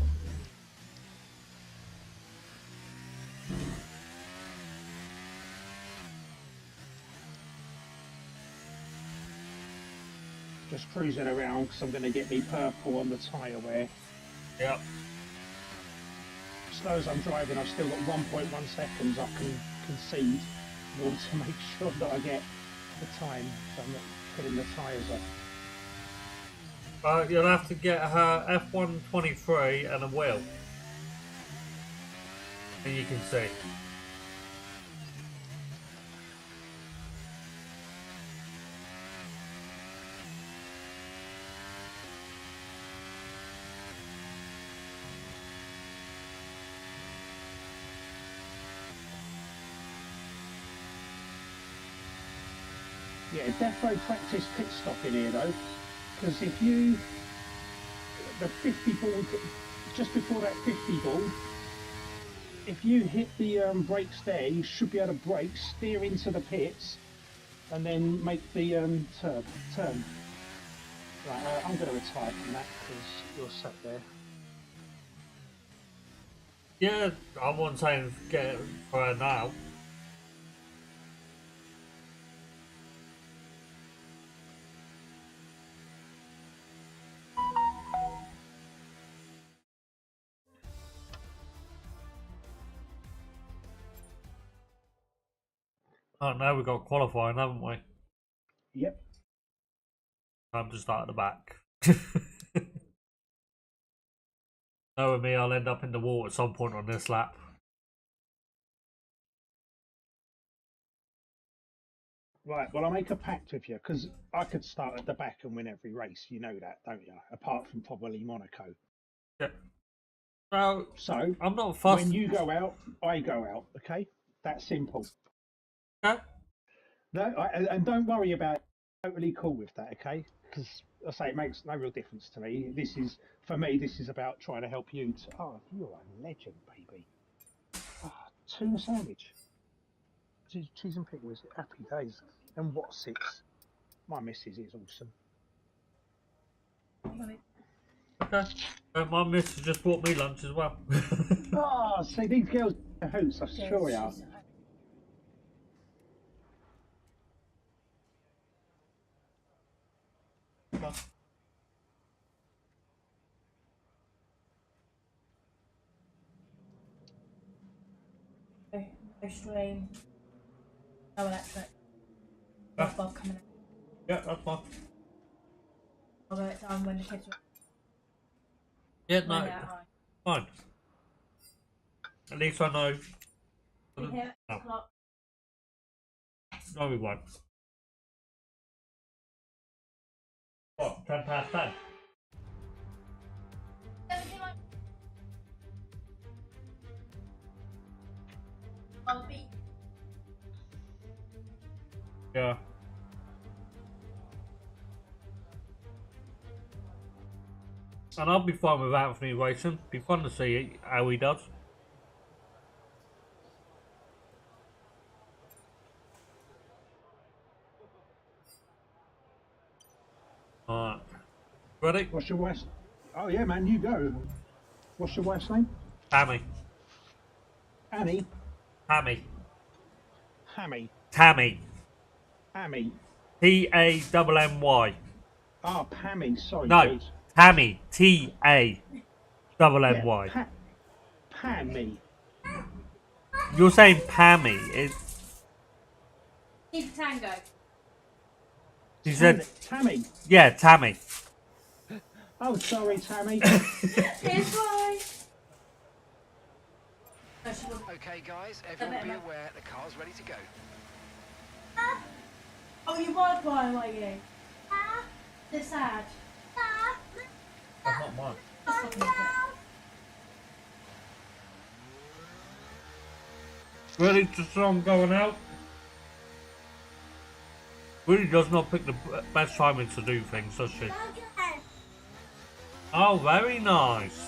Just cruising around because I'm going to get me purple on the tyre wear. Yep. Slow as I'm driving, I've still got 1.1 seconds I can concede in order to make sure that I get the time, so I'm not putting the tyres off. You'll have to get her F123 and a wheel. And you can see. Yeah, defo practice pit stop in here though, because if you the 50 ball just before that 50 ball, if you hit the brakes there, you should be able to brake, steer into the pits, and then make the turn. Right, I'm going to retire from that because you're sat there. Yeah, I wasn't saying get it for her now. Oh, now we've got qualifying, haven't we? Yep. Time to start at the back. Knowing me, I'll end up in the wall at some point on this lap. Right, well, I'll make a pact with you because I could start at the back and win every race. You know that, don't you? Apart from probably Monaco. Yeah. Well, So, I'm not fussed. when you go out, I go out, okay? That's simple. Okay. No, and don't worry about it. Totally cool with that, okay? Because I say it makes no real difference to me. This is, for me, this is about trying to help you. Oh, you're a legend, baby. Oh, tuna sandwich. Cheese and pickles. Happy days. And what's it? My missus is awesome. Okay. My missus just bought me lunch as well. Oh, see, these girls are hoots, I sure they are. No stream, no electric, no bulb coming out. Yeah, that's fine. I'll go it down when the kids are Yeah, when no, they're at home. fine. At least I know. Be here No. at o'clock. No, we won't. What, 10 past 10? I'll be. Yeah. And I'll be fine with Anthony racing. Be fun to see how he does. Alright. Ready? What's your wife's? Oh yeah, man, you go. What's your wife's name? Tammy. Annie. Tammy. Hammy. Tammy. Hammy. Tammy. Ah, Pammy. Sorry, No, dude. Tammy. Tammy. Yeah, Pammy. You're saying Pammy. Keep tango. You said, Tammy. yeah, Tammy. Oh, sorry, Tammy. Here's why. Okay, guys, everyone be aware the car's ready to go. Oh, you were crying, were you? They're sad. That's not mine. Just fucking look at Ready to song going out? Really does not pick the best timing to do things, does she? Oh, very nice.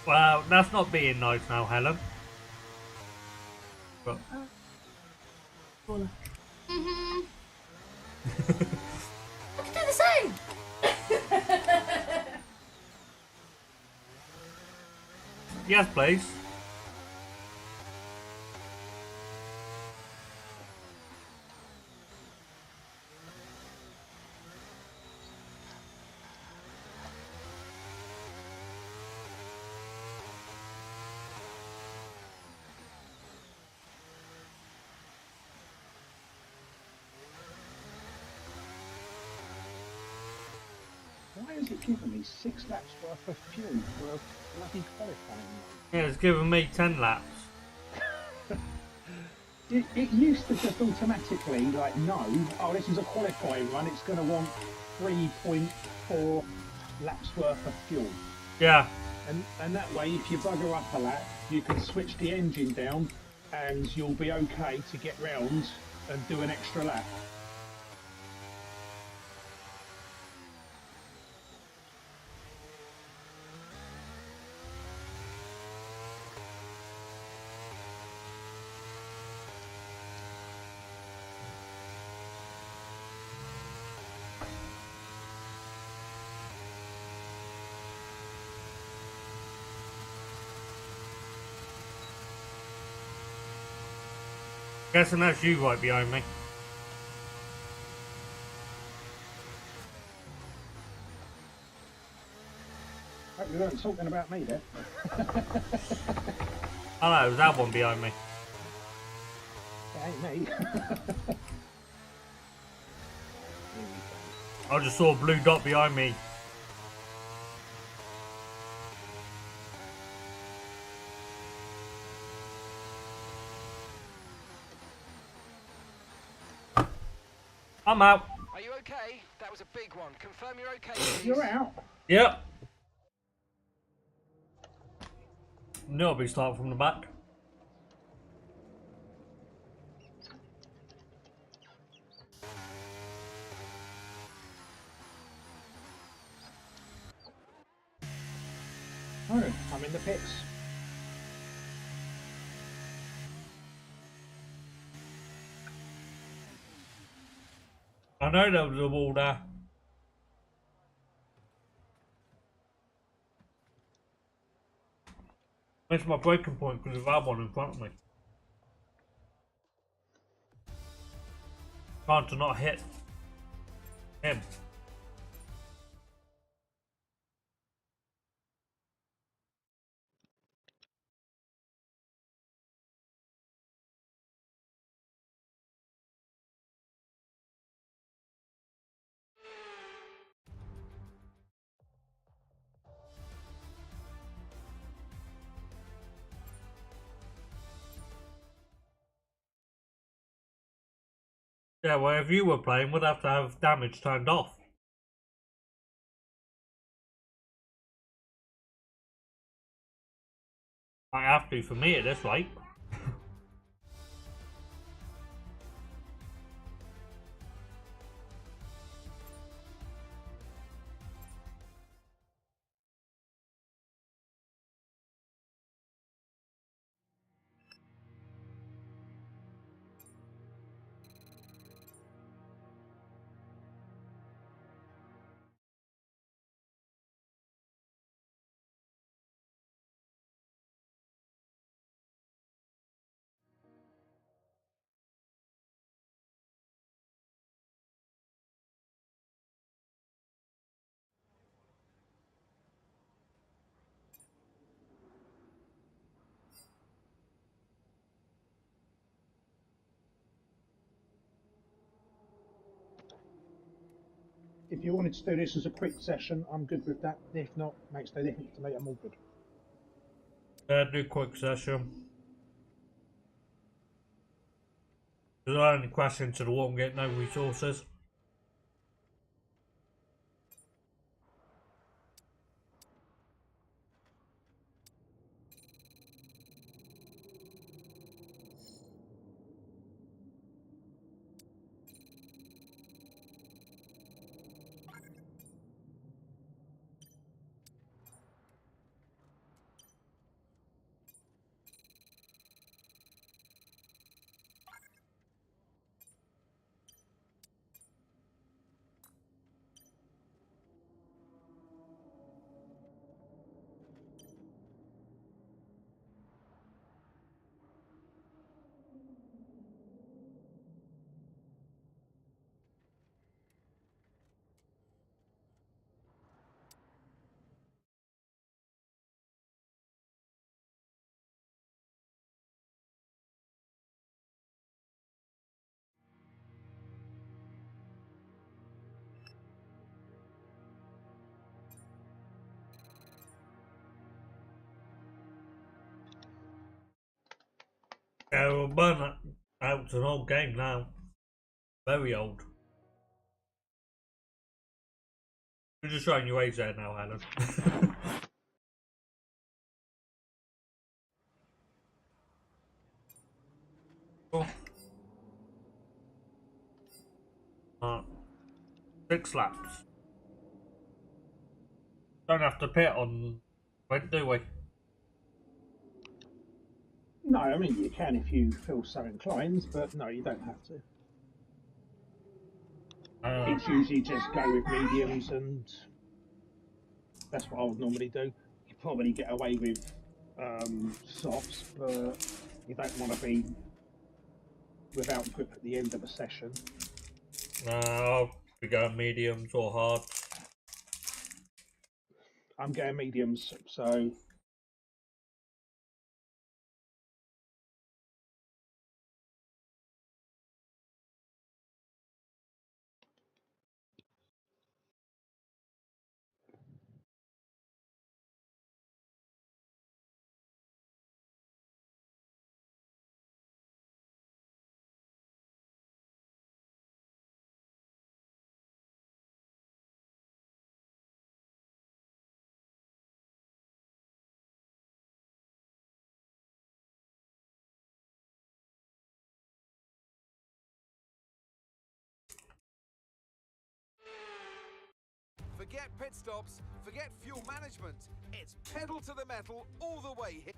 Well, that's not being nice now, Helen. But... I can do the same. Yes, please. Why is it giving me 6 laps worth of fuel for a bloody qualifying run? Yeah, it's giving me 10 laps. It used to just automatically like know, oh, this is a qualifying run, it's going to want 3.4 laps worth of fuel. Yeah. And that way, if you bugger up a lap, you can switch the engine down and you'll be okay to get round and do an extra lap. Guessing that's you right behind me. Hope you weren't talking about me there. Oh no, it was that one behind me. It ain't me. I just saw a blue dot behind me. I'm out. Are you okay? That was a big one. Confirm you're okay, please. You're out. Yep. Knew I'll be starting from the back. Oh, I'm in the pits. I know there was a wall there. Missed my breaking point because of that one in front of me. Trying to not hit him. Yeah, well, if you were playing, we'd have to have damage turned off. I have to for me at this rate. If you wanted to do this as a quick session, I'm good with that. If not, makes no difference to me. I'm all good. Yeah, do quick session. Because I only crash into the wall and get no resources. Yeah, well, burn out's an old game now. Very old. You're just showing your age there now, Alan. Cool. 6 laps. Don't have to pit on when, do we? No, I mean you can if you feel so inclined, but no, you don't have to. It's usually just go with mediums, and that's what I would normally do. You probably get away with softs, but you don't want to be without grip at the end of a session. No, we go mediums or hard. I'm going mediums, so Forget pit stops, forget fuel management. It's pedal to the metal all the way here.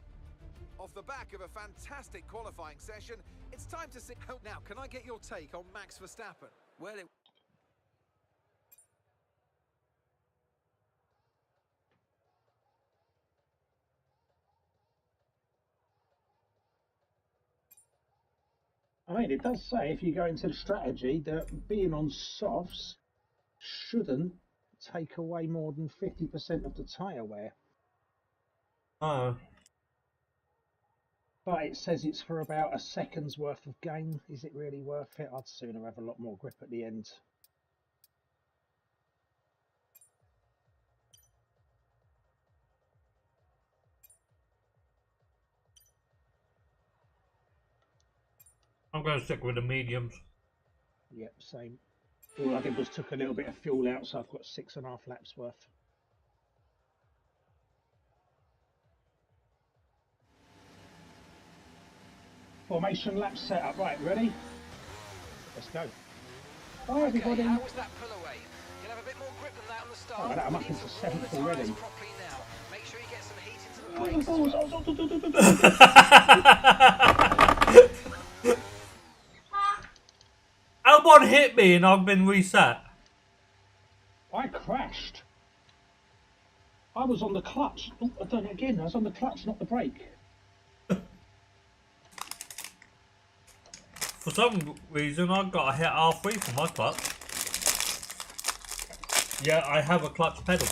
Off the back of a fantastic qualifying session, it's time to see. Oh, now, can I get your take on Max Verstappen? Well, I mean it does say if you go into the strategy that being on softs shouldn't take away more than 50% of the tyre wear. Oh. But it says it's for about a second's worth of gain. Is it really worth it? I'd sooner have a lot more grip at the end. I'm going to stick with the mediums. Yep, same. All I did was took a little bit of fuel out, so I've got 6.5 laps worth. Formation lap set up. Right, ready? Let's go. Bye, everybody. Okay, how was that pull away? You'll have a bit more grip than that on the start. Right, I'm You up need into to warm the 7th tyres already. properly now. Make sure you get some heat into the brakes. Albon hit me and I've been reset. I crashed. I was on the clutch. Oh, I've done it again. I was on the clutch, not the brake. For some reason, I got a hit R3 for my clutch. Yeah, I have a clutch pedal.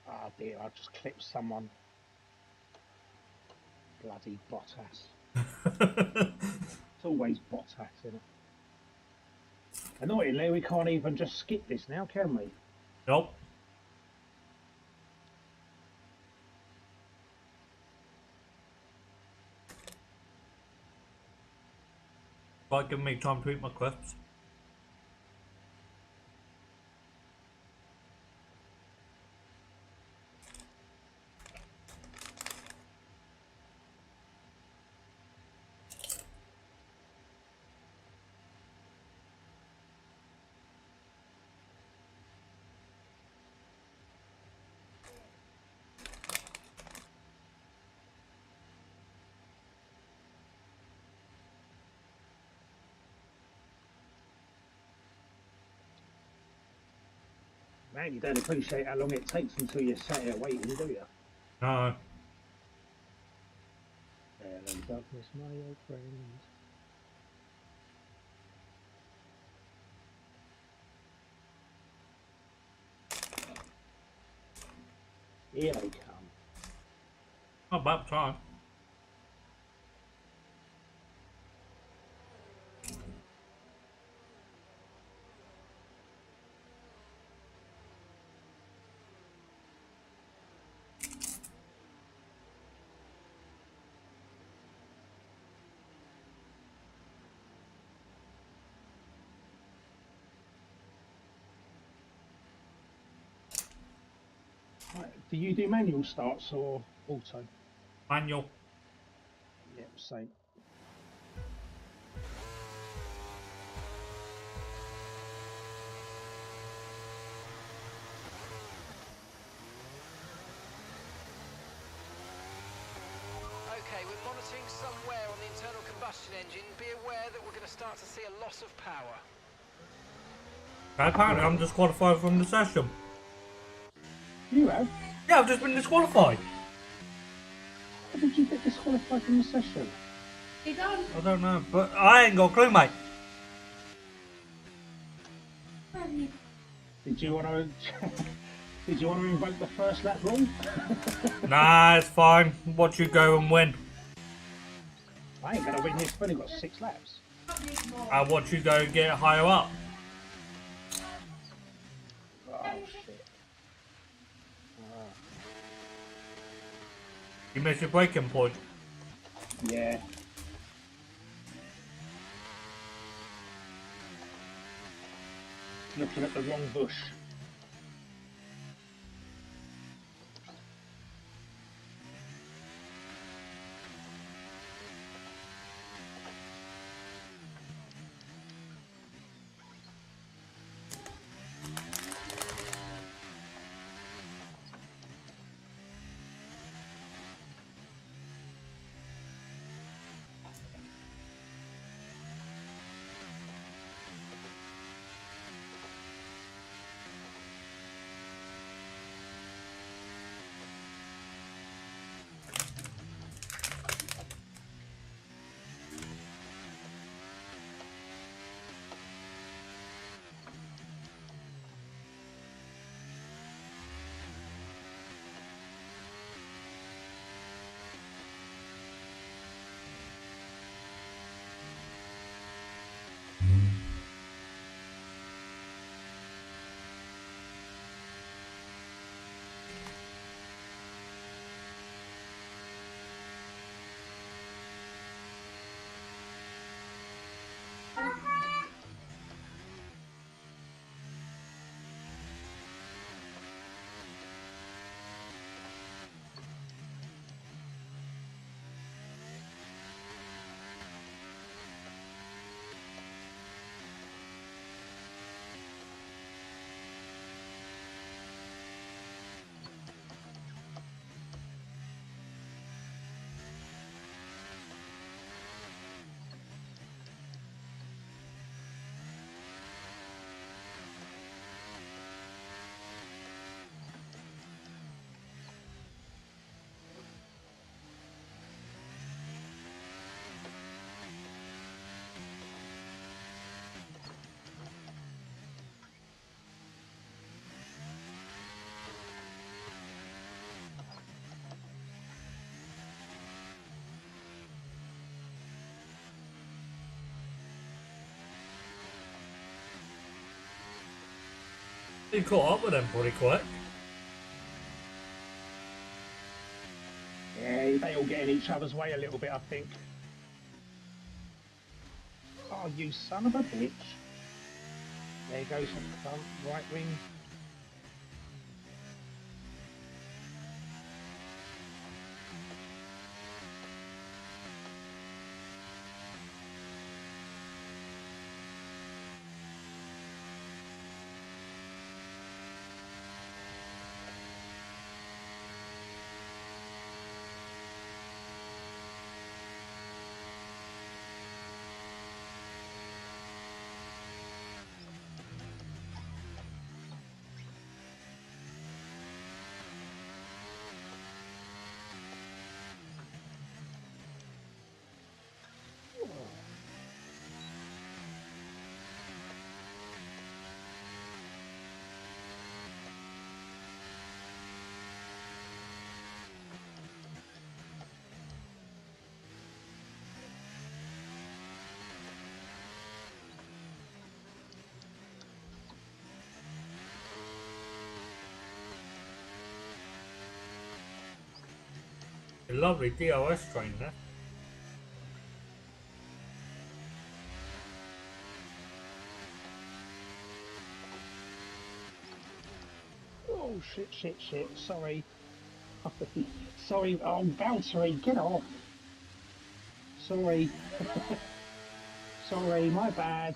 Ah, dear, I just clipped someone. Bloody Bottas. It's always Bottas, isn't it? Annoyingly, we can't even just skip this now, can we? Nope. Like giving me time to eat my crisps. Man, you don't appreciate how long it takes until you're sat here waiting, do you? No. Hello, darkness, my old friend. Here they come. Not about time. Right, do you do manual starts or auto? Manual. Yep, same. Okay, we're monitoring some wear on the internal combustion engine. Be aware that we're going to start to see a loss of power. Apparently I'm disqualified from the session. You have? Yeah, I've just been disqualified. How did you get disqualified from the session? You done? I don't know, but I ain't got a clue, mate. Did you want to? Did you want to invoke the first lap rule? Nah, it's fine. Watch you go and win. I ain't gonna win this. I've only got 6 laps. I'll watch you go and get higher up. Oh shit! You missed your braking point. Yeah. Looking at the wrong bush. You caught up with them pretty quick. Yeah, they all get in each other's way a little bit, I think. Oh, you son of a bitch. There goes the front right wing. A lovely DOS train there. Oh shit! Sorry. Sorry. Oh, Valtteri, get off. Sorry. Sorry, my bad.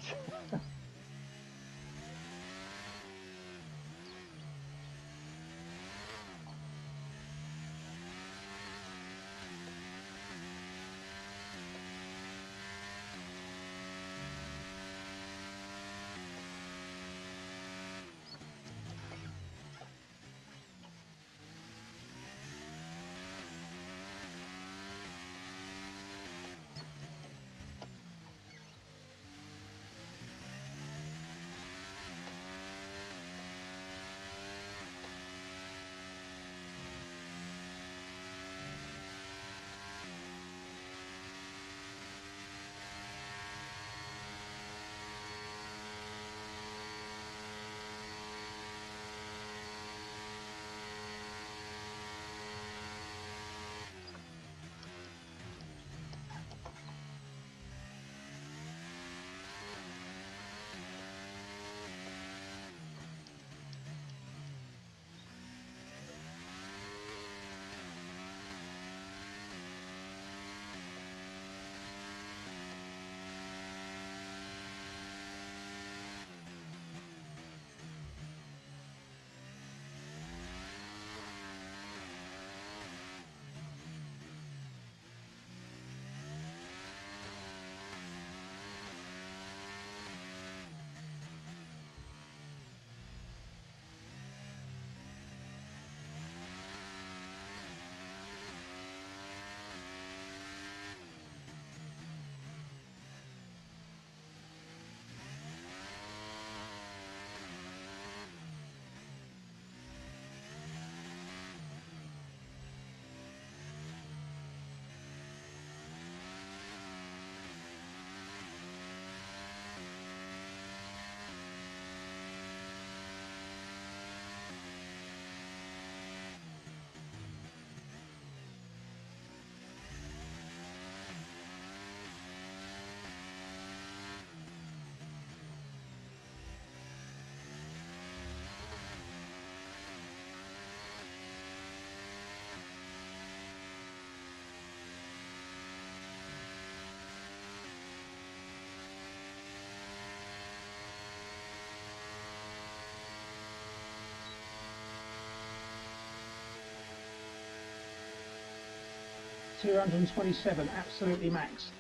$227, absolutely max.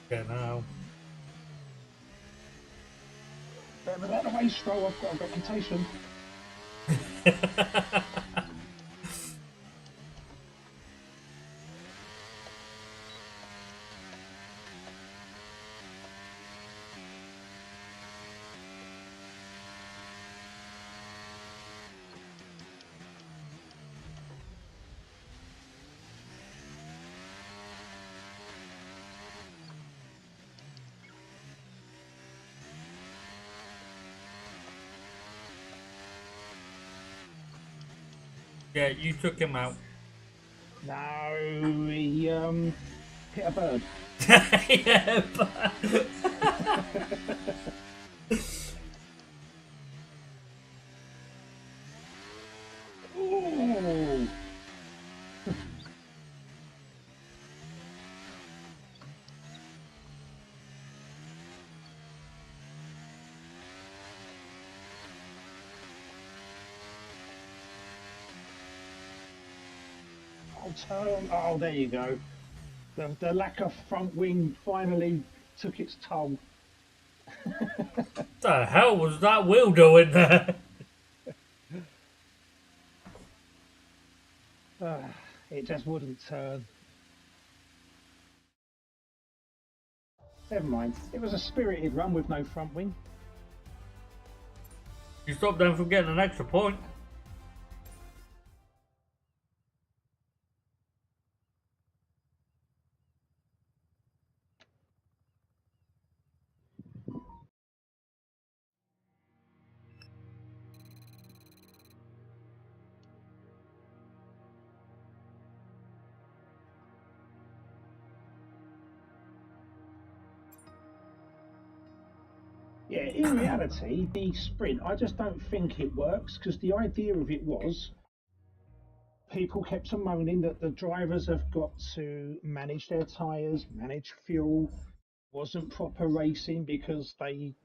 Genau. Better out of the way, Stroll, I've got a reputation. Yeah, you took him out. No, he hit a bird. Yeah, but... Ooh. Oh, turn. Oh, there you go. The lack of front wing finally took its toll. the hell was that wheel doing there? It just wouldn't turn. Never mind. It was a spirited run with no front wing. You stopped them from getting an extra point. Yeah, in reality, the sprint, I just don't think it works because the idea of it was people kept on moaning that the drivers have got to manage their tyres, manage fuel, wasn't proper racing because they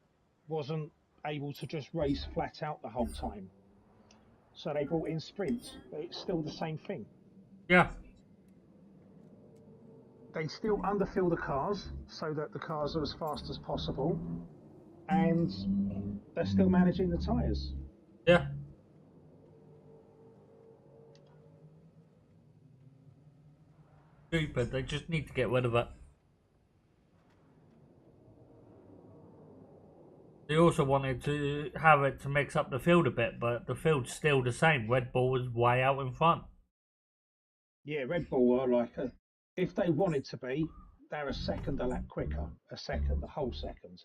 wasn't able to just race flat out the whole time. So they brought in sprints, but it's still the same thing. Yeah. They still underfill the cars so that the cars are as fast as possible, and they're still managing the tyres. Yeah. Stupid. They just need to get rid of it. They also wanted to have it to mix up the field a bit, but the field's still the same. Red Bull was way out in front. Yeah, Red Bull are like if they wanted to be, they're a second a lap quicker, a whole second.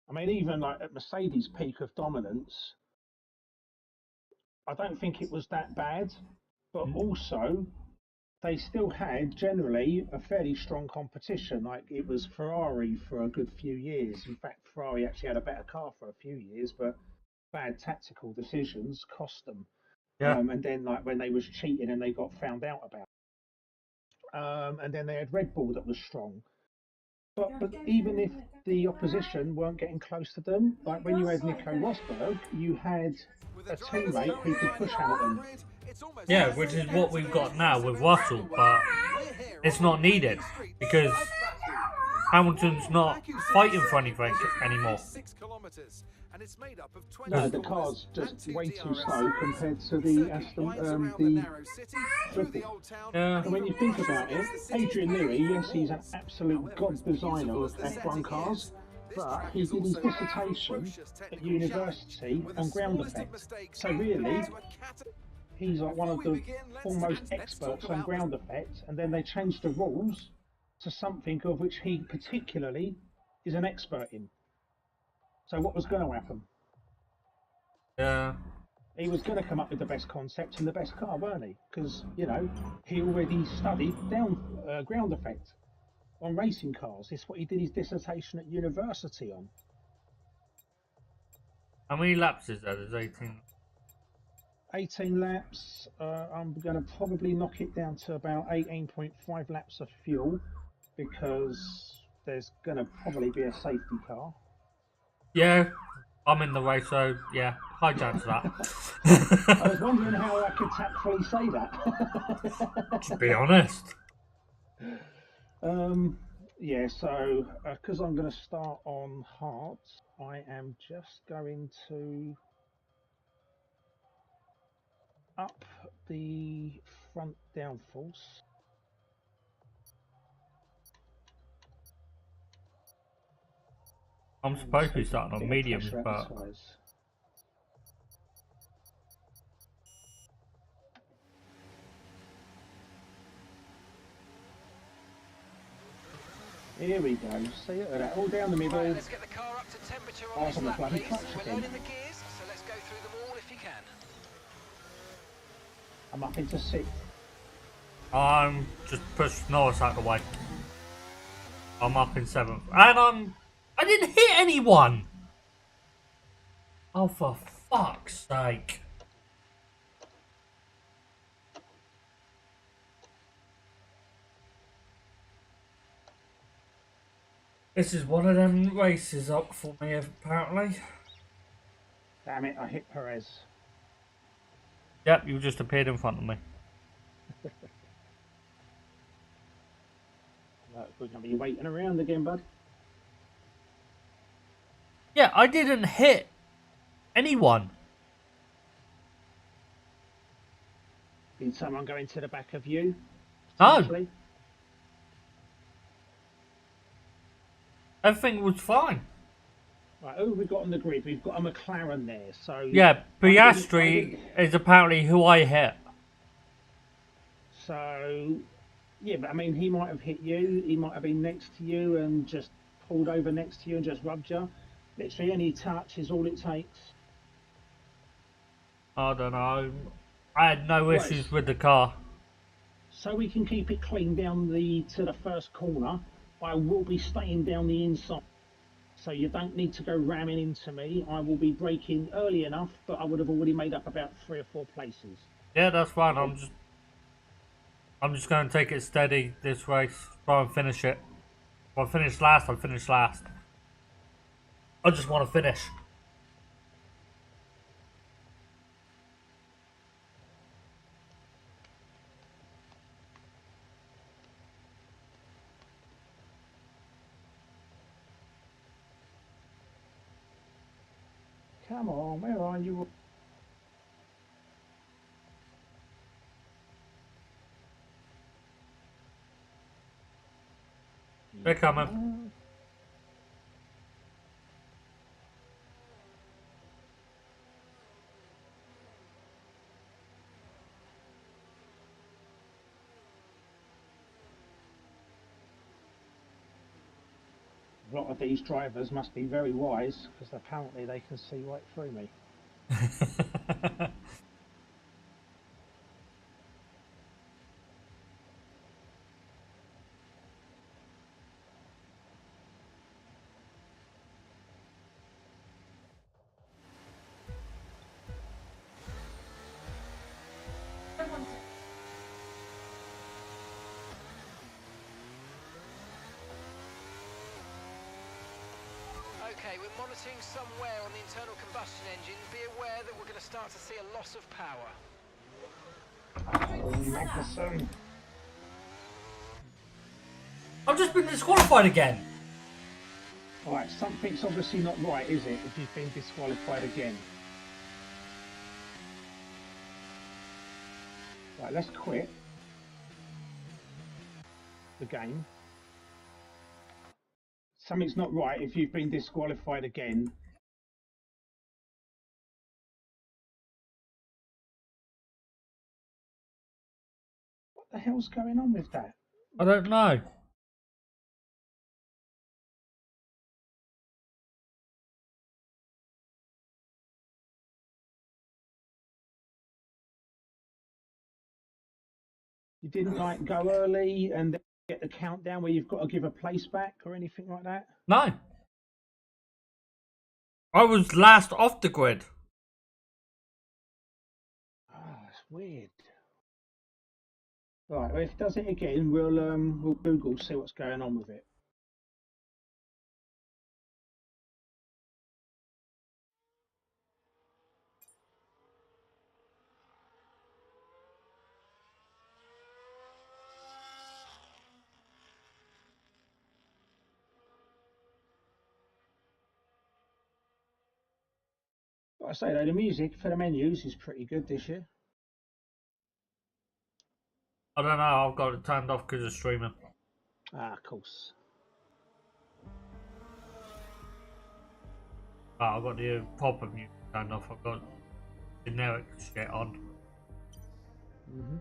I mean, even like at Mercedes' peak of dominance, I don't think it was that bad, but also they still had generally a fairly strong competition. Like it was Ferrari for a good few years. In fact, Ferrari actually had a better car for a few years, but bad tactical decisions cost them. Yeah. And then like when they was cheating and they got found out about. And then they had Red Bull that was strong. But even if the opposition weren't getting close to them, like when you had Nico Rosberg, you had a teammate who could push Hamilton. Yeah, which is what we've got now with Russell, but it's not needed because Hamilton's not fighting for anything anymore. No, the car's just way too slow compared to the Triple. Yeah. And when you think about it, Adrian Newey, yes, he's an absolute god designer of F1 cars, but he did his dissertation at university on ground effect. So really, he's like one of the foremost experts on ground effect, and then they changed the rules to something of which he particularly is an expert in. So what was going to happen? Yeah. He was going to come up with the best concept and the best car, weren't he? Because, you know, he already studied ground effect on racing cars. It's what he did his dissertation at university on. How many laps is that? Is 18? 18 laps. I'm going to probably knock it down to about 18.5 laps of fuel because there's going to probably be a safety car. Yeah, I'm in the race, so yeah, high chance of that. I was wondering how I could tactfully say that. To be honest. Yeah, so because I'm going to start on hard, I am just going to up the front downforce. I'm supposed to be starting on mediums, but here we go. See it? That all down the middle. Right, let's get the car up to temperature on this on the lap, bloody please. clutch We're again. loading the gears, so let's go through them all if you can. I'm up into 6th. I'm just pushed Norris out of the way. I'm up in 7th. And I didn't hit anyone! Oh, for fuck's sake. This is one of them races up for me, apparently. Damn it, I hit Perez. Yep, you just appeared in front of me. We're going to be waiting around again, bud. Yeah, I didn't hit anyone. Did someone go into the back of you? No. Everything was fine. Right, who have we got on the grid? We've got a McLaren there, so... Yeah, Piastri is apparently who I hit. So, yeah, but I mean, he might have hit you, he might have been next to you and just pulled over next to you and just rubbed you. Literally any touch is all it takes. I don't know. I had no issues with the car. So we can keep it clean down to the first corner. I will be staying down the inside. So you don't need to go ramming into me. I will be braking early enough, but I would have already made up about 3 or 4 places. Yeah, that's fine. I'm just going to take it steady this race. Try and finish it. If I finish last, I finish last. I just want to finish. Come on, where are you? They're coming. A lot of these drivers must be very wise because apparently they can see right through me. Okay, we're monitoring some wear on the internal combustion engine. Be aware that we're going to start to see a loss of power. I've just been disqualified again. Alright, something's obviously not right, is it, if you've been disqualified again? Right, let's quit the game. Something's not right if you've been disqualified again. What the hell's going on with that? I don't know. You didn't like go early and then get the countdown where you've got to give a place back or anything like that? No. I was last off the grid. Ah, it's weird. Right, well, if it does it again, we'll Google, see what's going on with it. But I say though, the music for the menus is pretty good this year. I don't know. I've got it turned off because of streaming. Ah, of course. Oh, I've got the pop-up music turned off. I've got generic shit on. Mm-hmm.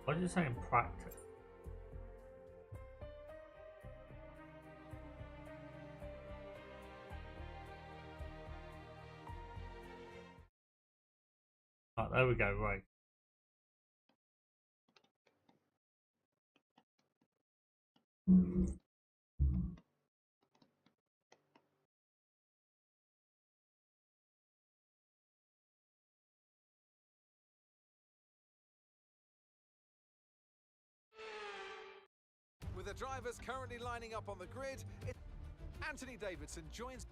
What did you say in practice? Oh, there we go, right. With the drivers currently lining up on the grid, Anthony Davidson joins.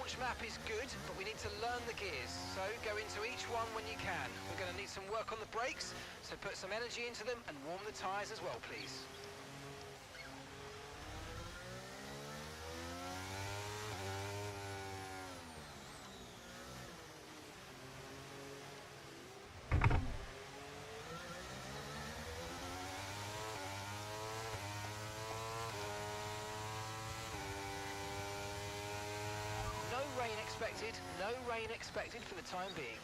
launch map is good, but we need to learn the gears, so go into each one when you can. We're going to need some work on the brakes, so put some energy into them and warm the tyres as well, please. No rain expected for the time being.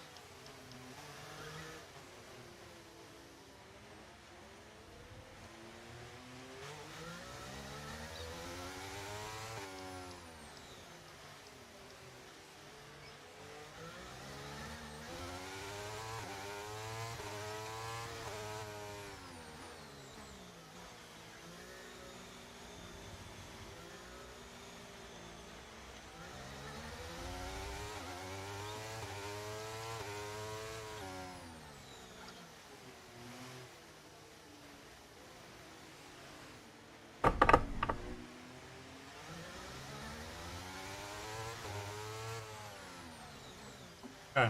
Okay.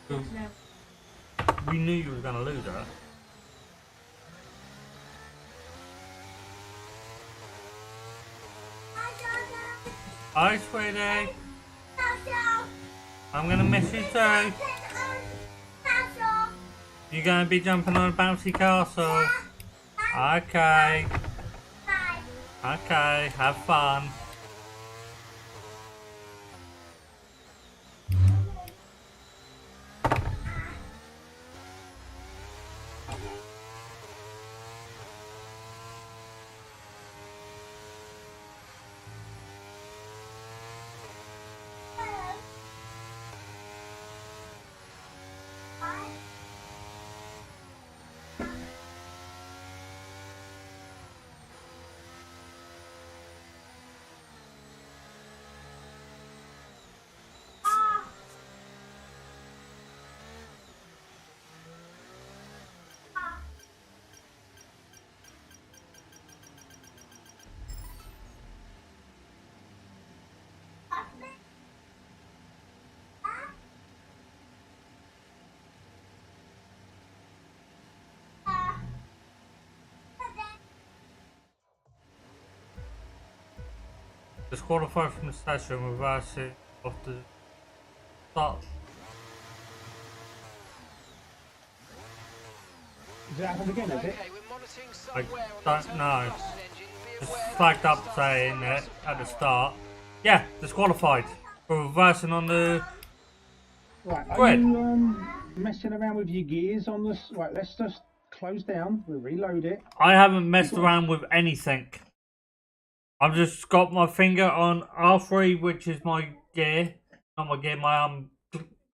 So, No. we knew you were going to lose her. Hi, sweetie. I'm going to miss you too. You're going to be jumping on a bouncy castle. Okay. Okay, have fun. Disqualified from the session, reverse it off the start. Does it happen again, is it? Okay, we're monitoring I somewhere on don't the know. combustion engine. Be Just aware flagged of up saying it at the start. Yeah, disqualified for reversing on the Right, are grid. you messing around with your gears on this? Right, let's just close down. We'll reload it. I haven't messed around with anything. I've just got my finger on R3, which is my gear. Not my gear, my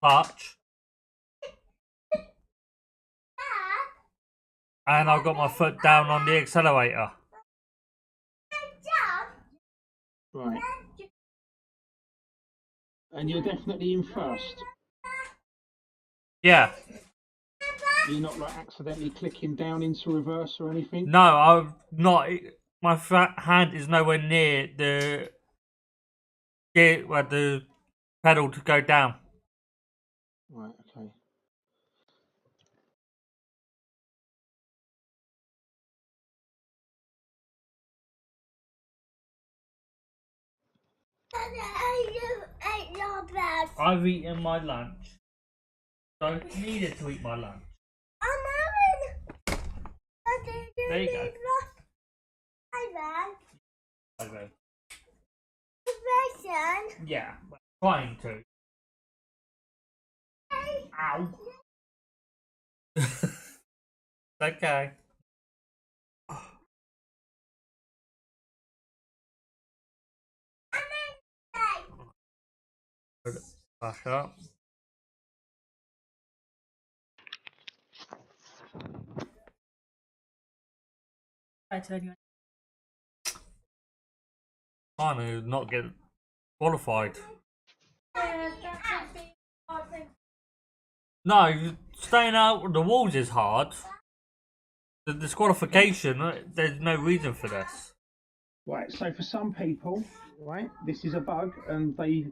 clutch. And I've got my foot down on the accelerator. Right. And you're definitely in first. Yeah. You're not like accidentally clicking down into reverse or anything? No, I'm not. My hand is nowhere near the gear, where the pedal to go down. Right, okay. I've eaten my lunch. Don't need it to eat my lunch. There you go. Okay. Yeah, trying to. Ow. Okay. Put it back up. Try to anyway. Trying to not get qualified. Yeah, that would be hard thing. No, staying out the walls is hard. The disqualification, there's no reason for this. Right, so for some people, right? This is a bug, and they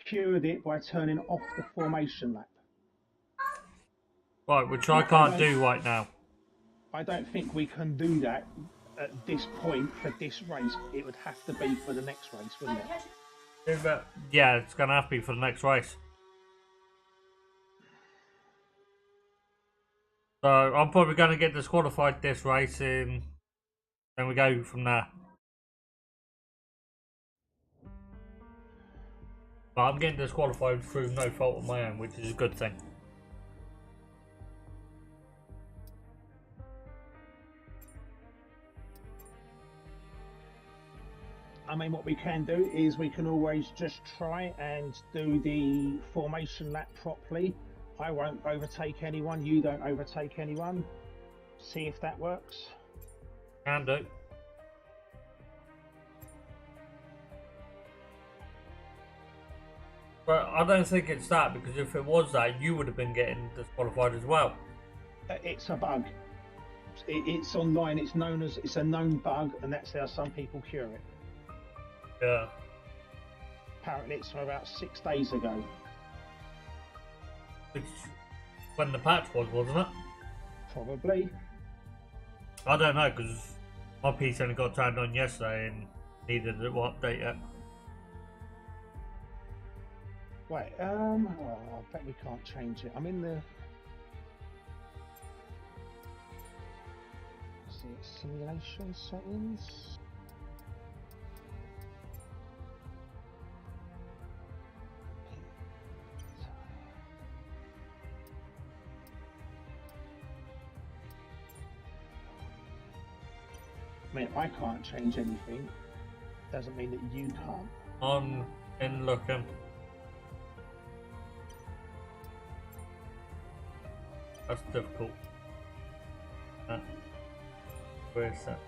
cured it by turning off the formation lap. Right, which I can't do right now. I don't think we can do that at this point for this race. It would have to be for the next race, wouldn't it? Yeah, it's gonna have to be for the next race. So I'm probably gonna get disqualified this race, and then we go from there. But I'm getting disqualified through no fault of my own, which is a good thing. I mean, what we can do is we can always just try and do the formation lap properly. I won't overtake anyone, you don't overtake anyone. See if that works. Can do. But I don't think it's that, because if it was that, you would have been getting disqualified as well. It's a bug. It's online. It's known as, it's a known bug, and that's how some people cure it. Yeah. Apparently, it's from about 6 days ago. Which, when the patch was, wasn't it? Probably. I don't know, because my PC only got turned on yesterday and needed to update it. Wait, oh, I bet we can't change it. I'm in the... See, simulation settings. I mean, I can't change anything. Doesn't mean that you can't. On in looking. That's difficult. Where is that?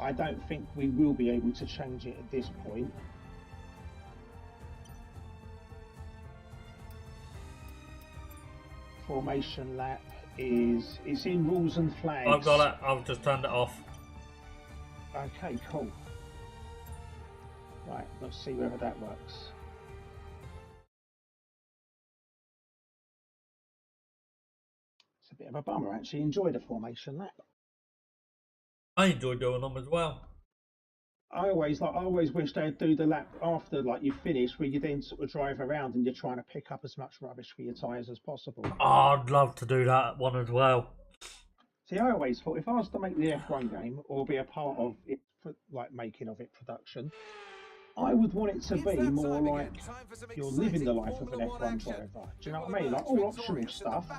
I don't think we will be able to change it at this point. Formation lap is, it's in rules and flags. I've got it, I've just turned it off. Okay, cool. Right, let's see whether that works. It's a bit of a bummer, actually. Enjoy the formation lap. I enjoy doing them as well. I always wish they'd do the lap after, like, you finish, where you then sort of drive around and you're trying to pick up as much rubbish for your tyres as possible. Oh, I'd love to do that one as well. See, I always thought if I was to make the F1 game or be a part of it, like making of it production, I would want it to be more like you're living the life of an F1 driver. Do you know what I mean? Like all optional stuff.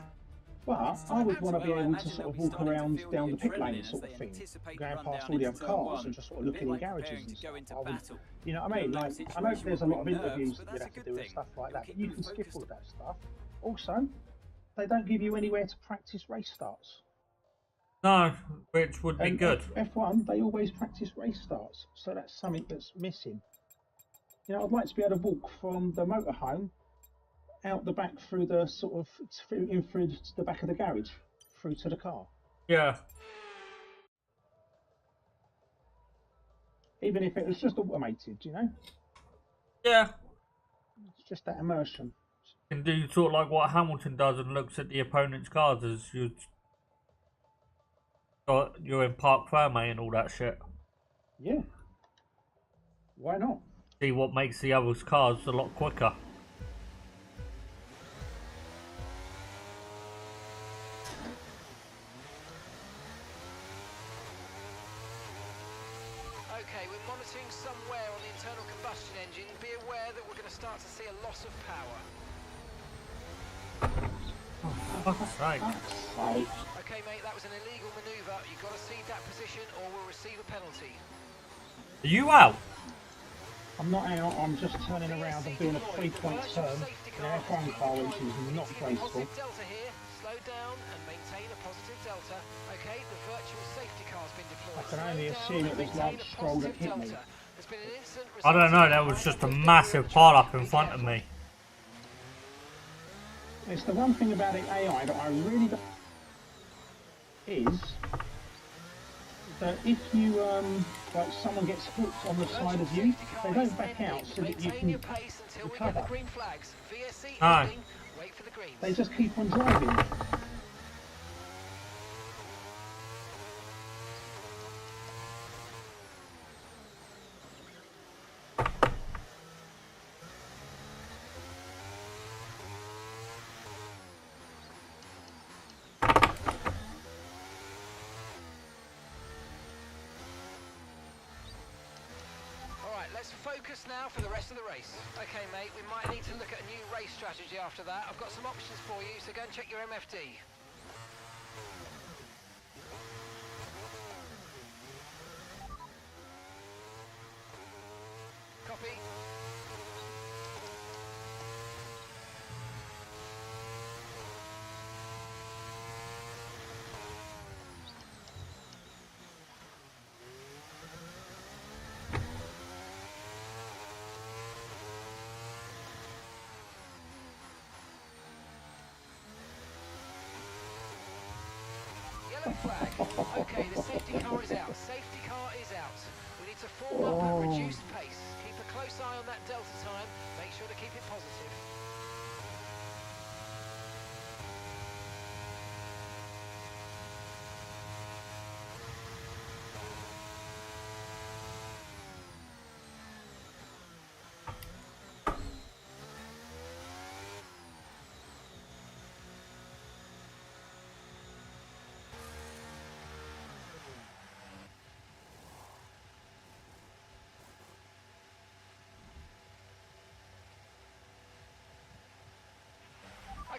But I would want to be able to sort of walk around down the pit lane sort of thing, going past all the other cars and just sort of looking in garages and stuff. You know what I mean? Like, I know there's a lot of interviews that you'd have to do and stuff like that, but you can skip all that stuff. Also, they don't give you anywhere to practice race starts. No, which would be good. F1, they always practice race starts, so that's something that's missing. You know, I'd like to be able to walk from the motorhome out the back through the sort of through the back of the garage through to the car. Yeah. Even if it was just automated, you know? Yeah. It's just that immersion. You can do sort of like what Hamilton does and looks at the opponent's cars as you're in Park Ferme and all that shit. Yeah. Why not? See what makes the other cars a lot quicker. Okay, we're monitoring some wear on the internal combustion engine. Be aware that we're going to start to see a loss of power. Oh, fuck's sake. Okay, mate, that was an illegal manoeuvre. You've got to cede that position or we'll receive a penalty. Are you out? I'm not out, I'm just turning around and doing a 3-point turn in an F1 car, which is not graceful. Delta here. Slow down and maintain a positive delta. Okay, the virtual safety car's been deployed. I can only assume it was Lance Stroll that hit me. I don't know, that was just a massive pile up in front of me. It's the one thing about the AI that I really don't is So if you like someone gets hooked on the side of you, they don't back out so that you can recover. green flags. VSC Aye. ending. Wait for the greens. They just keep on driving. Alright, let's focus now for the rest of the race. Okay, mate, we might need to look at a new race strategy after that. I've got some options for you, so go and check your MFD. Copy. Yellow flag. Okay, the safety car is out. Safety car is out. We need to form up at reduced pace. Keep a close eye on that delta time. Make sure to keep it positive.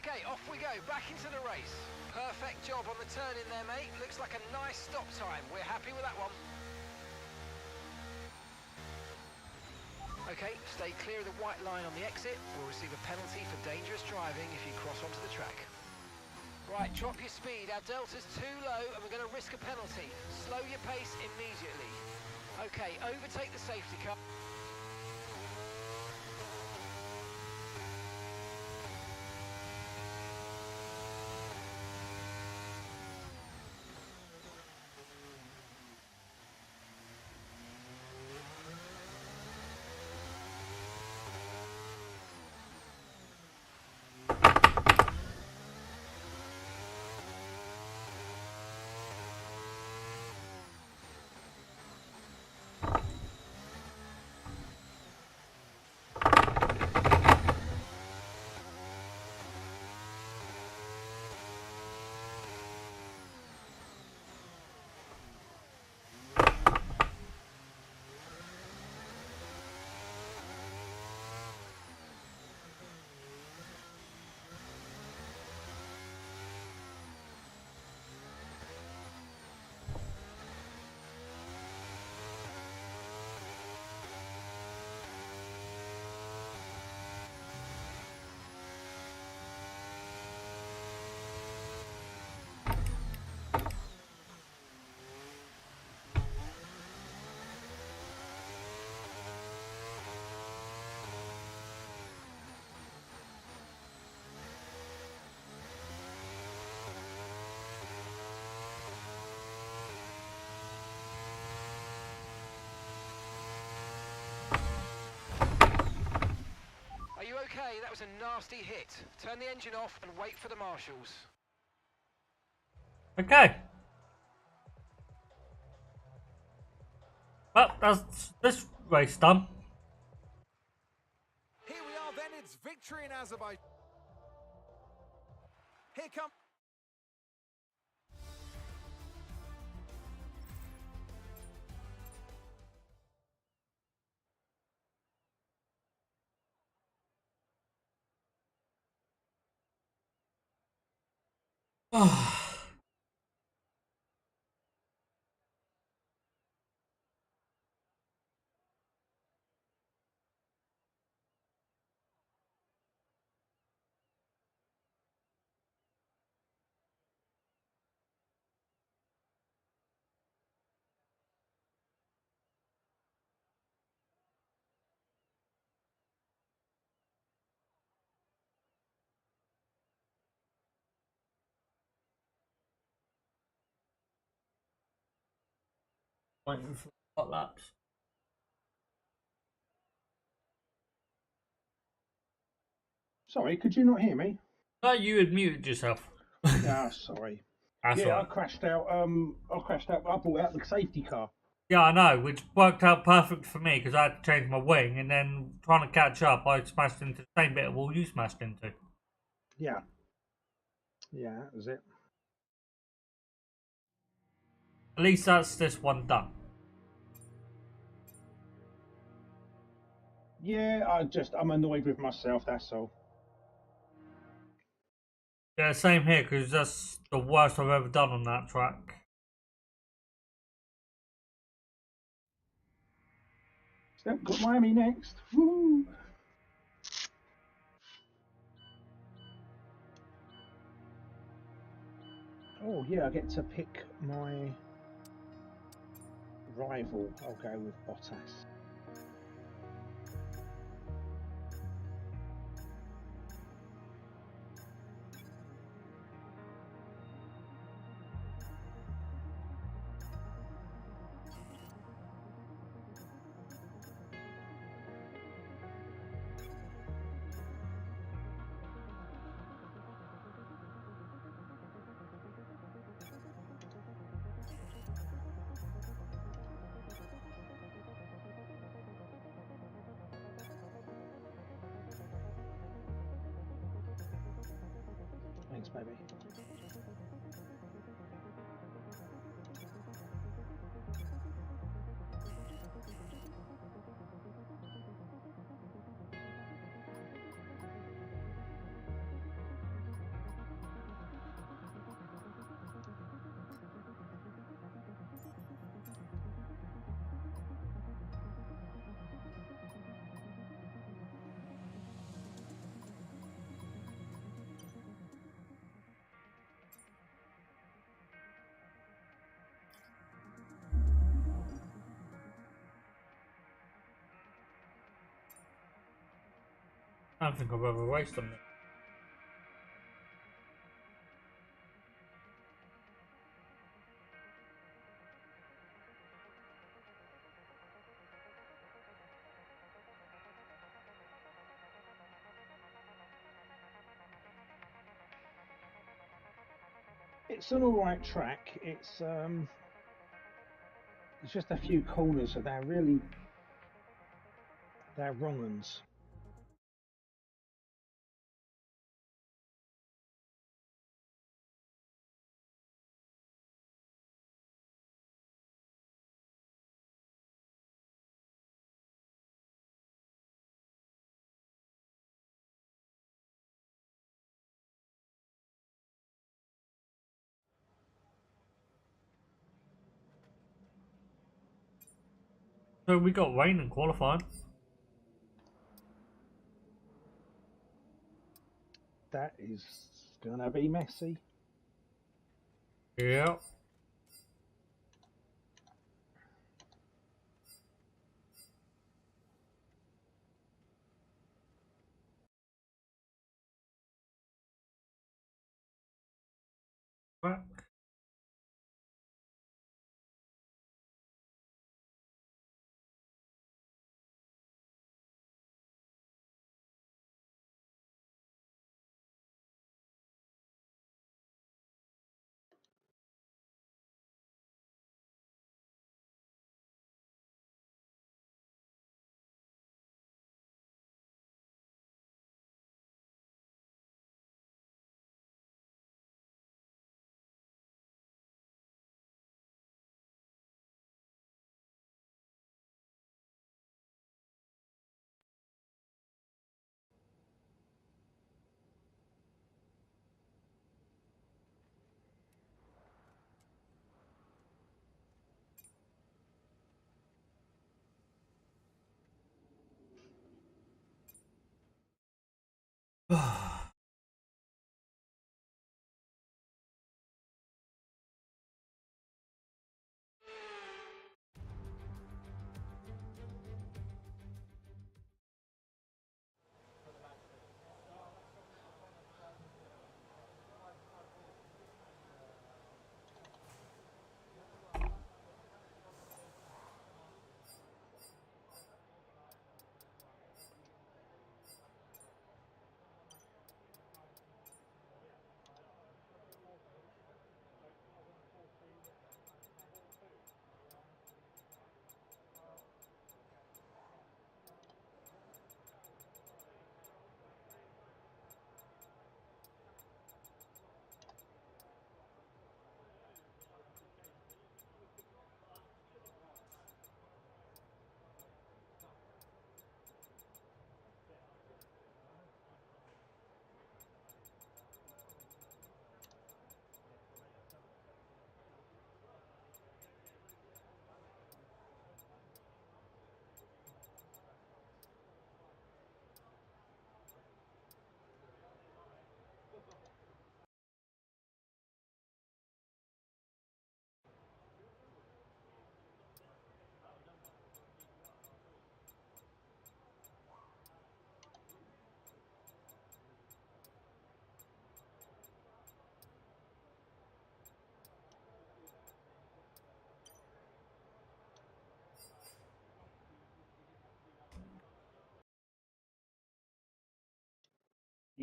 Okay, off we go, back into the race. Perfect job on the turn in there, mate. Looks like a nice stop time. We're happy with that one. Okay, stay clear of the white line on the exit. We'll receive a penalty for dangerous driving if you cross onto the track. Right, drop your speed. Our delta's too low and we're going to risk a penalty. Slow your pace immediately. Okay, overtake the safety car. Are you okay? That was a nasty hit. Turn the engine off and wait for the marshals. Okay. Well, that's this race done. Here we are then, it's victory in Azerbaijan. Here come... Waiting for hot laps. Sorry, could you not hear me? No, you had muted yourself. Yeah, sorry. That's Yeah, all I right. crashed out. I crashed out. I brought out the safety car. Yeah, I know, which worked out perfect for me because I had to change my wing, and then trying to catch up, I smashed into the same bit of wall you smashed into. Yeah. Yeah, that was it. At least that's this one done. Yeah, I'm annoyed with myself. That's all. Yeah, same here because that's the worst I've ever done on that track. Still got Miami next. Woo! Oh yeah, I get to pick my rival. I'll go with Bottas. Thanks, baby. I don't think I've ever raced on it. It's an alright track. It's just a few corners, so they're wrong uns. So we got rain in qualifying. That is gonna be messy. Yeah. Right.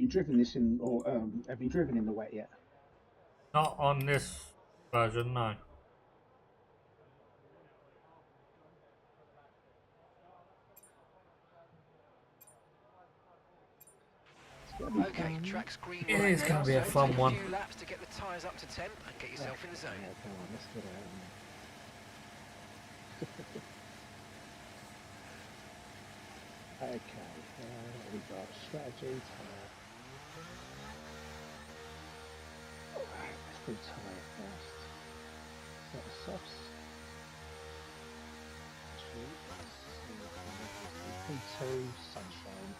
you driven this in, or have you driven in the wet yet? Not on this version, no. Okay, track's green It right is now, gonna be a so fun take one. a few laps to get the tyres up to temp and get yourself in the zone. Yeah, come on, let's get out of there. Okay, what we got? Strategy, tyre. Let's do tyre first. Set the softs. P2, sunshine.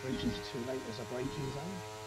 Bridging's too late as a braking zone.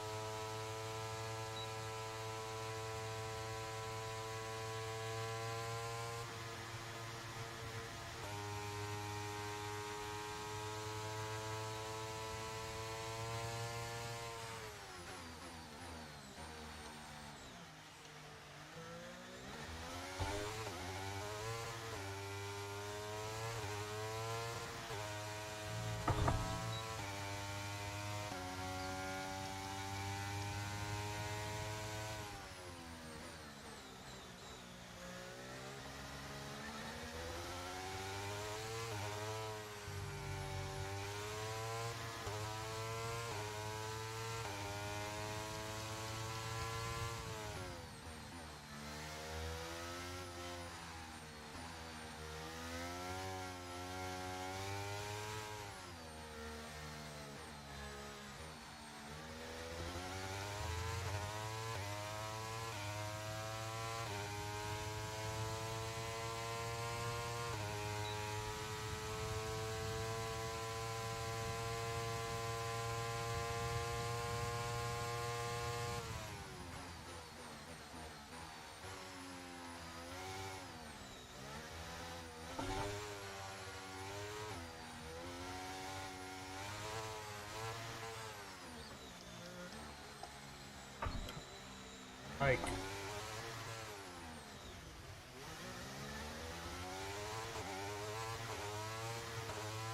Like,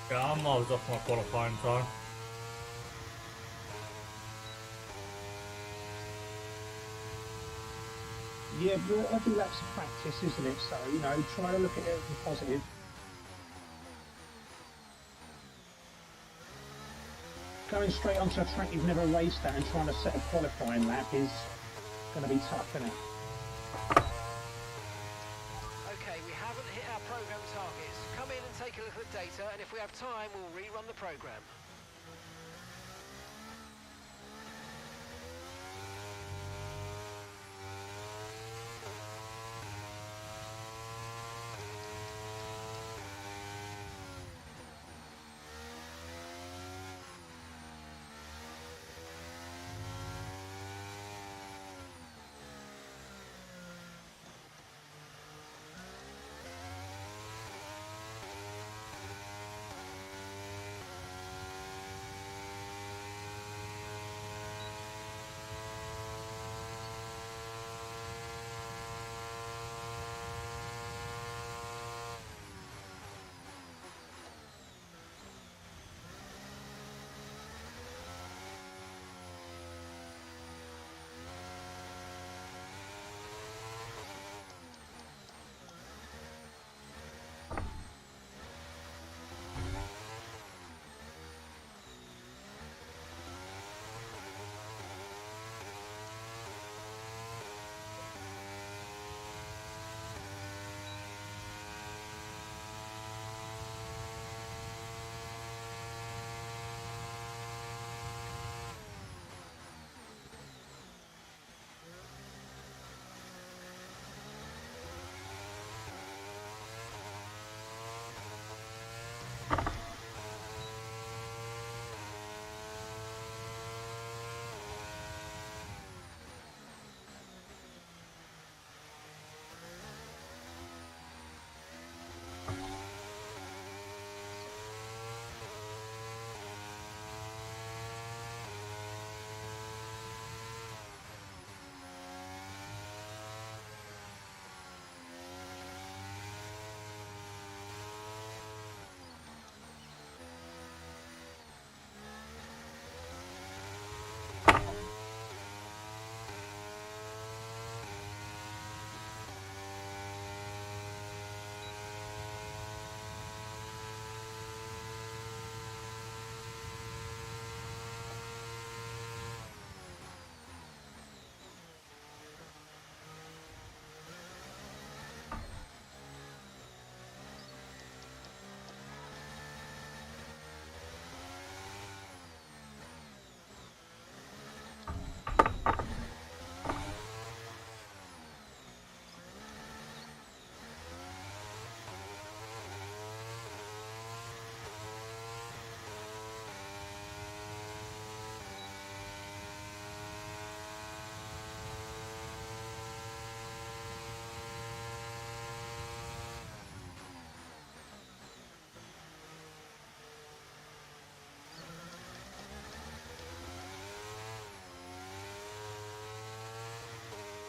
yeah, I'm miles off my qualifying time. Yeah, but I think that's practice, isn't it? So, you know, try to look at it as positive. Going straight onto a track you've never raced at and trying to set a qualifying lap is going to be tough, isn't it? Okay, we haven't hit our program targets. Come in and take a look at the data, and if we have time, we'll rerun the program.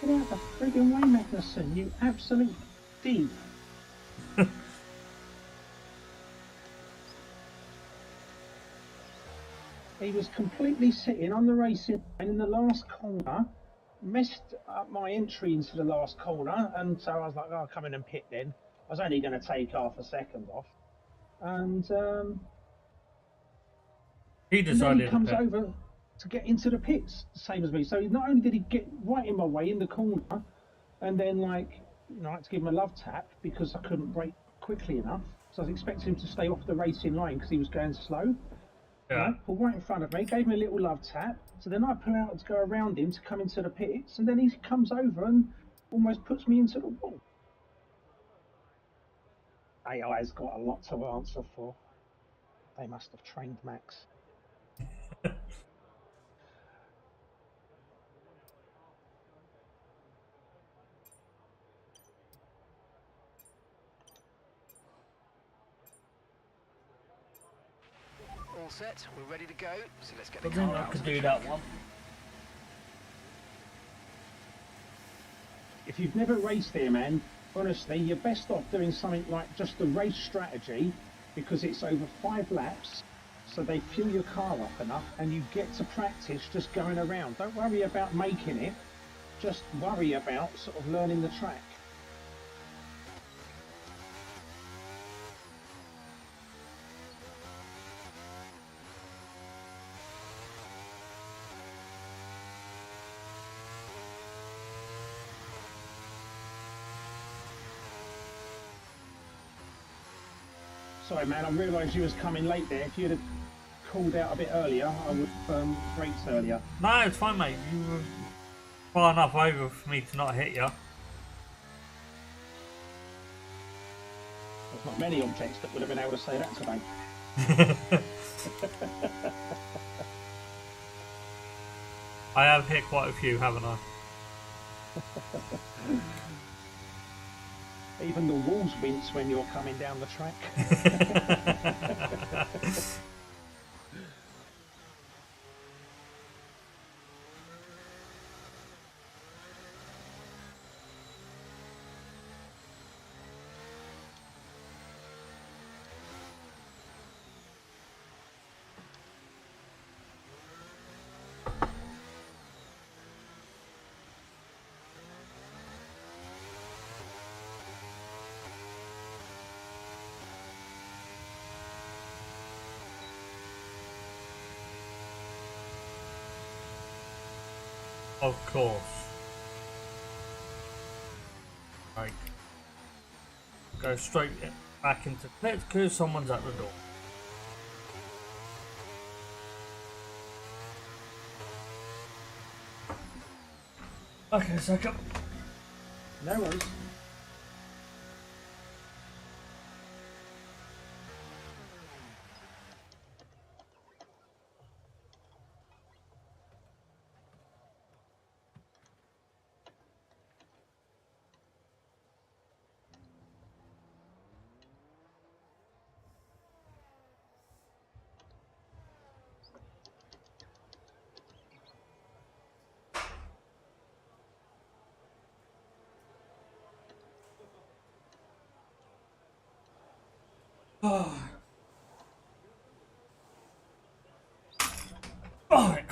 Get out the friggin' way, Magnussen, you absolute thief. He was completely sitting on the racing line in the last corner, messed up my entry into the last corner, and so I was like, oh, I'll come in and pit then. I was only going to take half a second off. And He then decided he comes to pit. over to get into the pits, same as me. So not only did he get right in my way in the corner, and then I had to give him a love tap because I couldn't brake quickly enough. So I was expecting him to stay off the racing line because he was going slow. Yeah. Pulled right in front of me, gave me a little love tap. So then I pull out to go around him to come into the pits, and then he comes over and almost puts me into the wall. AI's got a lot to answer for. They must have trained Max. All set, we're ready to go, so let's get the I think car I out could to the do track. that one. If you've never raced here, man, honestly, you're best off doing something like just the race strategy because it's over 5 laps, so they fuel your car up enough and you get to practice just going around. Don't worry about making it, just worry about sort of learning the track. Sorry, man, I realised you was coming late there. If you'd have called out a bit earlier, I would have braked earlier. No, it's fine, mate. You were far enough over for me to not hit you. There's not many objects that would have been able to say that today. I have hit quite a few, haven't I? Even the walls wince when you're coming down the track. Of course. Right. Go straight back into pits because someone's at the door. Okay, a second. No worries. Alright.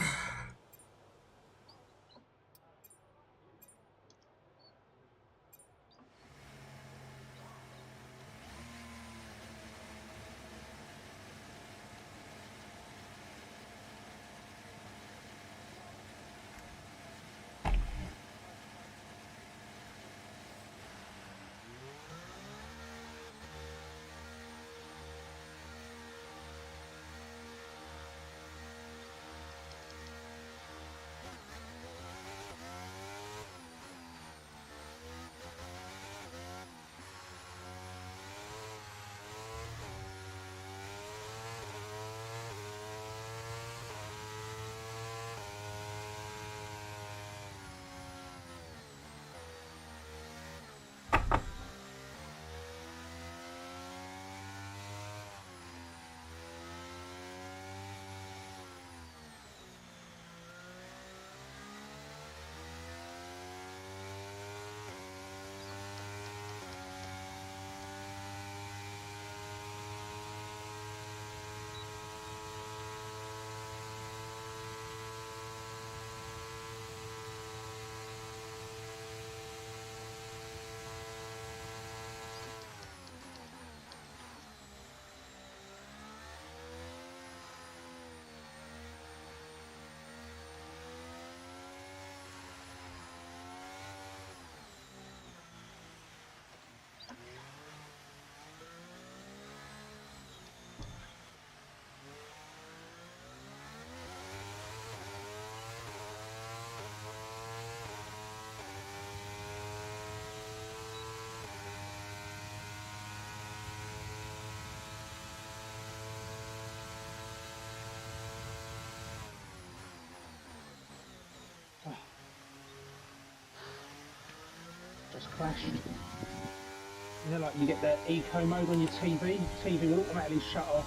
just crashed. You know, like you get the eco mode on your TV. TV will automatically shut off.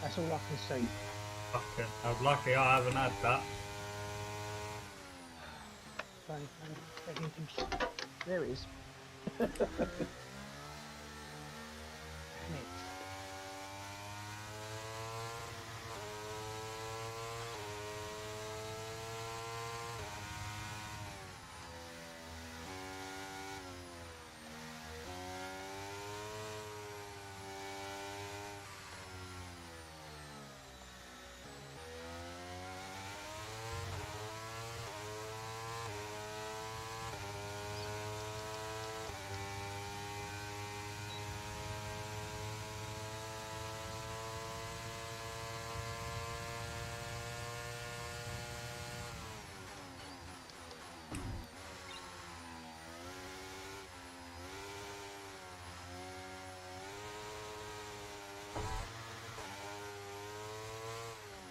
That's all I can see. Fucking, I'm lucky I haven't had that. There it is. Damn it.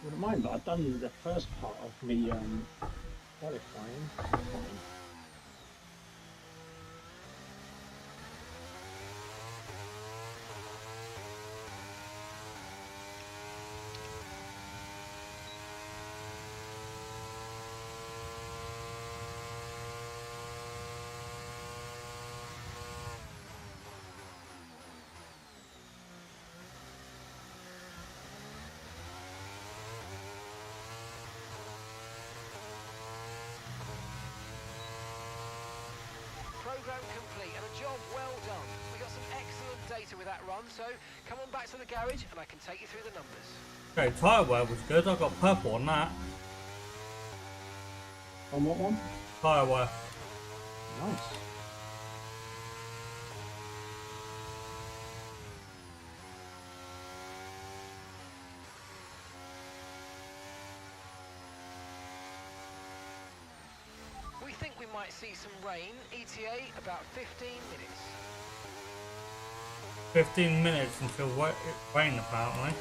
Wouldn't mind, but I've done the first part of me qualifying. Program complete and a job well done. We got some excellent data with that run, so come on back to the garage and I can take you through the numbers. Okay, tyre wear was good. I got purple on that. On what one? Tyre wear. Nice. We think we might see some rain, ETA about 15 minutes. 15 minutes until it rain apparently.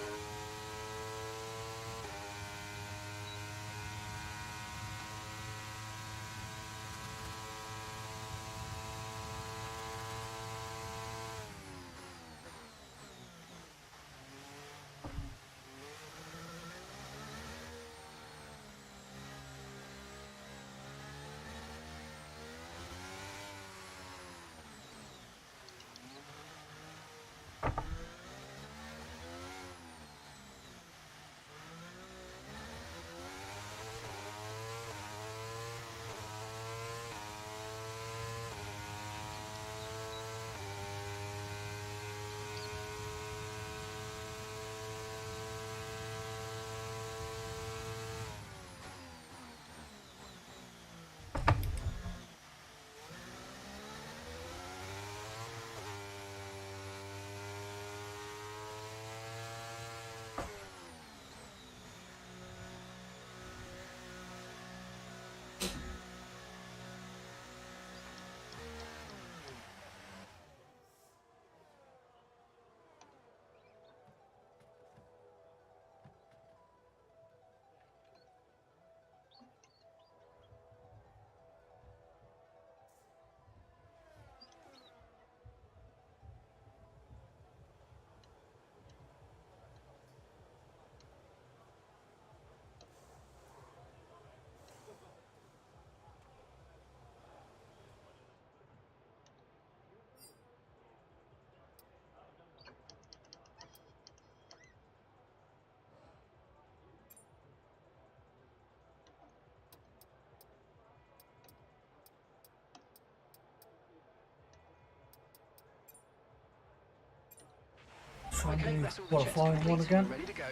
Try and do That's all the checks qualifying one complete. again. Ready to go.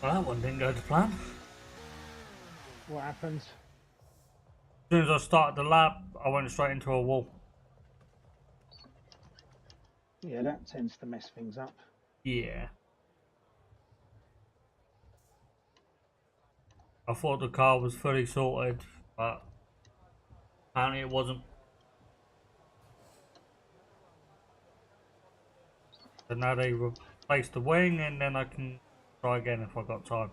Well, that one didn't go to plan. What happens? As soon as I started the lap, I went straight into a wall. Yeah, that tends to mess things up. Yeah. I thought the car was fully sorted, but apparently it wasn't. So now they replaced the wing, and then I can try again if I got time.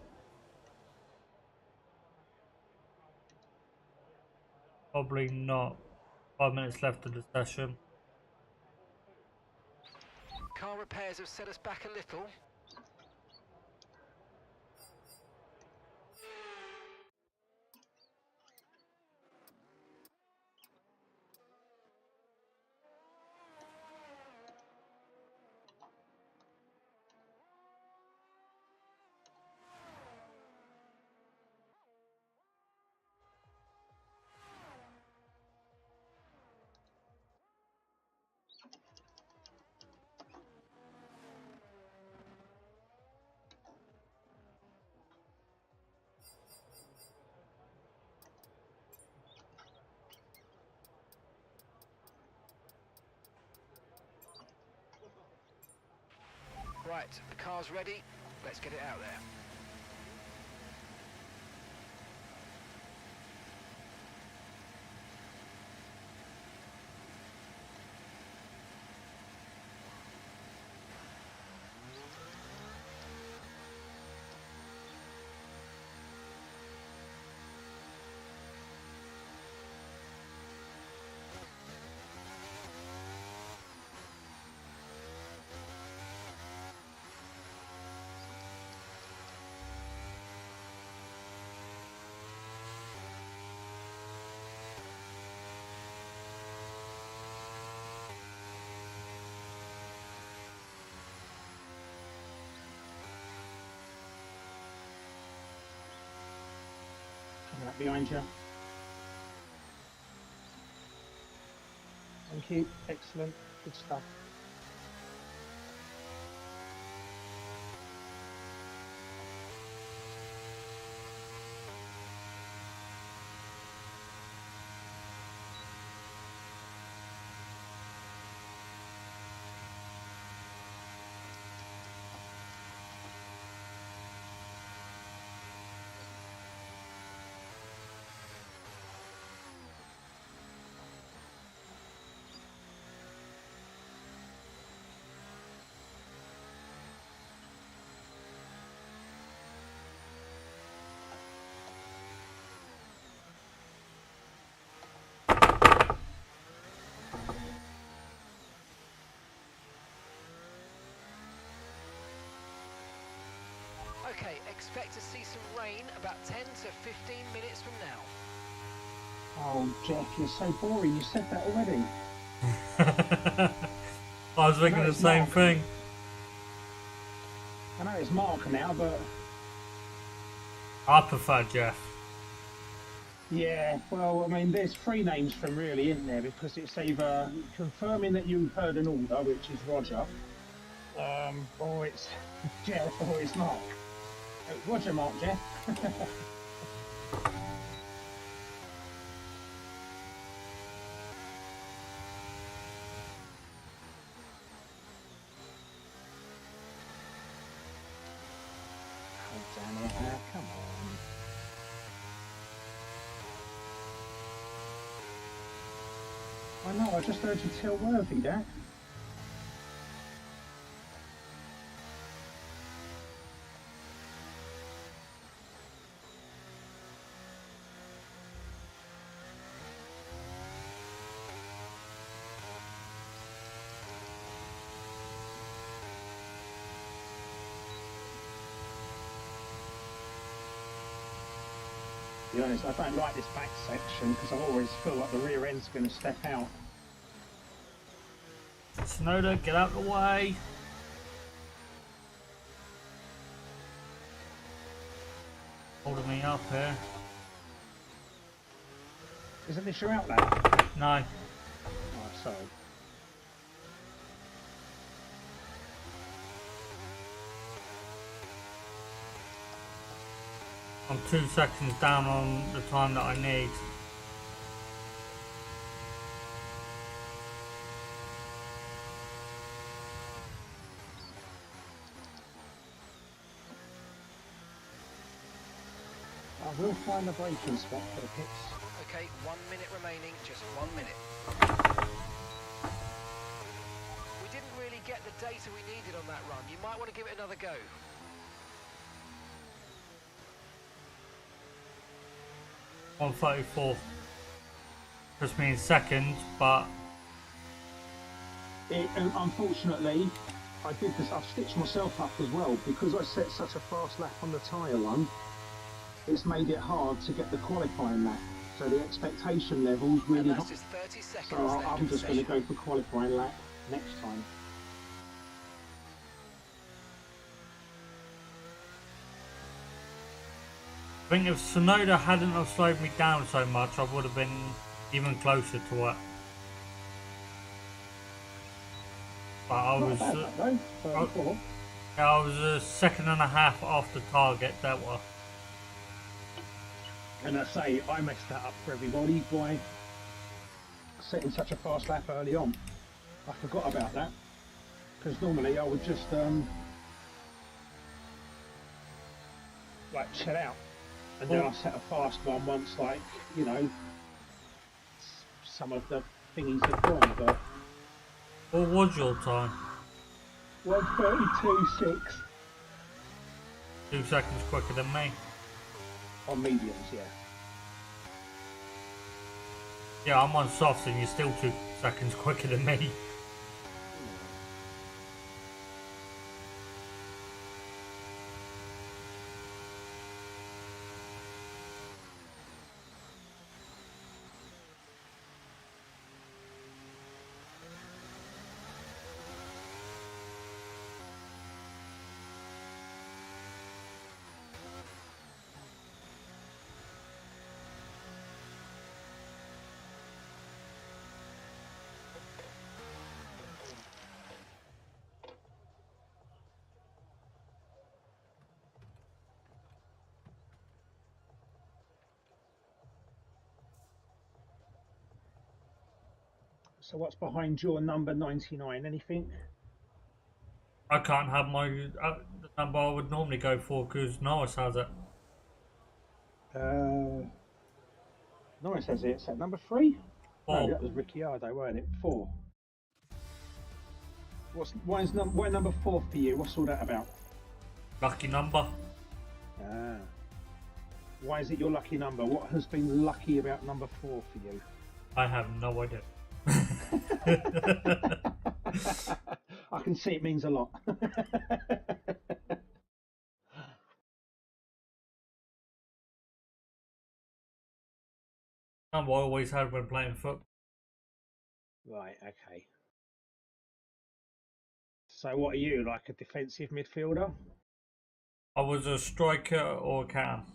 Probably not. 5 minutes left of the session. Car repairs have set us back a little. Right, the car's ready. Let's get it out there. Coming up behind you. Thank you. Excellent. Good stuff. Okay, expect to see some rain about 10 to 15 minutes from now. Oh, Jeff, you're so boring. You said that already. I was thinking No, the it's same not. thing. I know it's Mark now, but I prefer Jeff. yeah, well, I mean, there's three names from really, isn't there? Because it's either confirming that you heard an order, which is Roger, or it's Jeff, or it's Mark. Roger, Mark, Jeff. Oh, damn it, now, come on. I know, I just heard you tell Worthy that. To be honest, I don't like this back section because I always feel like the rear end's going to step out. Snowder, get out of the way. Holding me up here. Isn't this your outlap? No. Oh, sorry. I'm 2 seconds down on the time that I need. I will find the braking spot for the pits. Okay, 1 minute remaining, just 1 minute. We didn't really get the data we needed on that run. You might want to give it another go. 1:34. Puts me in second, but Unfortunately, I did this. I've stitched myself up as well because I set such a fast lap on the tyre run. It's made it hard to get the qualifying lap. So the expectation level's really high. Just 30 seconds So left I'm of just the going to session. go for qualifying lap next time. I think if Sonoda hadn't have slowed me down so much, I would have been even closer to it. But I Not was, bad, that, though. 34. I was a second and a half off the target. That was. And I say, I messed that up for everybody by setting such a fast lap early on. I forgot about that. Because normally I would just like chill out. And then I set a fast one once, like, you know, some of the thingies have gone, but... What was your time? 1:32.6 2 seconds quicker than me. on mediums, yeah. Yeah, I'm on softs and you're still 2 seconds quicker than me. So what's behind your number 99? Anything? I can't have my the number I would normally go for because Norris has it. Norris has it. Is that number 3? No, 4. that was Ricciardo, weren't it? 4. Why number 4 for you? What's all that about? Lucky number. Ah. Why is it your lucky number? What has been lucky about number 4 for you? I have no idea. I can see it means a lot. Number I always had when playing football. Right, okay. So what are you, like a defensive midfielder? I was a striker or a cam.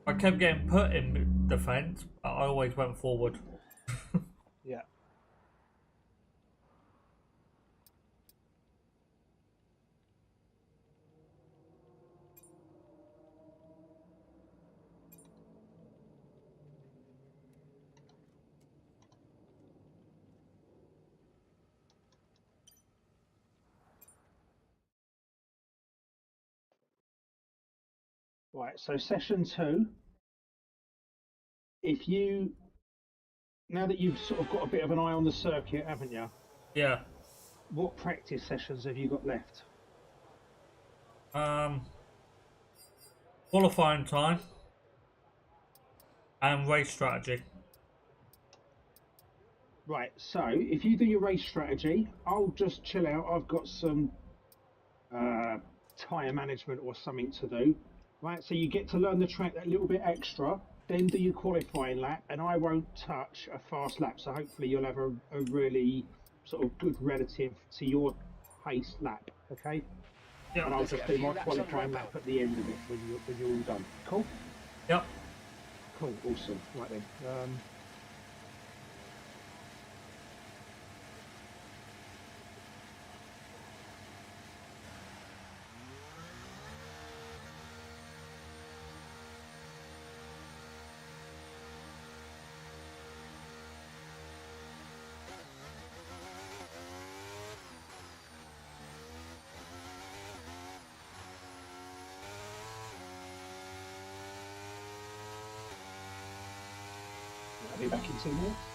I kept getting put in defence, but I always went forward. Yeah. Right, so session 2, if you, now that you've sort of got a bit of an eye on the circuit, haven't you? Yeah. What practice sessions have you got left? Qualifying time and race strategy. Right, so if you do your race strategy, I'll just chill out. I've got some tyre management or something to do. Right, so you get to learn the track that little bit extra, then do your qualifying lap, and I won't touch a fast lap. So hopefully you'll have a really sort of good relative to your pace lap, okay? Yep. And I'll Let's just get a do few my laps under our qualifying lap belt. at the end of it when you're all done. Cool? Yep. Cool, awesome. Right then. I'll be back in 2 minutes.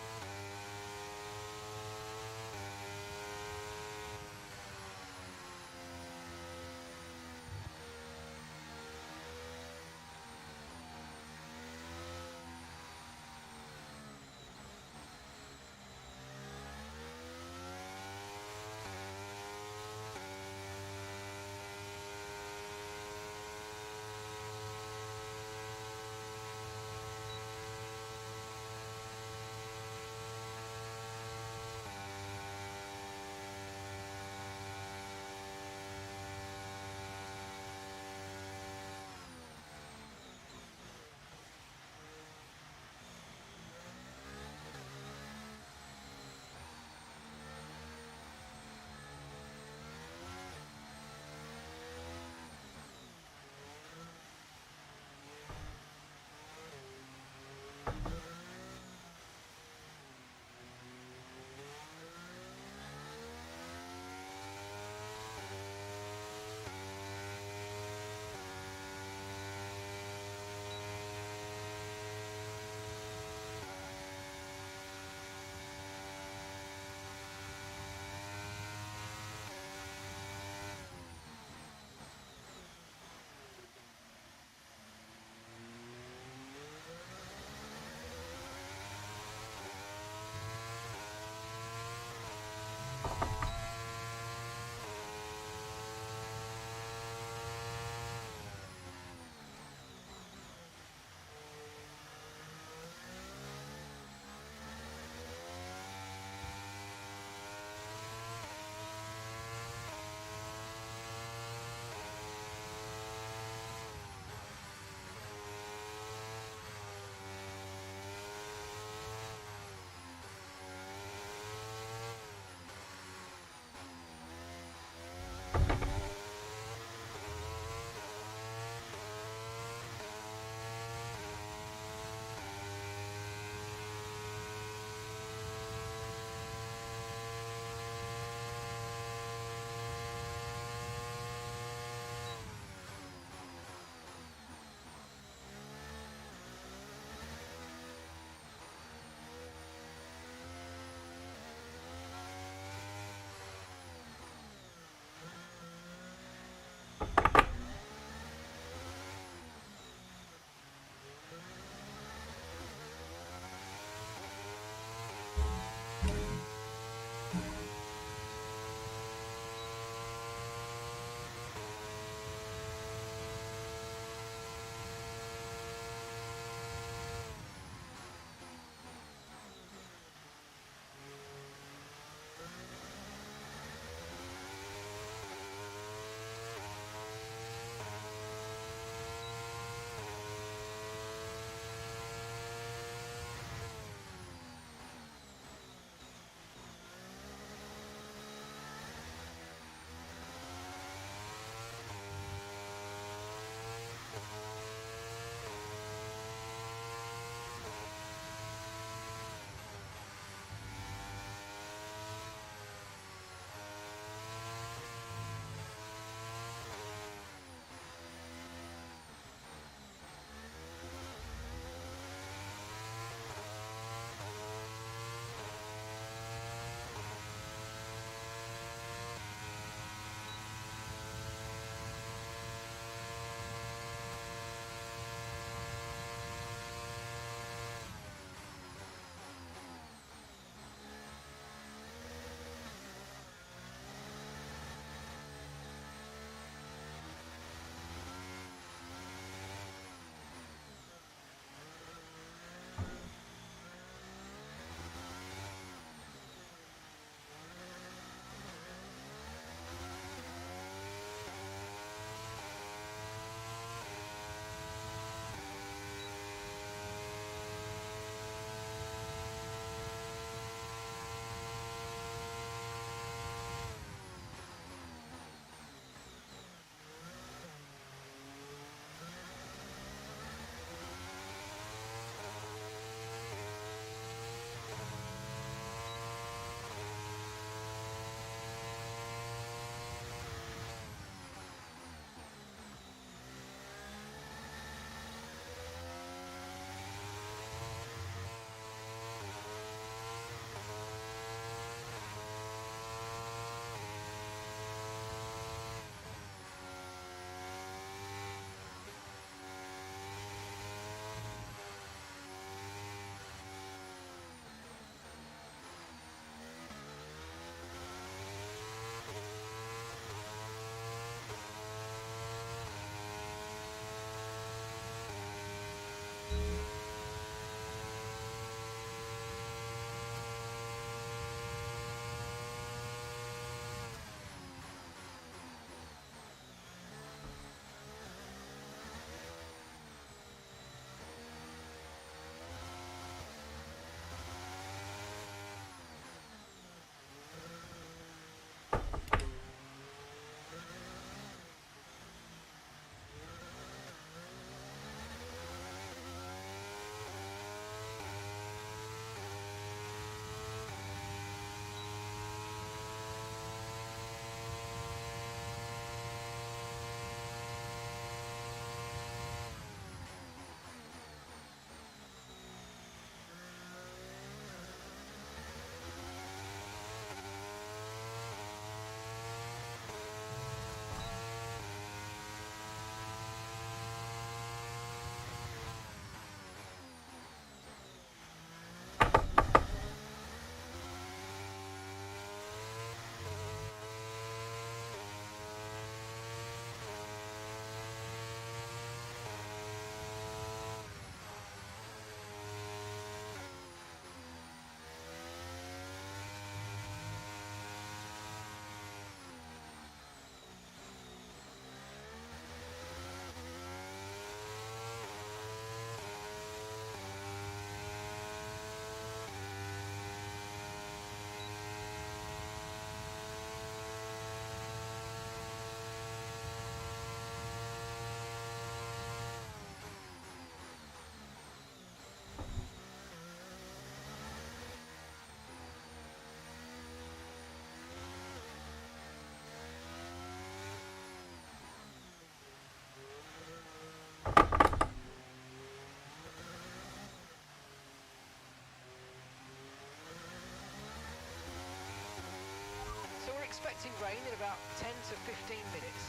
expecting rain in about 10 to 15 minutes.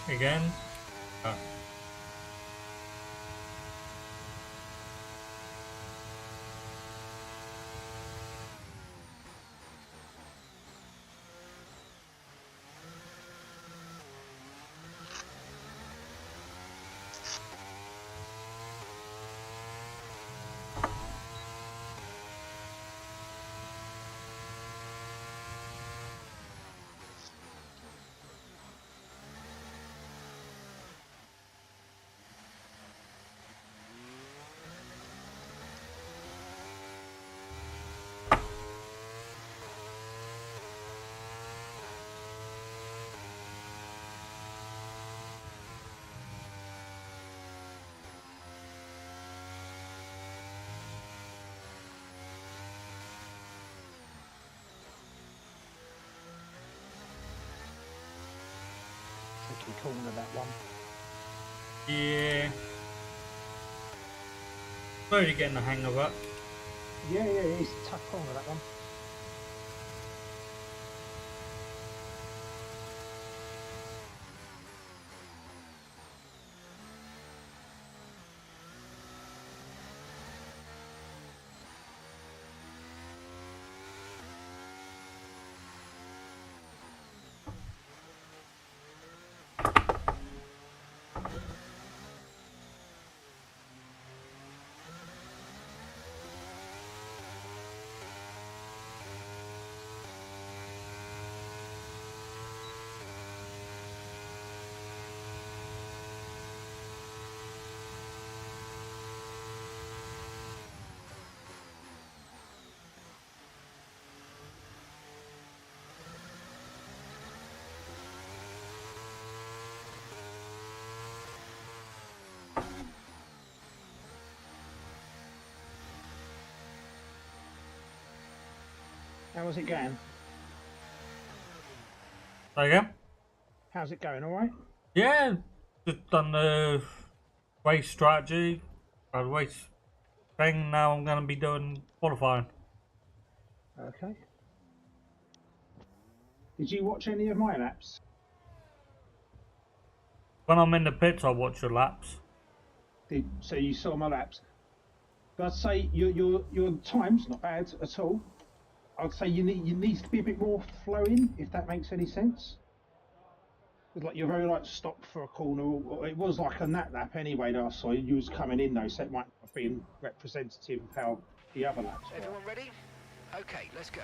Again. Oh. Tricky corner, that one. Yeah. Slowly getting the hang of it. Yeah, it's a tough corner, that one. How was it going? So again? How's it going? All right? Yeah, just done the race strategy, race thing. Now I'm going to be doing qualifying. Okay. Did you watch any of my laps? When I'm in the pits, I watch the laps. So you saw my laps. I'd say your time's not bad at all. I'd say you need to be a bit more flowing, if that makes any sense. It's like you're very like stopped for a corner. Or it was like on that lap anyway that I saw you was coming in though, so it might not be representative of how the other laps were. Everyone ready? Okay, let's go.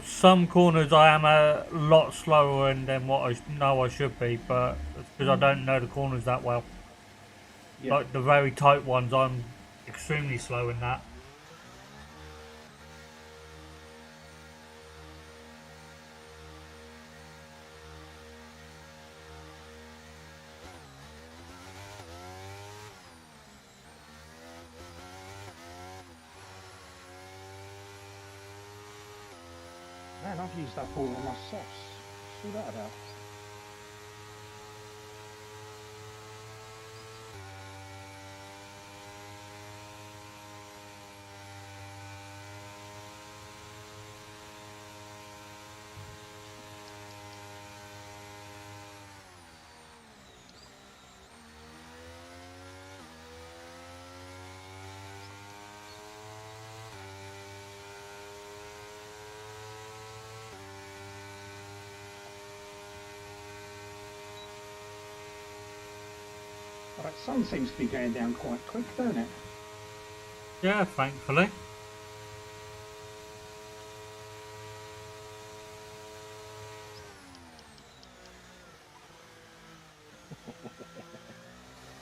Some corners I am a lot slower in than what I know I should be, but it's because I don't know the corners that well. Yeah. Like the very tight ones, I'm extremely slow in that. Man, I've used up all of my sauce. What's all that about? Right, sun seems to be going down quite quick, don't it? Yeah, thankfully.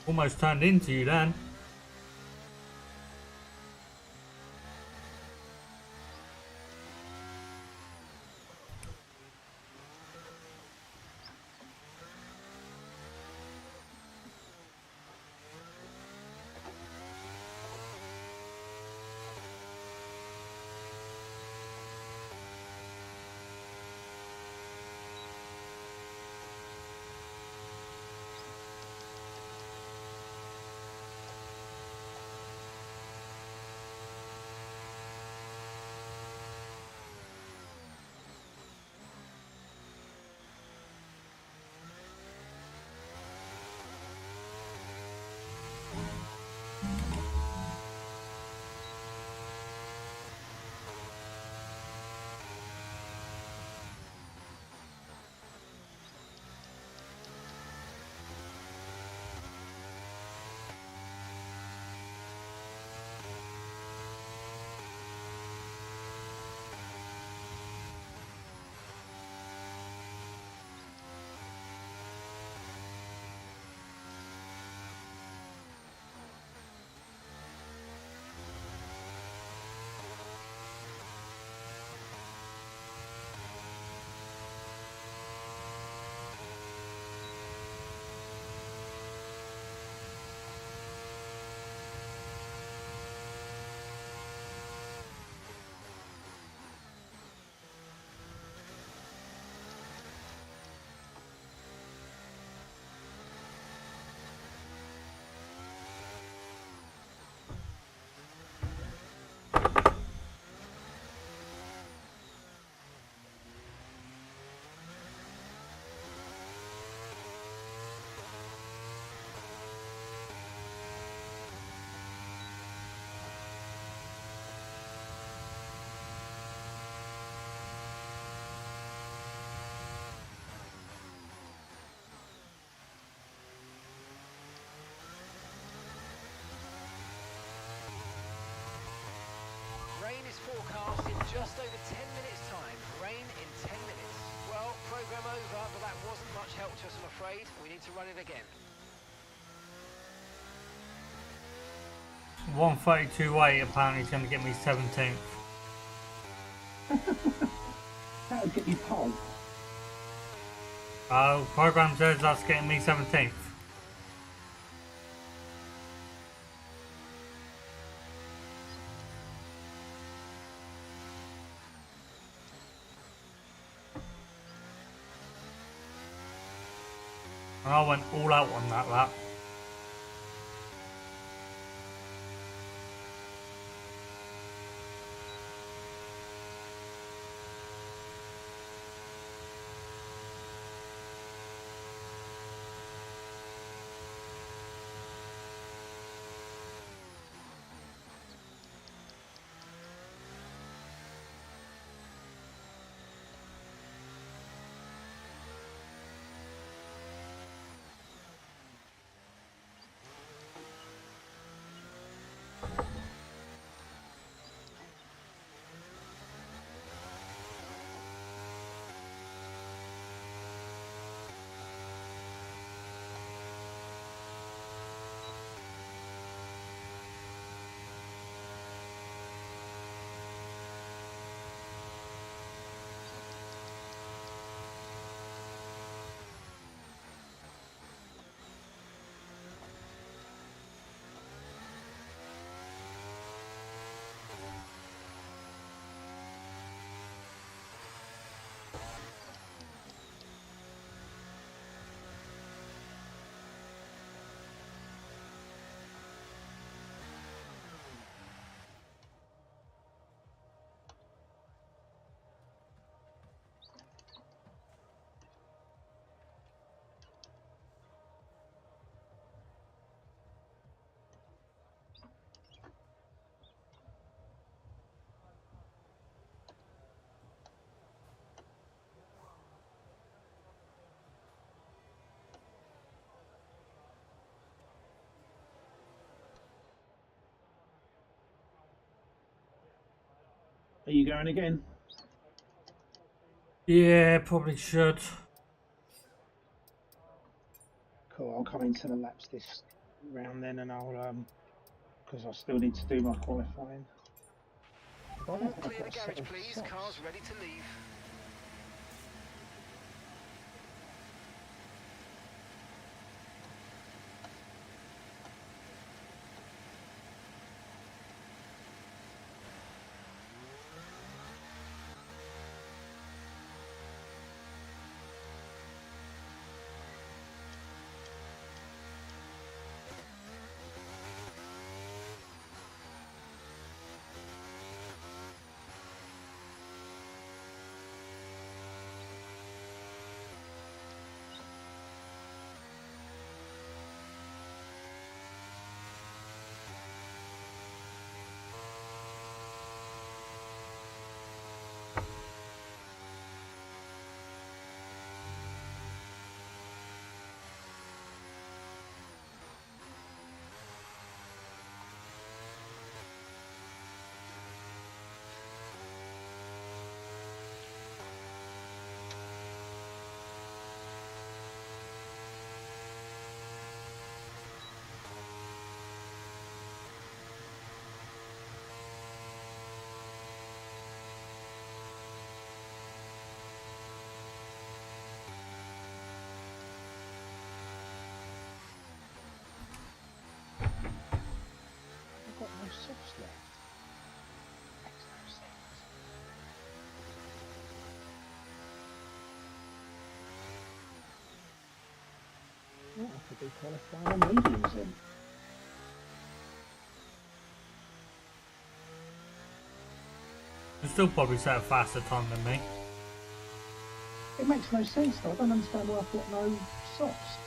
Almost turned into you then. just over 10 minutes time. Rain in 10 minutes. Well, program over, but that wasn't much help to us, I'm afraid. We need to run it again. 1:32.8 apparently is going to get me 17th. That would get you pole. Oh, program says that's getting me 17th. And I went all out on that lap. Are you going again? Yeah, probably should. Cool, I'll come into the laps this round then and I'll, because I still need to do my qualifying. All clear the garage, please. Car's ready to leave. I've got no softs left. Makes no sense. Well, I could be qualifying on mediums then. You still probably set a faster time than me. It makes no sense though. I don't understand why I've got no softs.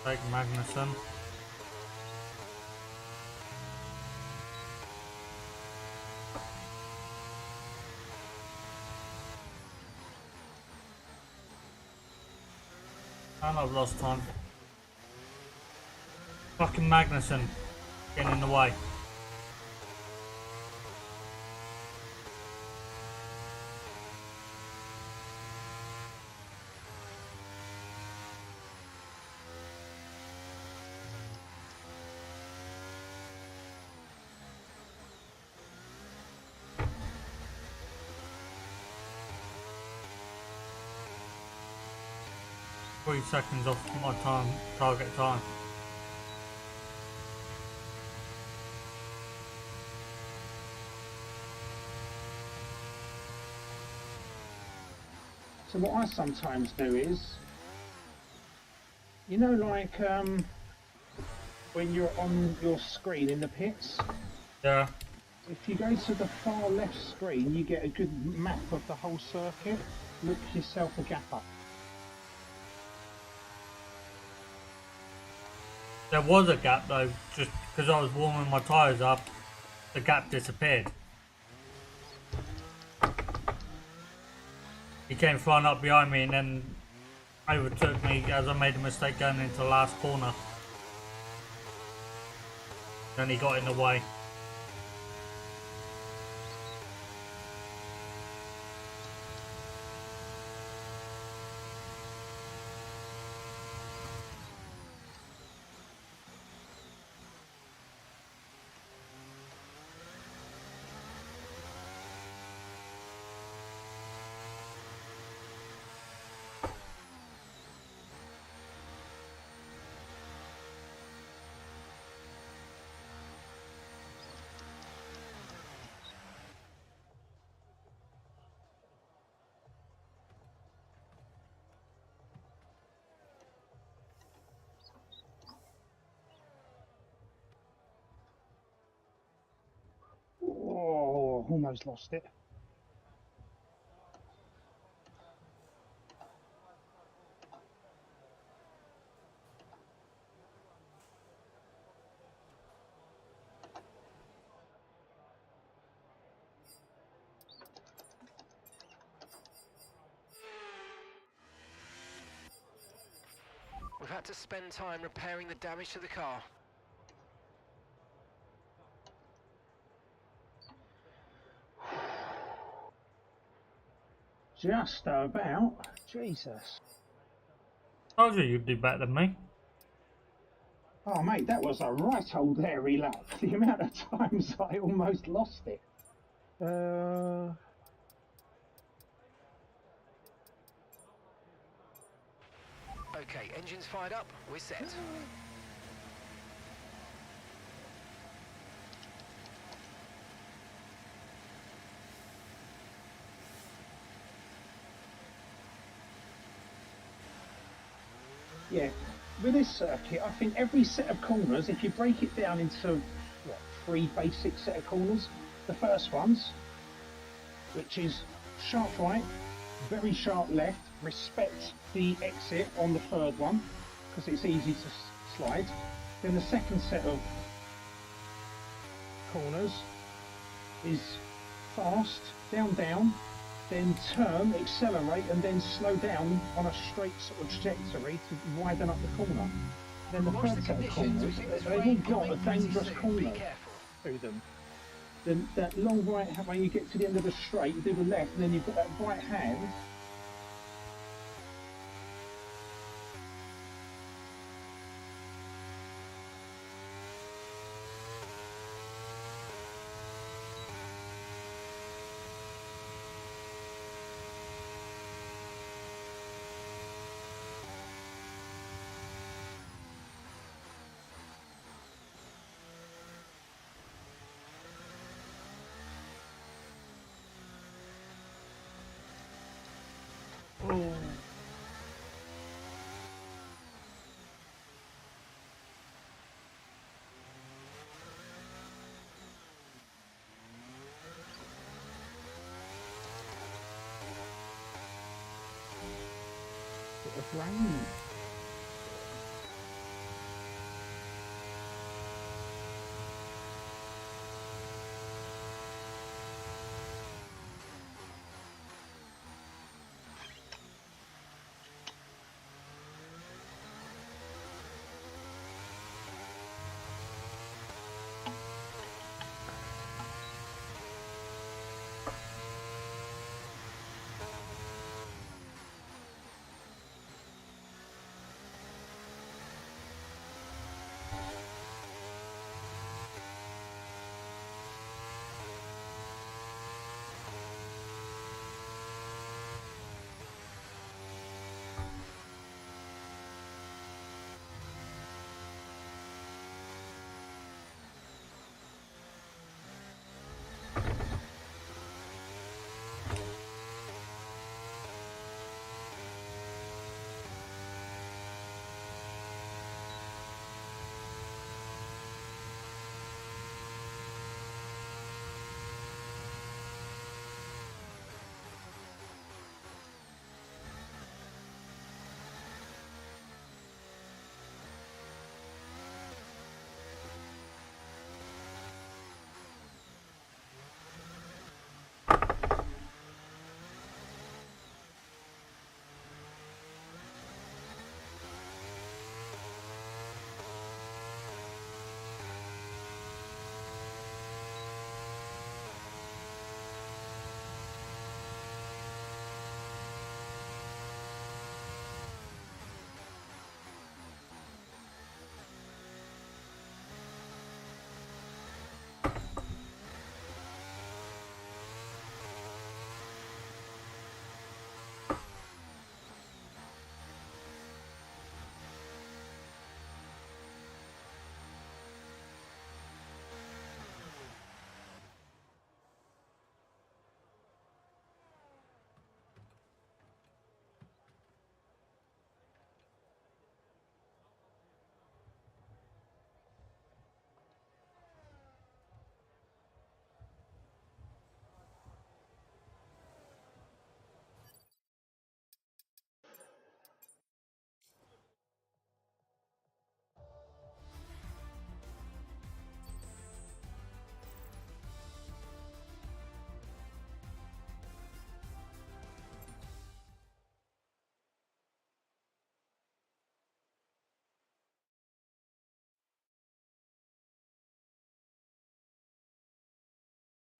Take Magnuson. And I've lost time. Fucking Magnussen getting in the way. Three seconds off my time, target time. So what I sometimes do is, you know, like when you're on your screen in the pits, Yeah. if you go to the far left screen, you get a good map of the whole circuit. Look yourself a gap up. There was a gap though, just because I was warming my tyres up, the gap disappeared. He came flying up behind me and then overtook me as I made a mistake going into the last corner. Then he got in the way. Oh, almost lost it. We've had to spend time repairing the damage to the car. Just about. Jesus. Told you you'd do better than me. Oh, mate, that was a right old hairy lap. The amount of times I almost lost it. Okay, engines fired up, we're set. Yeah, with this circuit, I think every set of corners, if you break it down into, what, 3 basic set of corners, the first ones, which is sharp right, very sharp left, respect the exit on the third one, because it's easy to slide. Then the second set of corners is fast, down, down, then turn, accelerate, and then slow down on a straight sort of trajectory to widen up the corner. Then the Watch third the set of conditions, we corners, think this they've all rain got a coming pretty dangerous soon. corner Be careful. through them. Then that long right hand, when you get to the end of the straight, you do the left, and then you've got that right hand. Oh. Bit of rain.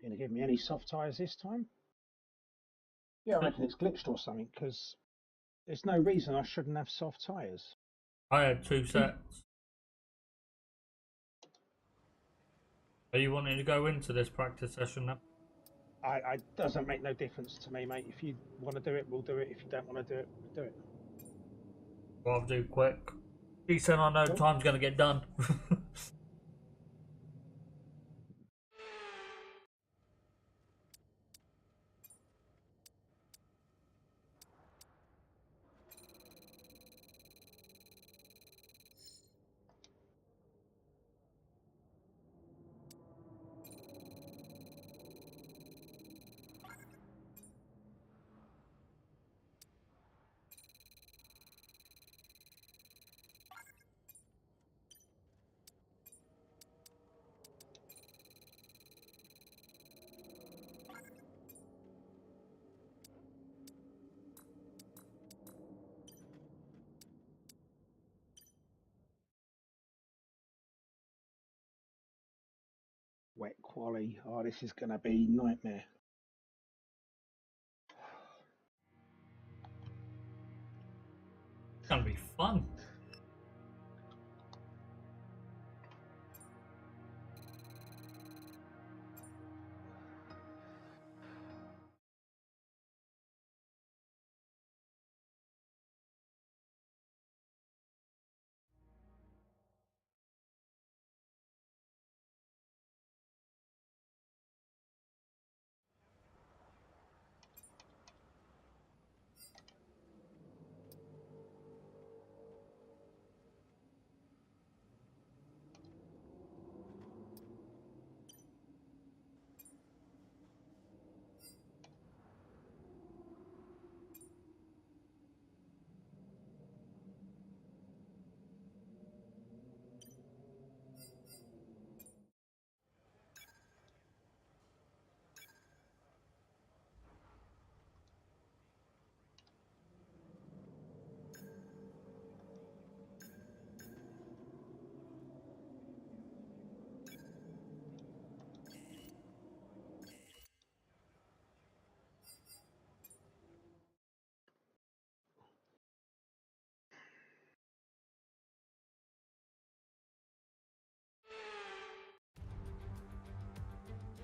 going to give me any soft tyres this time. Yeah, I reckon it's glitched or something, because there's no reason I shouldn't have soft tyres. I had 2 sets. Are you wanting to go into this practice session then? I doesn't make no difference to me, mate. If you want to do it, we'll do it. If you don't want to do it, we'll do it. Well, I'll do quick. Decent, I know Cool. time's going to get done. Wet quali. Oh, this is going to be nightmare. It's going to be fun.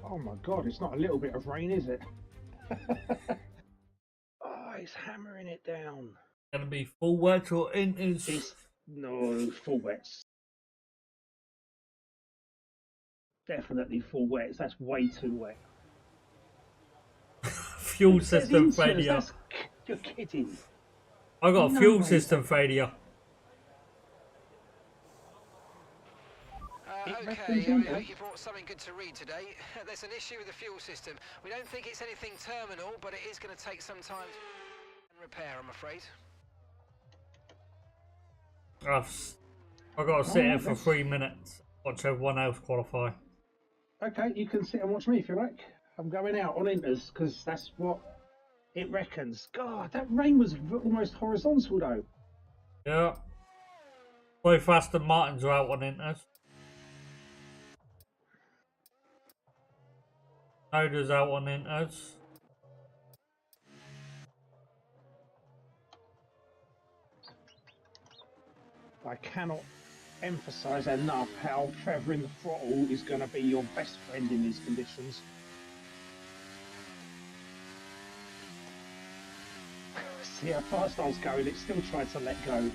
Oh my God, it's not a little bit of rain, is it? Oh, it's hammering it down. Going to be full wet or inters? It's no full wets. Definitely full wets. That's way too wet. Fuel It says system inters, failure. You're kidding. I got a No fuel way. system failure. It Okay, reckons I inters. hope you brought something good to read today. There's an issue with the fuel system. We don't think it's anything terminal, but it is going to take some time to repair, I'm afraid. I've got to sit here for let's- 3 minutes. Watch everyone else qualify. Okay, you can sit and watch me if you like. I'm going out on inters because that's what it reckons. God, that rain was almost horizontal though. Yeah. Both Aston Martins are out on inters. Noda's out on inters. I cannot emphasise enough how Trevor in the throttle is going to be your best friend in these conditions. See how fast I was going, it still tried to let go.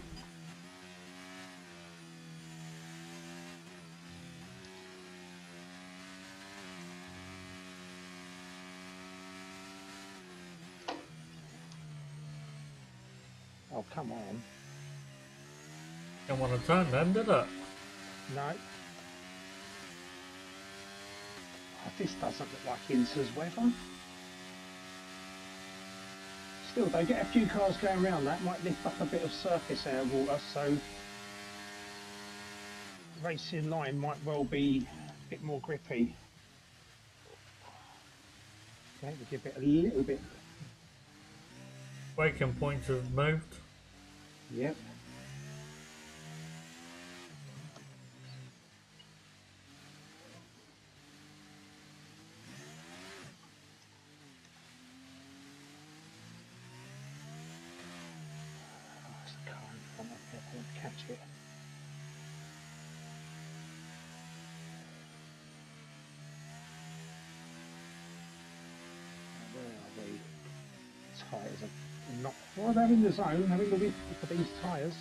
Oh, come on. Didn't want to turn then, did it? No. Oh, this doesn't look like Inter's weather. Still, they get a few cars going around that, might lift up a bit of surface out of water, so racing line might well be a bit more grippy. Okay, we give it a little bit. Braking points have moved. Yep. catch it. Where are we? Tyres are not. Well, they're in the zone. They're in the width for these tyres.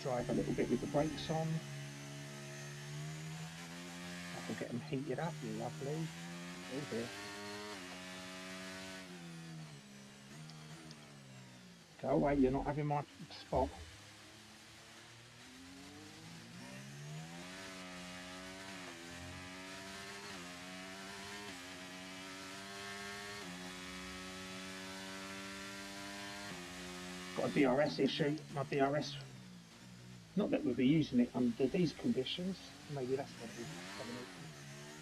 Drive a little bit with the brakes on. That'll get them heated up. Lovely. Oh dear. Go away. You're not having my spot. Got a DRS issue. My DRS. Not that we'll be using it under these conditions. Maybe that's what we're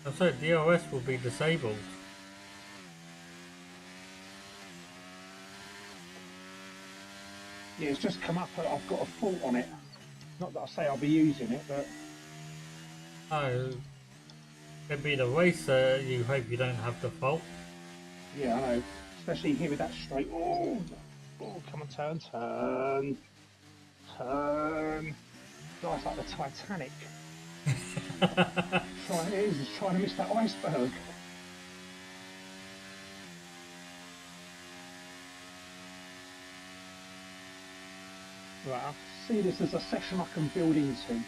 I said DRS will be disabled. Yeah, it's just come up. I've got a fault on it. Not that I say I'll be using it, but Oh, it'd be the racer. You hope you don't have the fault. yeah, I know. Especially here with that straight. Oh, come on, turn. Guy's like the Titanic. He's trying to miss that iceberg. Right, I see this as a session I can build into.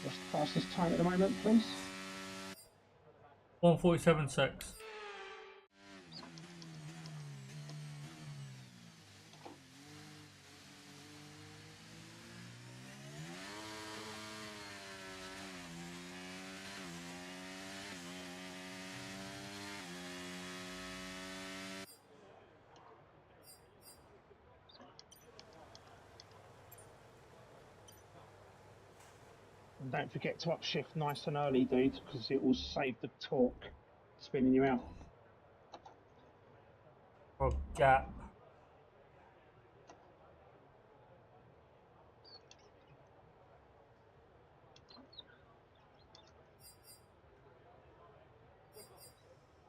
What's the fastest time at the moment, please? 1:47.6. And don't forget to upshift nice and early, dude, because it will save the torque spinning you out. Or gap.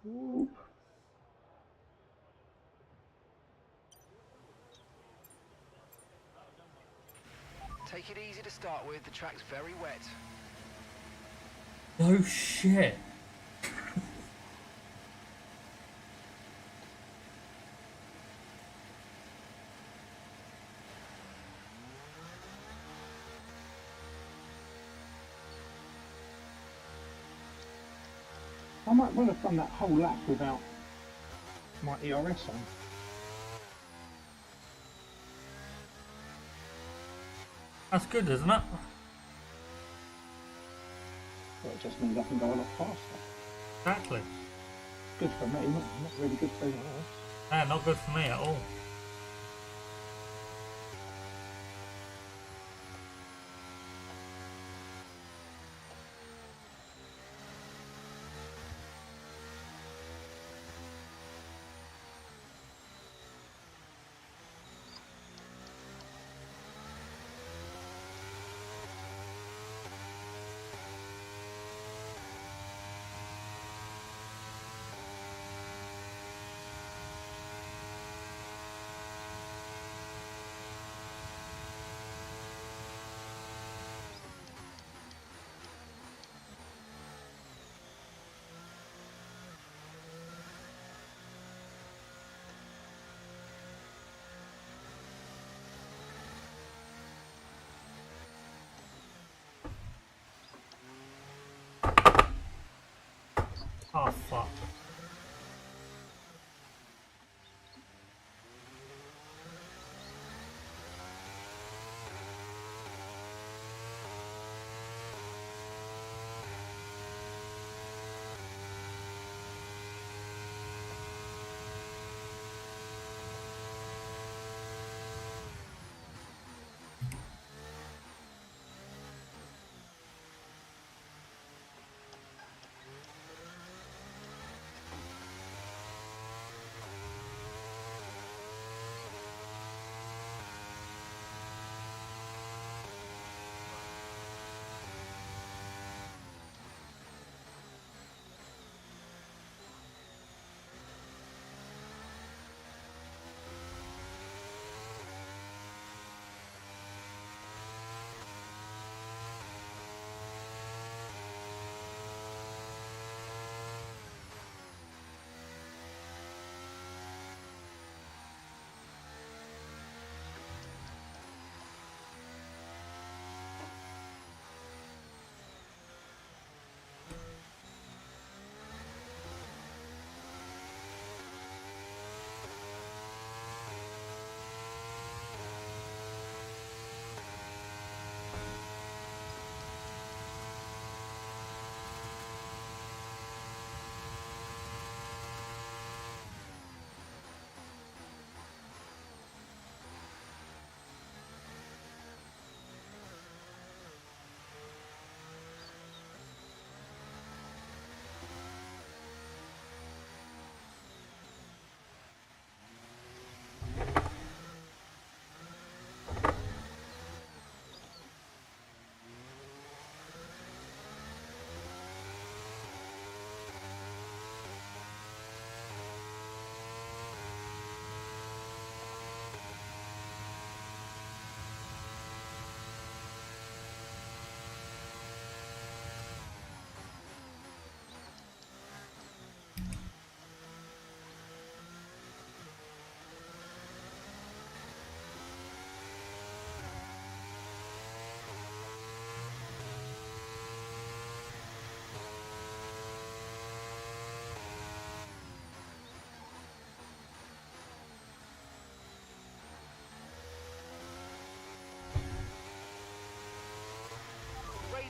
Ooh. Take it easy to start with, the track's very wet. No shit. I might well have done that whole lap without my ERS on. That's good, isn't it? Well, it just means I can go a lot faster. Exactly. Good for me, not really good for anyone else. Yeah, not good for me at all. Oh fuck.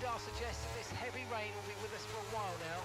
radar suggests that this heavy rain will be with us for a while now.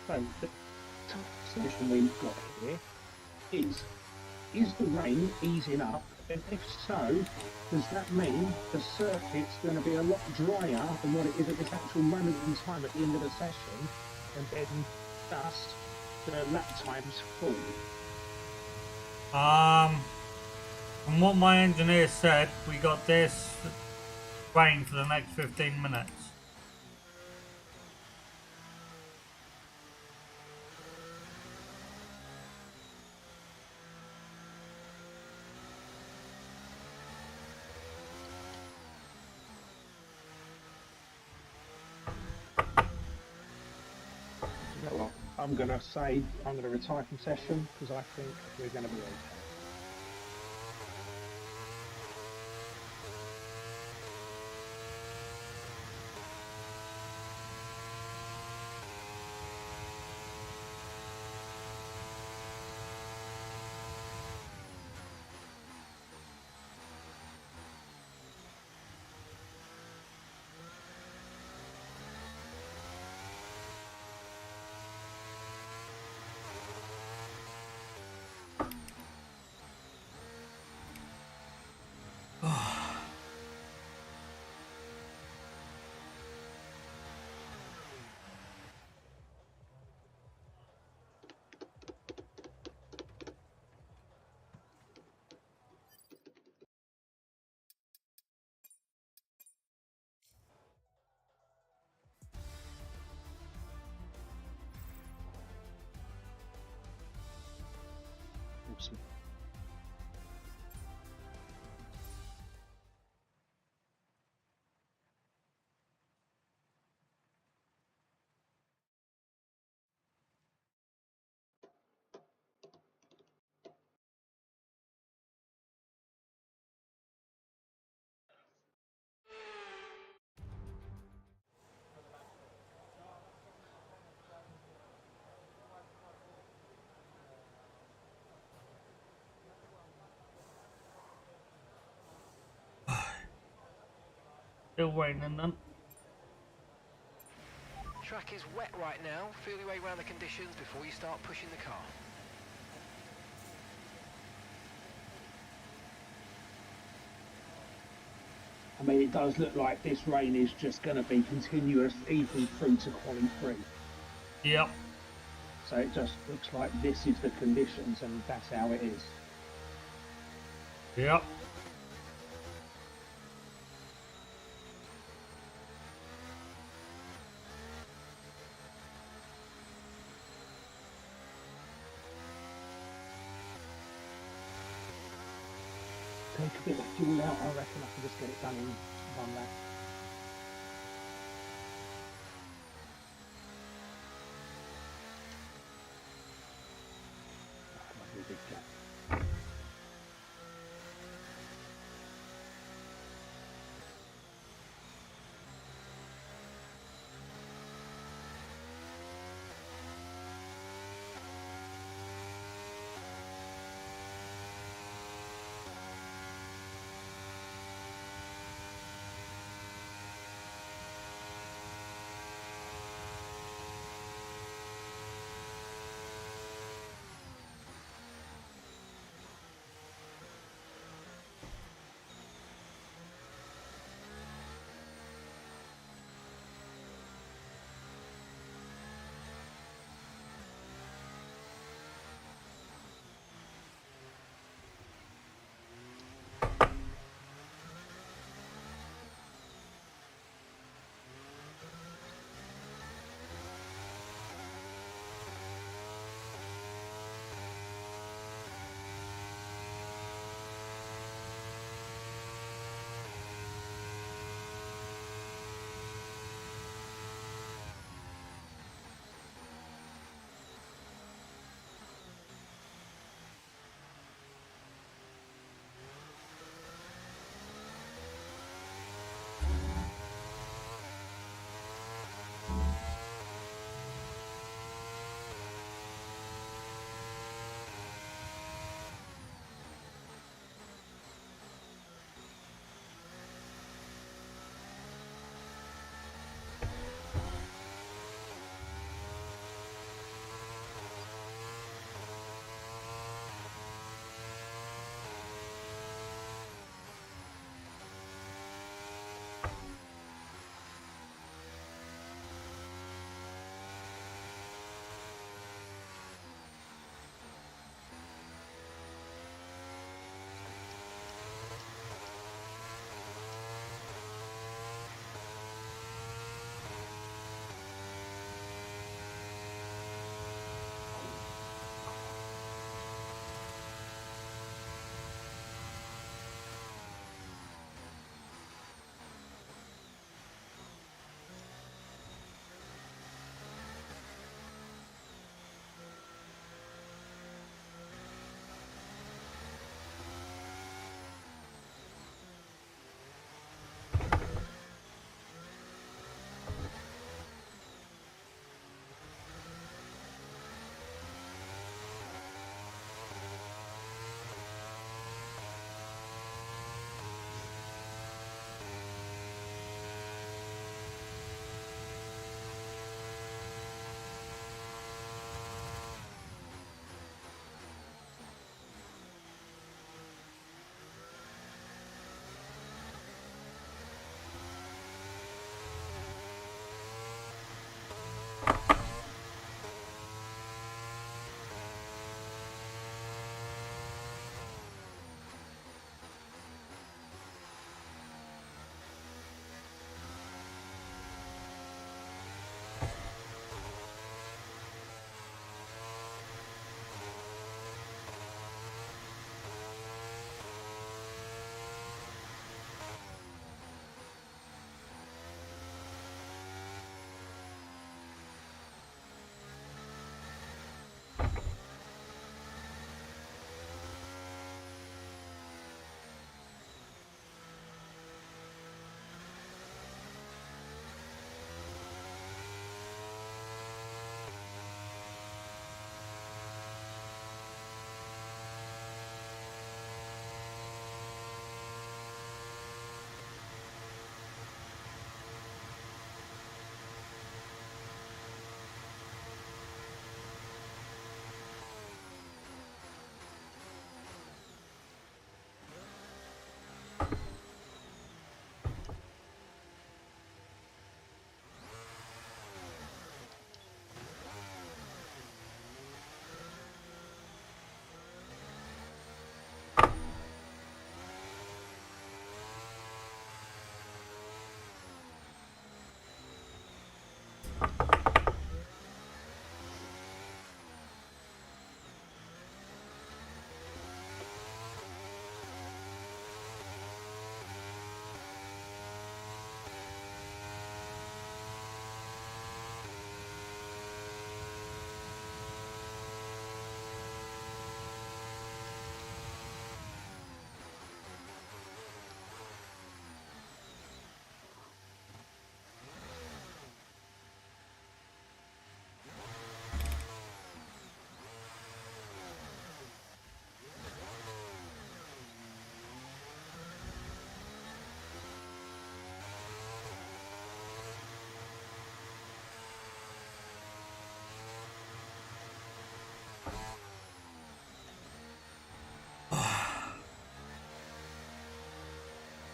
So the solution we've got here is the rain easing up? And if so, does that mean the circuit's going to be a lot drier than what it is at this actual moment in time at the end of the session, and then thus the lap times fall? From what my engineer said, we got this rain for the next 15 minutes. You know what? I'm going to say I'm going to retire from session because I think we're going to be okay. Awesome. Still raining then. Track is wet right now. Feel your way around the conditions before you start pushing the car. I mean, it does look like this rain is just going to be continuous even through to quali 3. Yep. So it just looks like this is the conditions and that's how it is. Yep. take a bit of fuel out, I reckon I can just get it done in one lap. Lovely big gap.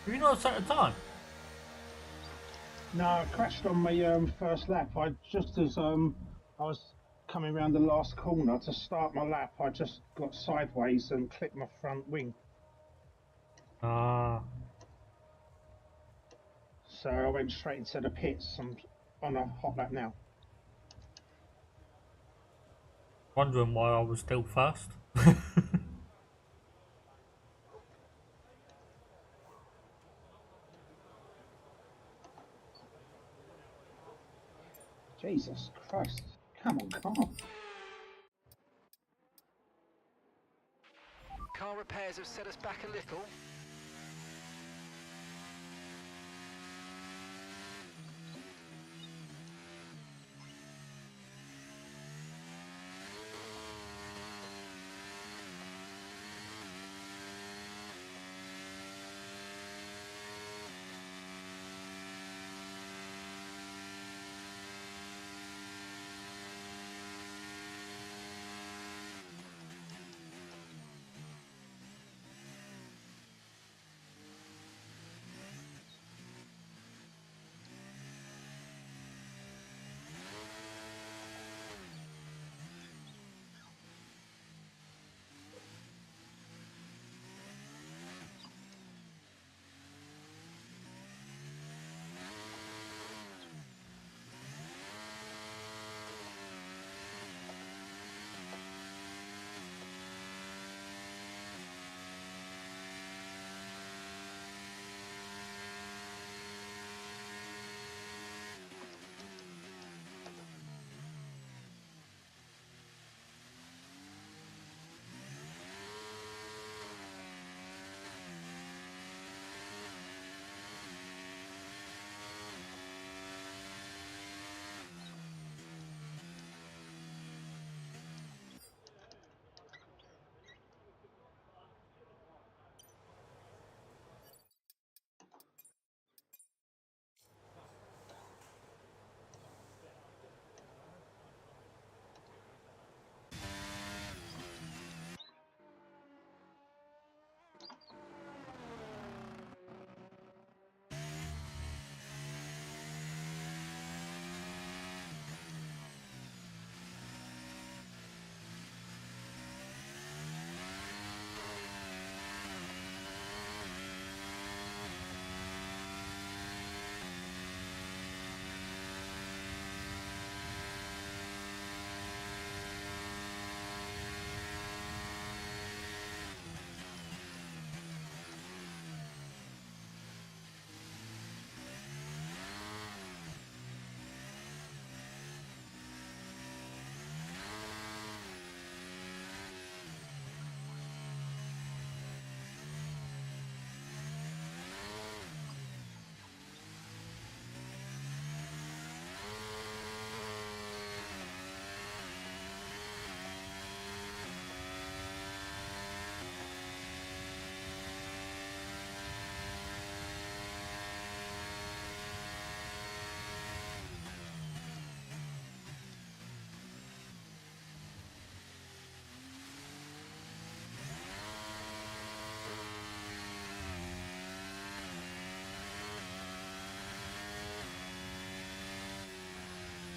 Have you not set a time? No, I crashed on my first lap. I just as I was coming around the last corner to start my lap, I just got sideways and clipped my front wing. Ah. So I went straight into the pits. I'm on a hot lap now. Wondering why I was still first. Jesus Christ. Come on, come on. Car repairs have set us back a little.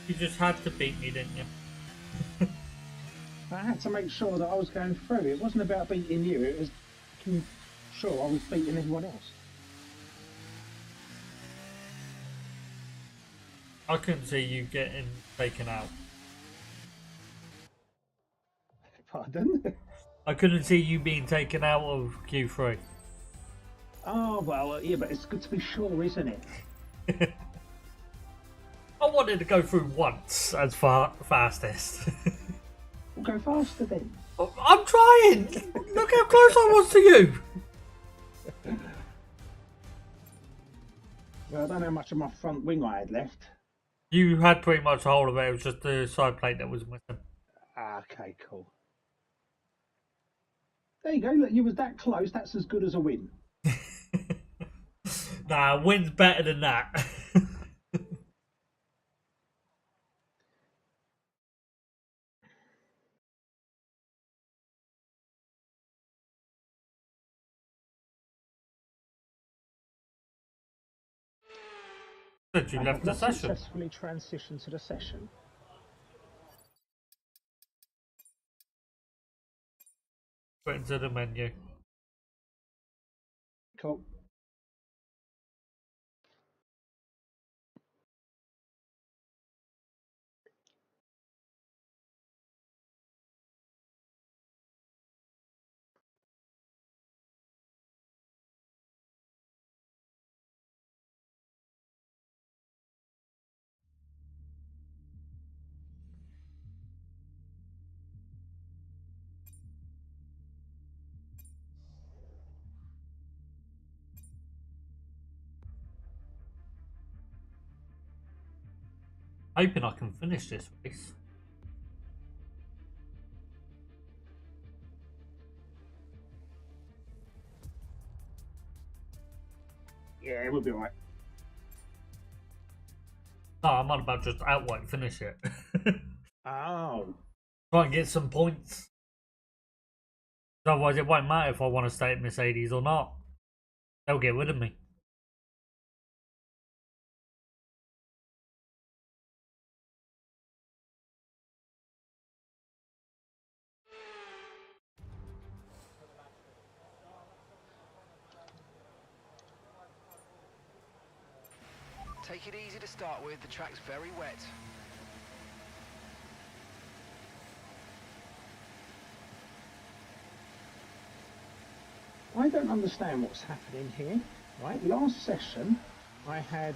You just had to beat me, didn't you? I had to make sure that I was going through. It wasn't about beating you, it was making sure I was beating everyone else. I couldn't see you getting taken out. Pardon? I couldn't see you being taken out of Q3. Oh, well, yeah, but it's good to be sure, isn't it? I wanted to go through once as fastest. We'll go faster then. I'm trying! Look how close I was to you! Well, I don't know how much of my front wing I had left. You had pretty much the whole of it, it was just the side plate that was missing. Okay, cool. There you go, look, you was that close, that's as good as a win. Nah, win's better than that. But you I left have the not session. successfully transitioned to the session. Went into the menu. Cool. Hoping I can finish this race. Yeah, we'll be right. No, I'm not about just outright finish it. Oh. Try and get some points. Otherwise, it won't matter if I want to stay at Mercedes or not. They'll get rid of me. Take it easy to start with, the track's very wet. I don't understand what's happening here. Right, last session I had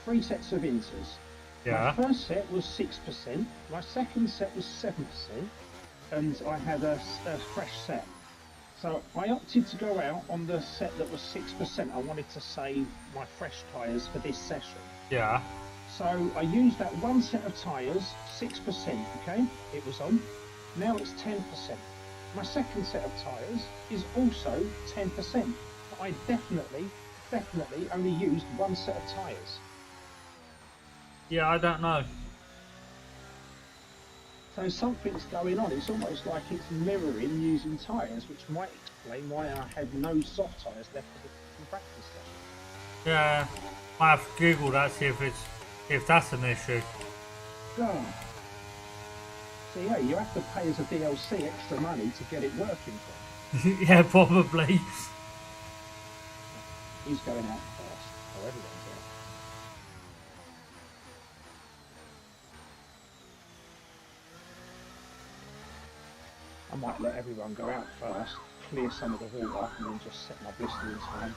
3 sets of inters. Yeah. My first set was 6%, my second set was 7%, and I had a fresh set. So I opted to go out on the set that was 6%. I wanted to save my fresh tyres for this session. Yeah. So I used that one set of tyres, 6%, okay? It was on. Now it's 10%. My second set of tyres is also 10%. But I definitely only used one set of tyres. Yeah, I don't know. So something's going on. It's almost like it's mirroring using tyres, which might explain why I had no soft tyres left for the practice session. Yeah. I have to Google that, see if that's an issue. God. So yeah, you have to pay as a DLC extra money to get it working for you. Yeah, probably. He's going out first. Oh, everyone's out. I might let everyone go out first, clear some of the water, and then just set my blister in time.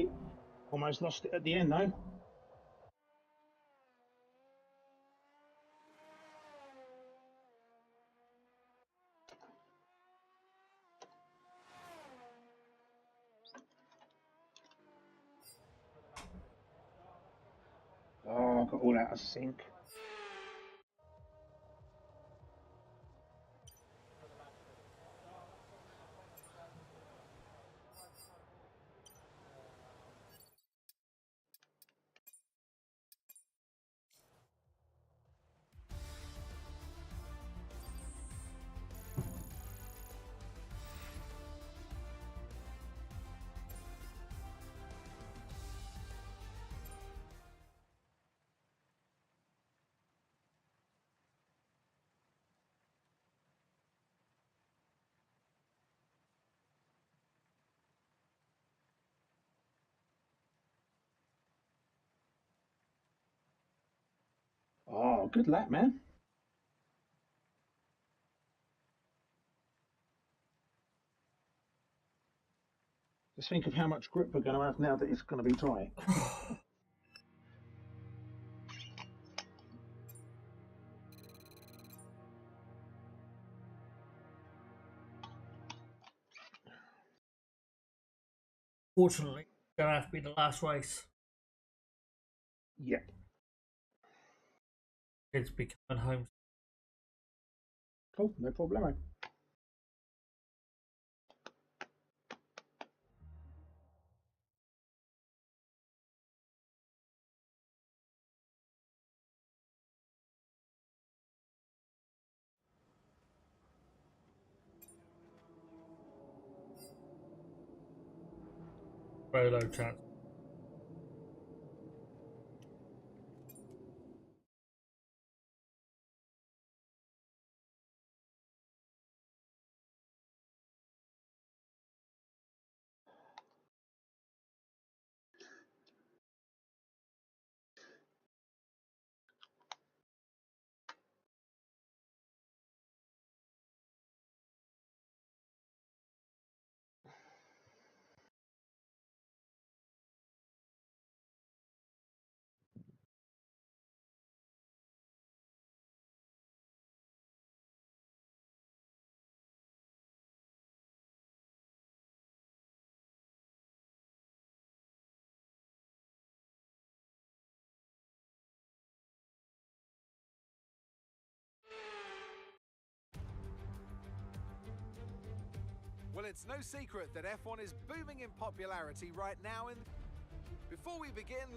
it. Almost lost it at the end though. Oh, I got all out of sync. Oh, good lap, man. Just think of how much grip we're going to have now that it's going to be dry. Fortunately, it's gonna have to be the last race. Yeah. Kids be coming home. Cool, no problemo. Very low chance. Well, it's no secret that F1 is booming in popularity right now. Before we begin,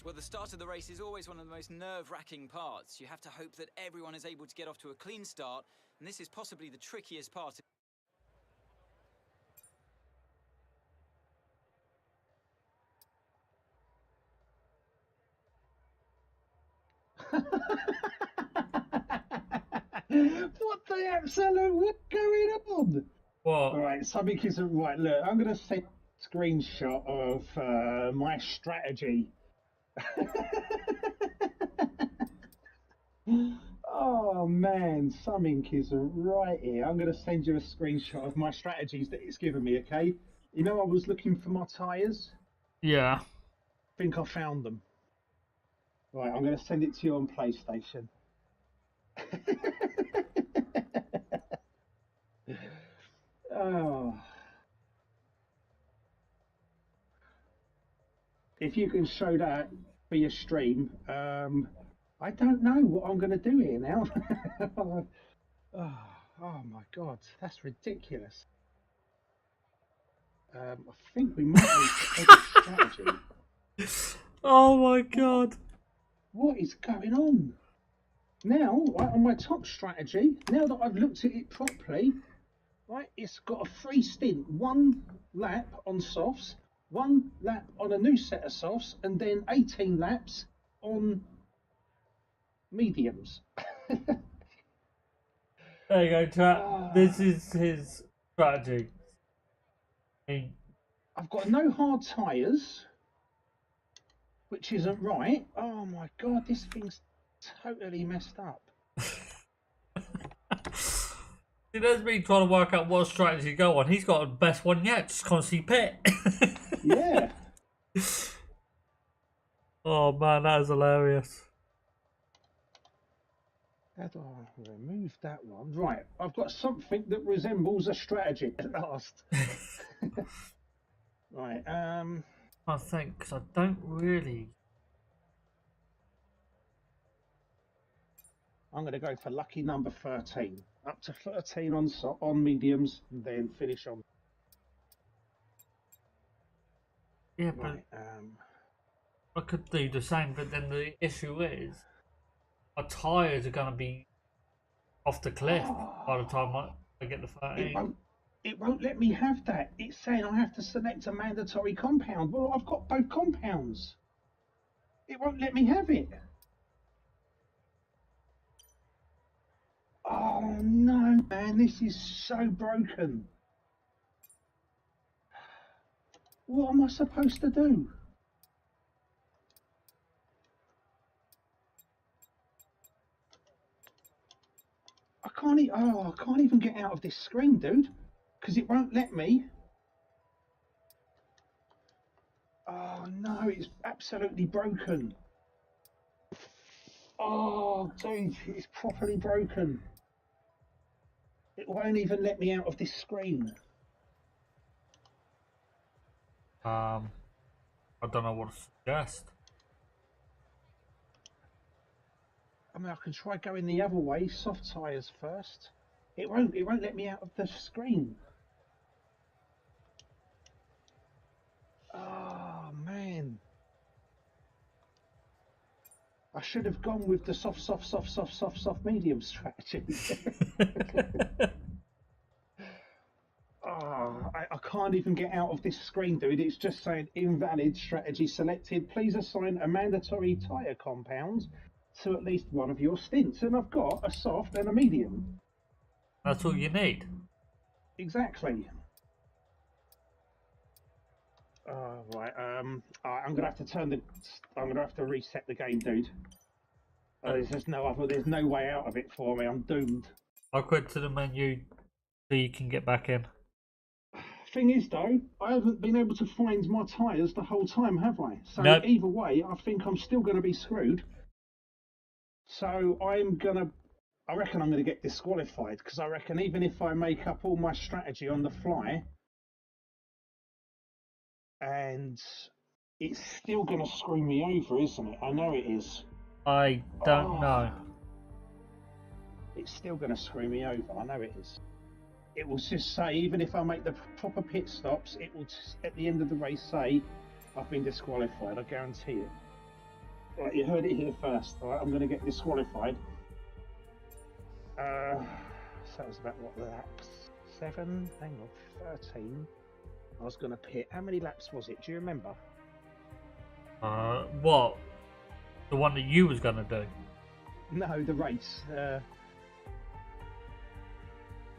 Well, the start of the race is always one of the most nerve-wracking parts. You have to hope that everyone is able to get off to a clean start, and this is possibly the trickiest part. What the absolute, what's going on? What? Alright, something isn't right. Look, I'm going to send a screenshot of my strategy. Oh man, something isn't right here. I'm going to send you a screenshot of my strategies that it's given me, okay? You know, I was looking for my tyres. Yeah. I think I found them. Right, I'm going to send it to you on PlayStation. Oh. If you can show that for your stream, I don't know what I'm going to do here now. Oh my god, that's ridiculous. I think we might need to edit strategy. Oh my god. What is going on? Now, right, on my top strategy, now that I've looked at it properly, right, it's got a free stint, 1 lap on softs, 1 lap on a new set of softs, and then 18 laps on mediums. There you go, chat. This is his strategy. I've got no hard tyres, which isn't right. Oh my god, this thing's totally messed up. See, there's me trying to work out what strategy to go on. He's got the best one yet, just constantly pit. Yeah. Oh man, that is hilarious. How do I remove that one? Right, I've got something that resembles a strategy at last. Right, I think, because I don't really. I'm going to go for lucky number 13. Up to 13 on mediums, and then finish on. Yeah, but Right, I could do the same, but then the issue is, my tyres are going to be off the cliff by the time I get the it 13. won't. It won't let me have that. It's saying I have to select a mandatory compound. Well, I've got both compounds. It won't let me have it. Oh no, man, this is so broken. What am I supposed to do? I can't even get out of this screen, dude, because it won't let me. Oh no, it's absolutely broken. Oh, dude, it's properly broken. It won't even let me out of this screen. I don't know what to suggest. I mean, I can try going the other way, soft tyres first. It won't let me out of the screen. Oh man. I should have gone with the soft medium strategy. I can't even get out of this screen, dude. It's just saying invalid strategy selected. Please assign a mandatory tyre compound to at least one of your stints. And I've got a soft and a medium. That's all you need. Exactly. Right. I'm gonna have to I'm gonna have to reset the game, dude. There's just no other. There's no way out of it for me. I'm doomed. I'll quit to the menu so you can get back in. Thing is, though, I haven't been able to find my tyres the whole time, have I? So Nope. either way, I think I'm still going to be screwed. So I reckon I'm going to get disqualified, because I reckon even if I make up all my strategy on the fly, and it's still going to screw me over, isn't it? I know it is. I don't know. It's still going to screw me over. I know it is. It will just say, even if I make the proper pit stops, it will at the end of the race say I've been disqualified. I guarantee it. Right, you heard it here first. All right, I'm going to get disqualified. So that was about what, laps 7? Hang on, 13. I was going to pit. How many laps was it? Do you remember? What? The one that you was gonna do? No, the race.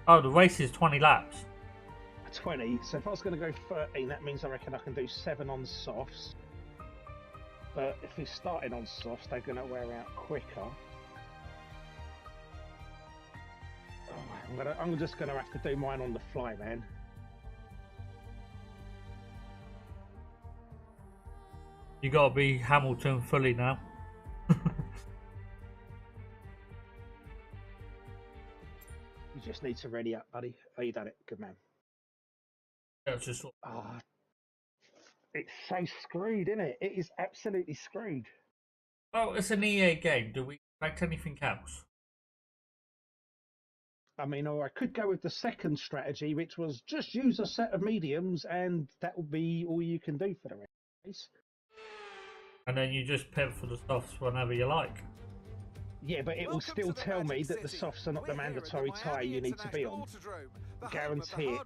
Oh, the race is 20 laps. 20. So if I was going to go 13, that means I reckon I can do 7 on softs. But if we started on softs, they're going to wear out quicker. I'm just going to have to do mine on the fly, man. You gotta be Hamilton fully now. You just need to ready up, buddy. Oh, you done it. Good man. That's just. It's so screwed, isn't it? It is absolutely screwed. Oh, it's an EA game. Do we expect anything else? I mean, or I could go with the second strategy, which was just use a set of mediums, and that will be all you can do for the race. And then you just pit for the softs whenever you like. Yeah, but it will still tell me that the softs are not the mandatory tyre you need to be on. Guarantee it.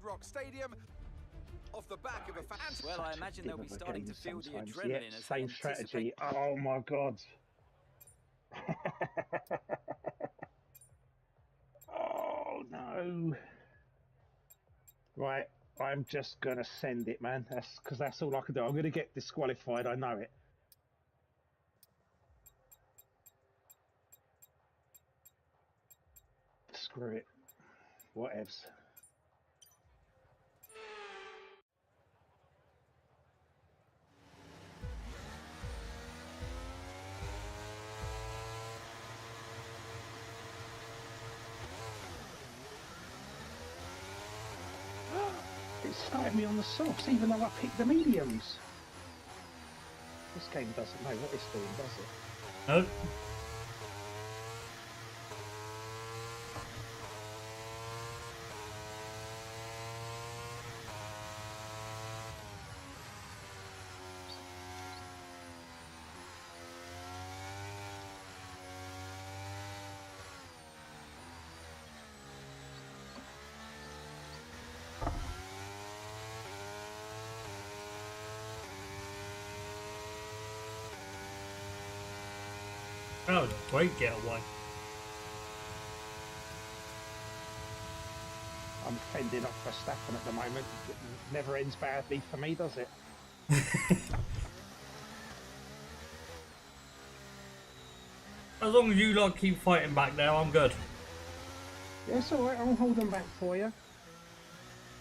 Off the back of a Well, I imagine they'll be starting to feel the adrenaline Yeah, as same they strategy. anticipate. Oh my god. Oh no. Right, I'm just gonna send it, man. That's all I can do. I'm gonna get disqualified. I know it. Screw it. Whatevs. It started me on the softs, even though I picked the mediums. This game doesn't know what it's doing, does it? No. That was a great getaway. I'm fending off Verstappen at the moment. It never ends badly for me, does it? As long as you lot keep fighting back there, I'm good. Yeah, it's alright, I'll hold them back for you.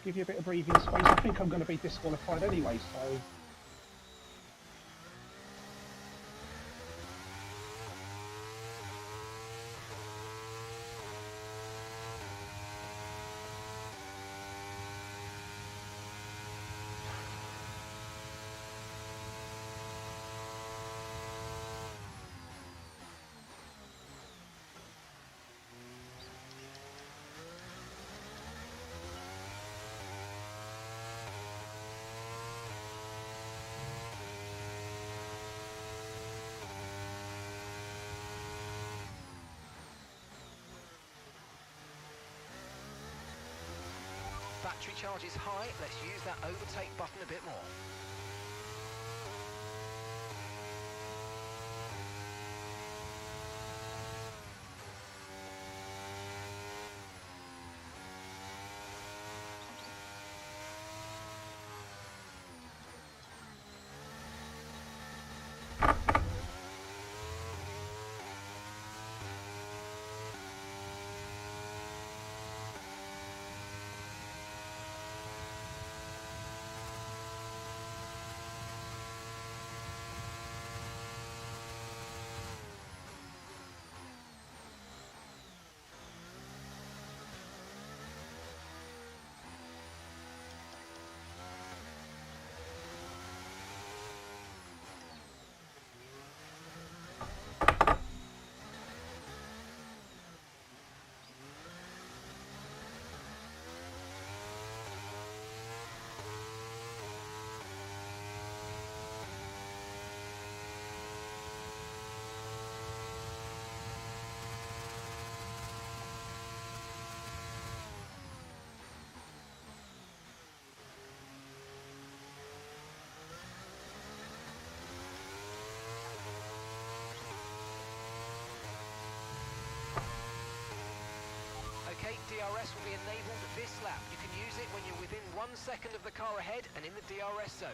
Give you a bit of breathing space. I think I'm going to be disqualified anyway, so... Battery charge is high, let's use that overtake button a bit more. Okay, DRS will be enabled this lap. You can use it when you're within 1 second of the car ahead and in the DRS zone.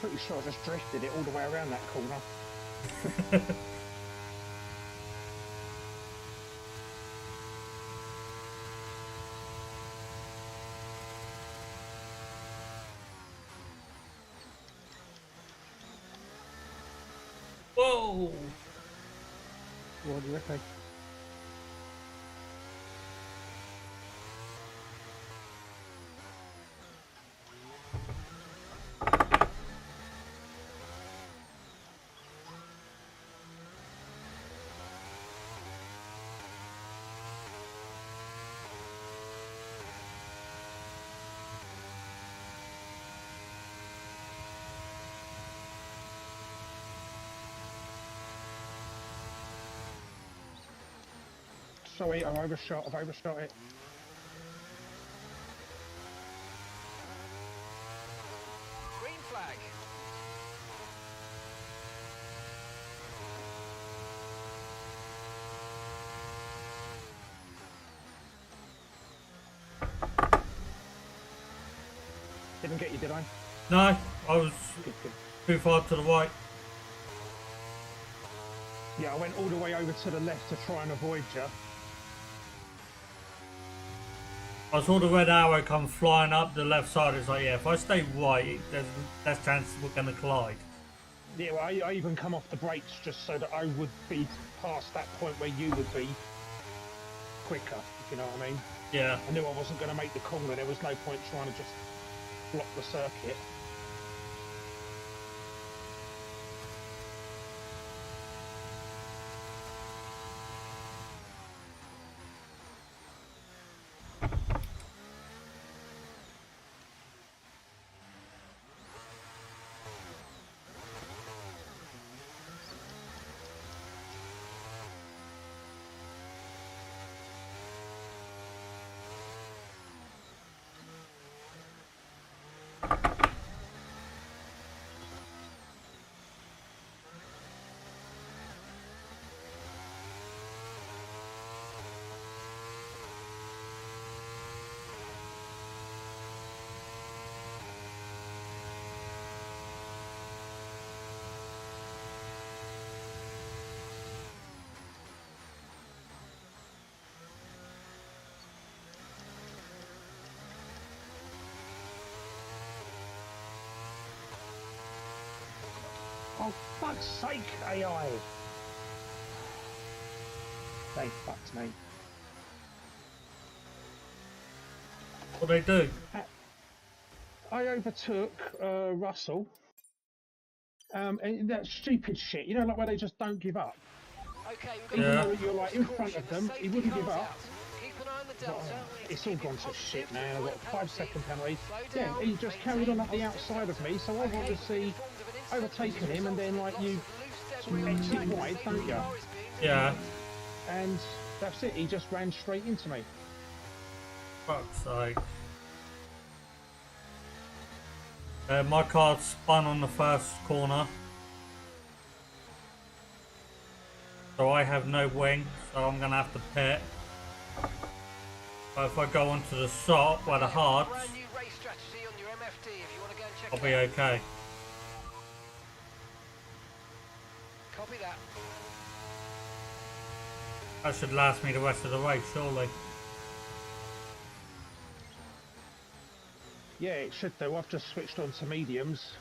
pretty sure I just drifted it all the way around that corner. Whoa! What do you reckon? Sorry, I've overshot it. Green flag. Didn't get you, did I? No, I was Good. too far to the right. Yeah, I went all the way over to the left to try and avoid you. I saw the red arrow come flying up the left side. It's like, yeah, if I stay right, there's less chance we're going to collide. Yeah, well, I even come off the brakes just so that I would be past that point where you would be quicker, if you know what I mean. Yeah. I knew I wasn't going to make the corner. There was no point trying to just block the circuit. Oh, fuck's sake, AI! They fucked me. What they do? I overtook Russell. And that stupid shit, you know, like where they just don't give up. Okay, Even Yeah. though you're like in front of them, he wouldn't give up. Keep an eye on the But, delta. it's all gone to shit now. I've got a 5-second penalty. Slow Yeah, down, he just carried on up the outside of me, so I've obviously overtaken him, and then like you exit wide, don't you? Yeah. And that's it. He just ran straight into me. Fuck's sake. My car spun on the first corner. So I have no wing, so I'm going to have to pit. But if I go onto the sop where the hearts, Brand new race strategy on your MFD if you want to go and check I'll it be out. okay. Copy that. That should last me the rest of the race, surely. Yeah, it should do. I've just switched on to mediums.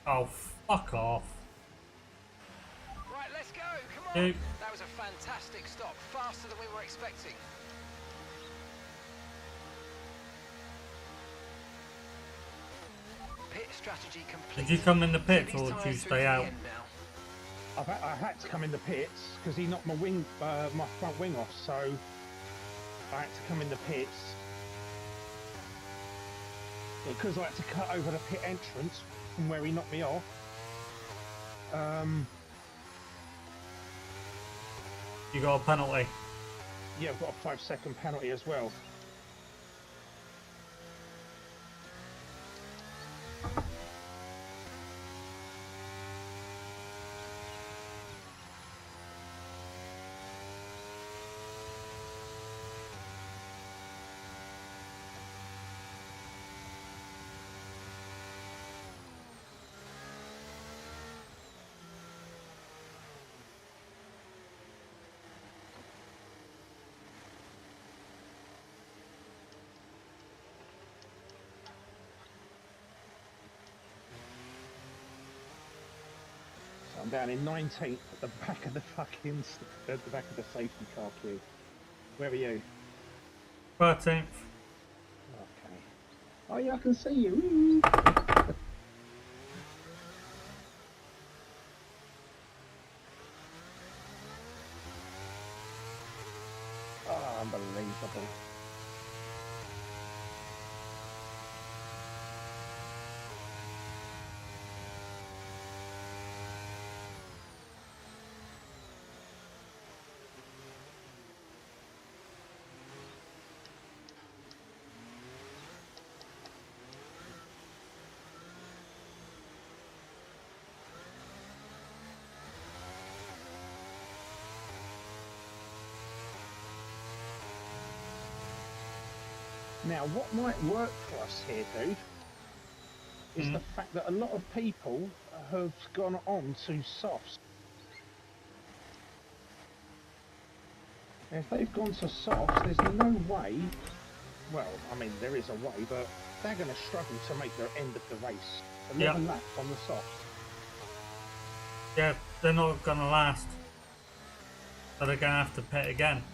Oh, fuck off. Right, let's go. Come on. Dude. That was a fantastic stop. Faster than we were expecting. Pit strategy complete. Did you come in the pits These or tyres did you through to stay the out? end now. I had to come in the pits because he knocked my my front wing off, so I had to come in the pits. Because I had to cut over the pit entrance from where he knocked me off. You got a penalty. Yeah, I've got a 5-second penalty as well. I'm down in 19th at the back of the fucking at the back of the safety car queue. Where are you? 13th. Okay. Oh yeah, I can see you. Woo. Oh, unbelievable. Now, what might work for us here, dude, is the fact that a lot of people have gone on to softs. If they've gone to softs, there's no way, well, I mean, there is a way, but they're going to struggle to make their end of the race. 11 laps on the softs. Yeah, they're not going to last. So they're going to have to pit again.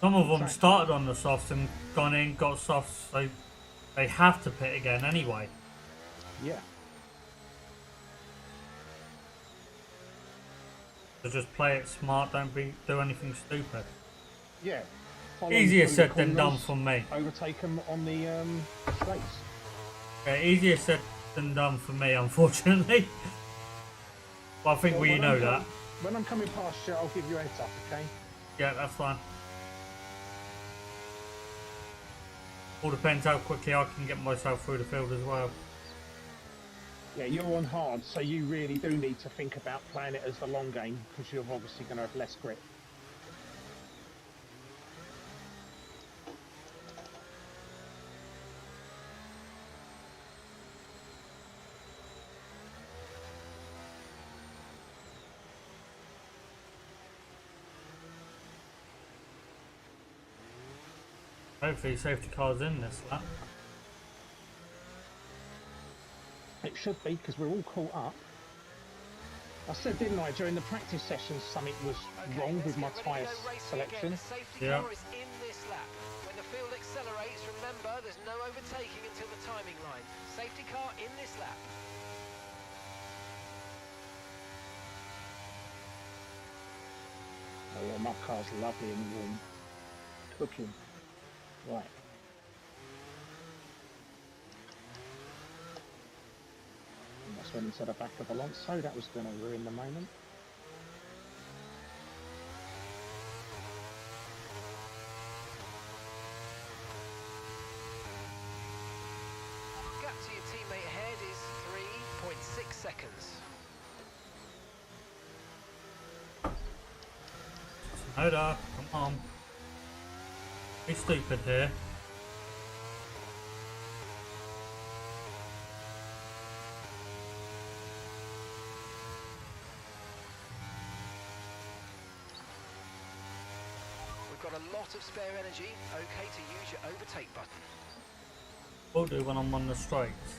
Some of them started on the softs and gone in, got softs, so they have to pit again anyway. Yeah. So just play it smart, don't do anything stupid. Yeah. Easier said than done for me. Overtake them on the straights. Yeah, easier said than done for me, unfortunately. But I think we know that. When I'm coming past you, I'll give you a heads up, okay? Yeah, that's fine. All depends how quickly I can get myself through the field as well. Yeah, you're on hard, so you really do need to think about playing it as the long game, because you're obviously going to have less grip. Hopefully safety car's in this lap. It should be, because we're all caught up. I said, didn't I, during the practice sessions, something was wrong with my tyre selection. The safety car is in this lap. When the field accelerates, remember, there's no overtaking until the timing line. Safety car in this lap. Oh yeah, my car's lovely and warm. Cooking. Right. That's went into the back of Alonso. That was going to ruin the moment. Gap to your teammate ahead is 3.6 seconds. Hold up, come on. Be stupid here. We've got a lot of spare energy. Okay to use your overtake button. Will do when I'm on the straights.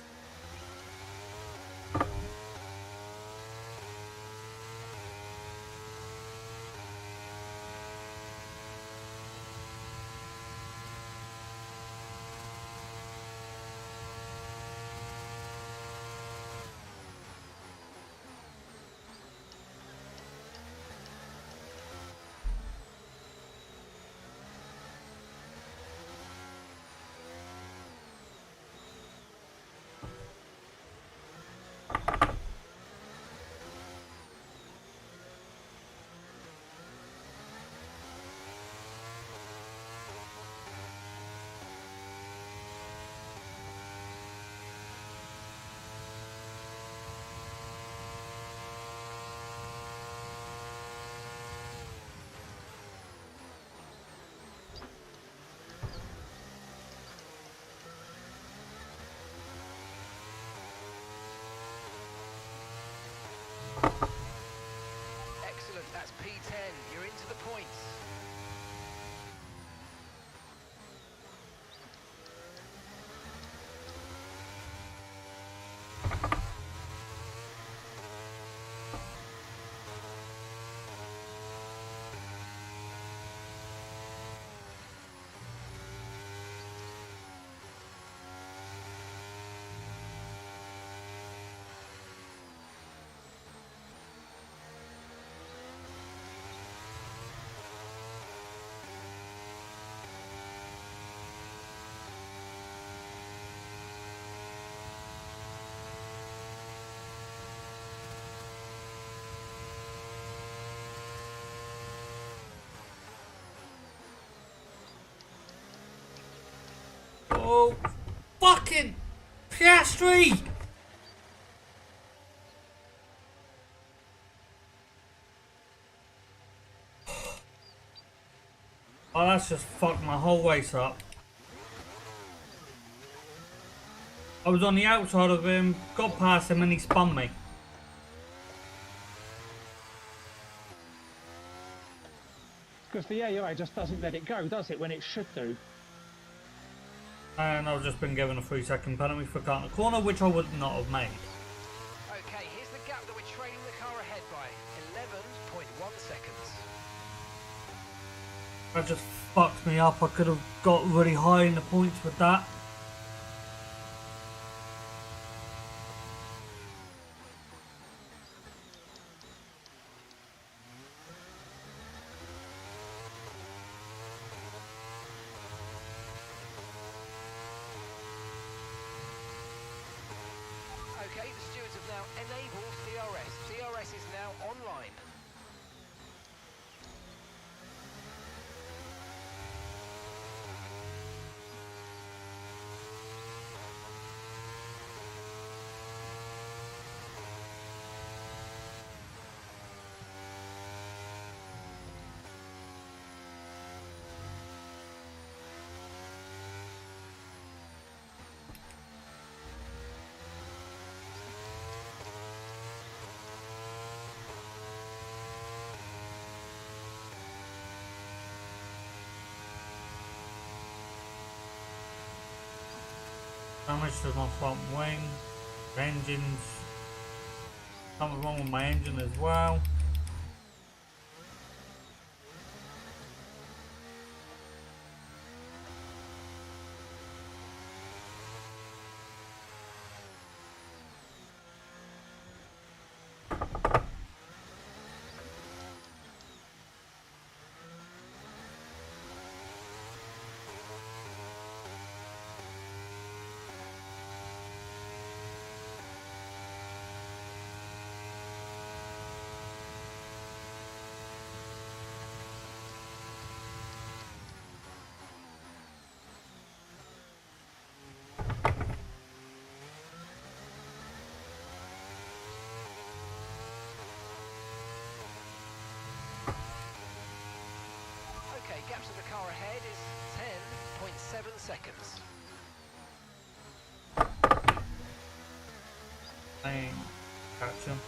Oh, fucking Piastri! Oh, that's just fucked my whole race up. I was on the outside of him, got past him, and he spun me. Because the AI just doesn't let it go, does it, when it should do? And I've just been given a 3-second penalty for cutting a corner, which I would not have made. Okay, here's the gap that we're trailing the car ahead by. 11.1 seconds. That just fucked me up. I could have got really high in the points with that. Okay, the stewards have now enabled DRS. DRS is now online. Damage to my front wing. Engines. Something wrong with my engine as well. Okay, gap to the car ahead is 10.7 seconds. Bang. Catch him.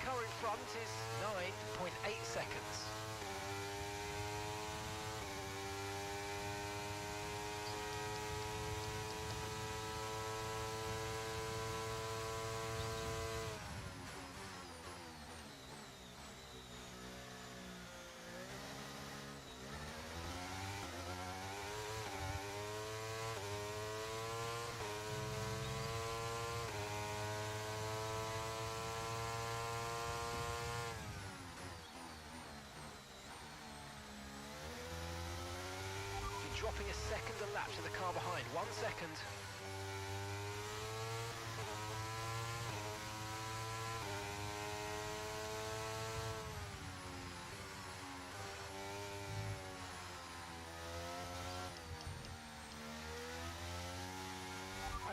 car in front is 9.8 seconds. Dropping a second a lap to the car behind. 1 second.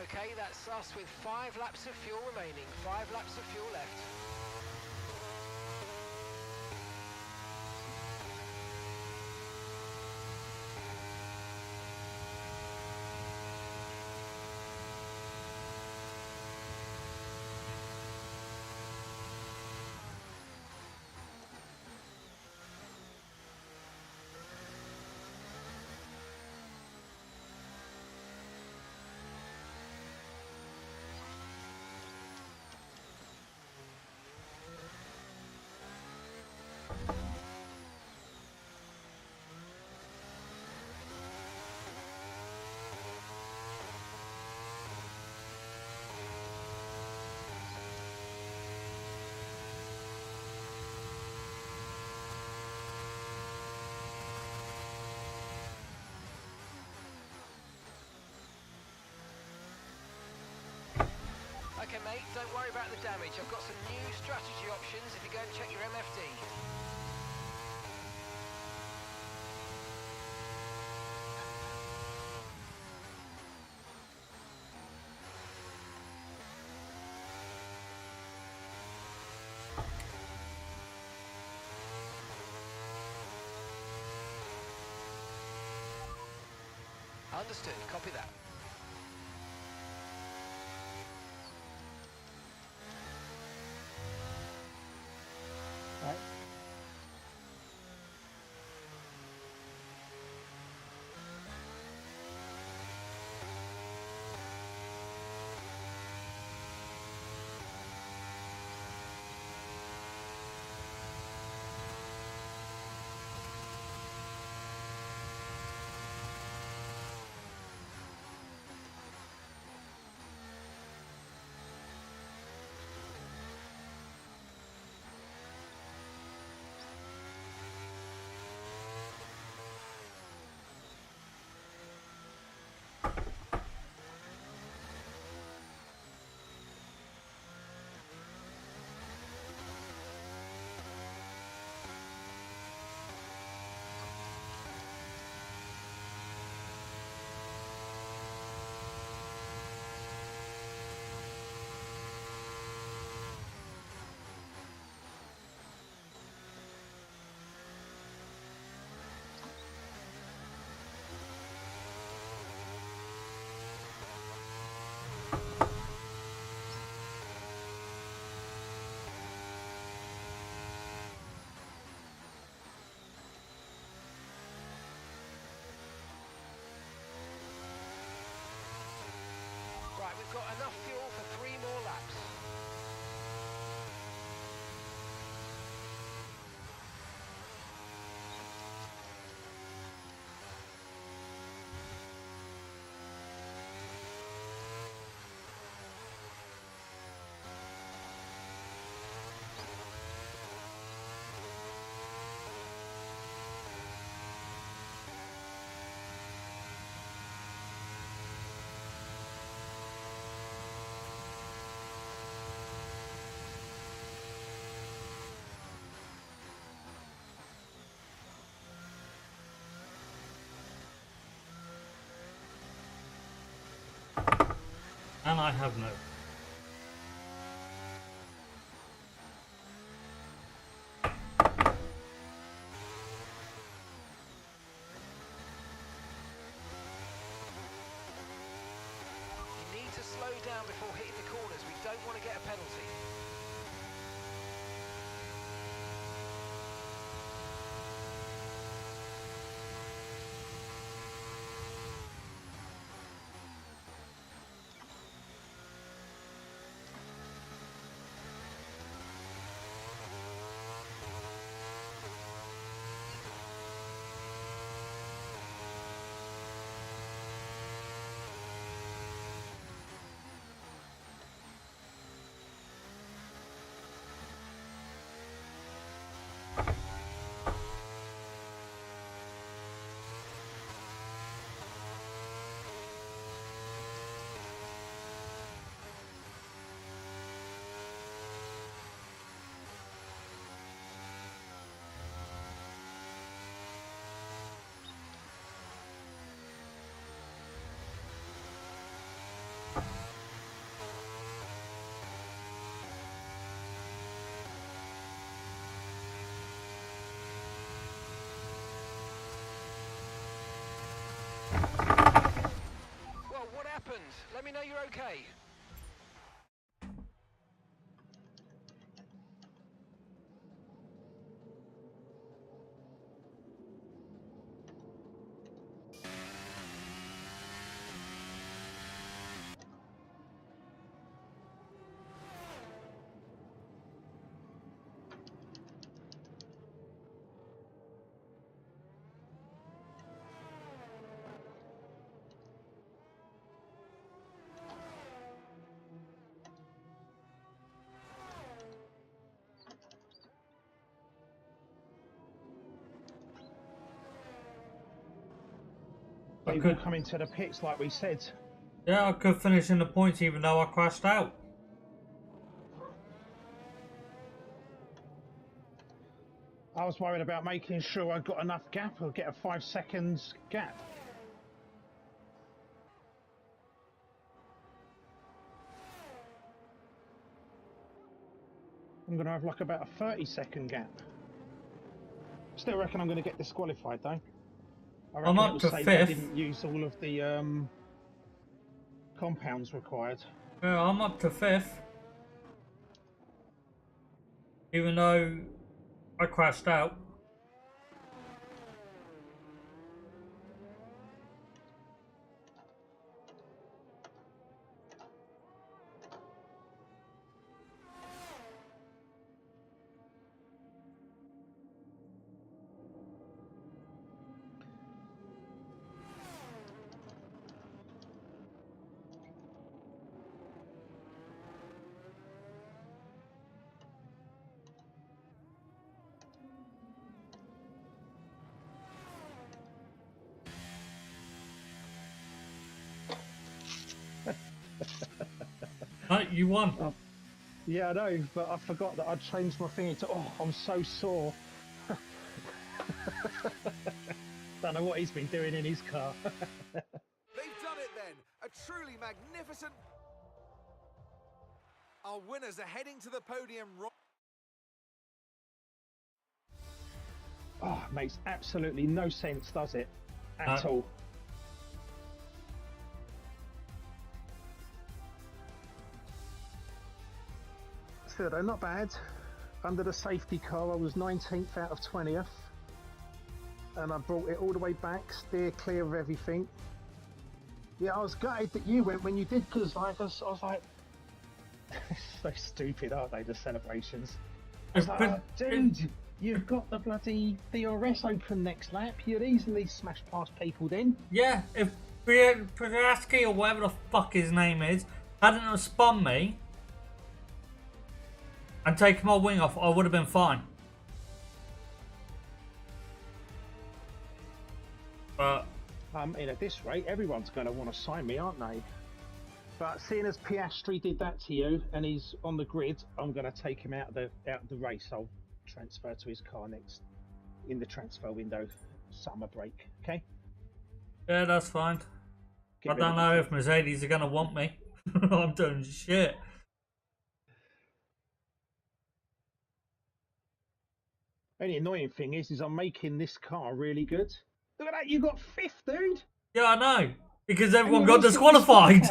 Okay, that's us with 5 laps of fuel remaining. 5 laps of fuel left. Okay mate, don't worry about the damage. I've got some new strategy options if you go and check your MFD. Understood, copy that. Right. Right, we've got enough fuel for 3 more laps. And I have no. You need to slow down before hitting the corners. We don't want to get a penalty. Okay. They will come into the pits like we said. Yeah, I could finish in the points even though I crashed out. I was worried about making sure I got enough gap or get a 5 seconds gap. I'm going to have like about a 30-second gap. Still reckon I'm going to get disqualified though. I reckon I'm it up will to say that I 5th. didn't use all of the compounds required. Yeah, I'm up to 5th. Even though I crashed out. No, you won. Oh, yeah, I know, but I forgot that I'd changed my thing to, oh, I'm so sore. Don't know what he's been doing in his car. They've done it then. A truly magnificent... Our winners are heading to the podium. Oh, makes absolutely no sense, does it? At all. Still, though, not bad. Under the safety car, I was 19th out of 20th. And I brought it all the way back, steer clear of everything. Yeah, I was gutted that you went when you did, because like, I was like... so stupid, aren't they, the celebrations? I was like, oh, dude, you've got the bloody DRS open next lap. You'd easily smash past people then. Yeah, if Priyaski or whatever the fuck his name is hadn't spun me and taken my wing off, I would have been fine. But at this rate, everyone's going to want to sign me, aren't they? But seeing as Piastri did that to you and he's on the grid, I'm going to take him out of the race. I'll transfer to his car next in the transfer window, summer break. Okay? yeah, that's fine. I don't know if Mercedes are going to want me. I'm doing shit. Only annoying thing is I'm making this car really good. Look at that, you got 5th, dude. Yeah, I know. Because everyone got disqualified.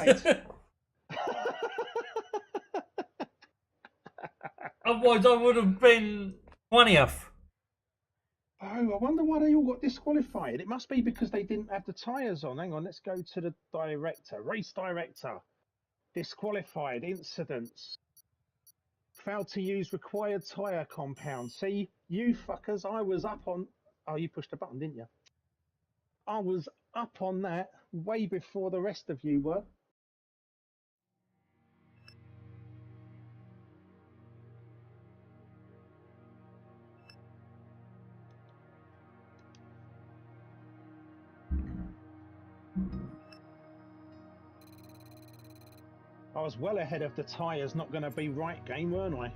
Otherwise, I would have been 20th. Oh, I wonder why they all got disqualified. It must be because they didn't have the tyres on. Hang on, let's go to the director. Race director. Disqualified. Incidents. Failed to use required tyre compound. See, you fuckers, I was up on... Oh, you pushed the button, didn't you? I was up on that way before the rest of you were. I was well ahead of the tyres not going to be right game, weren't I?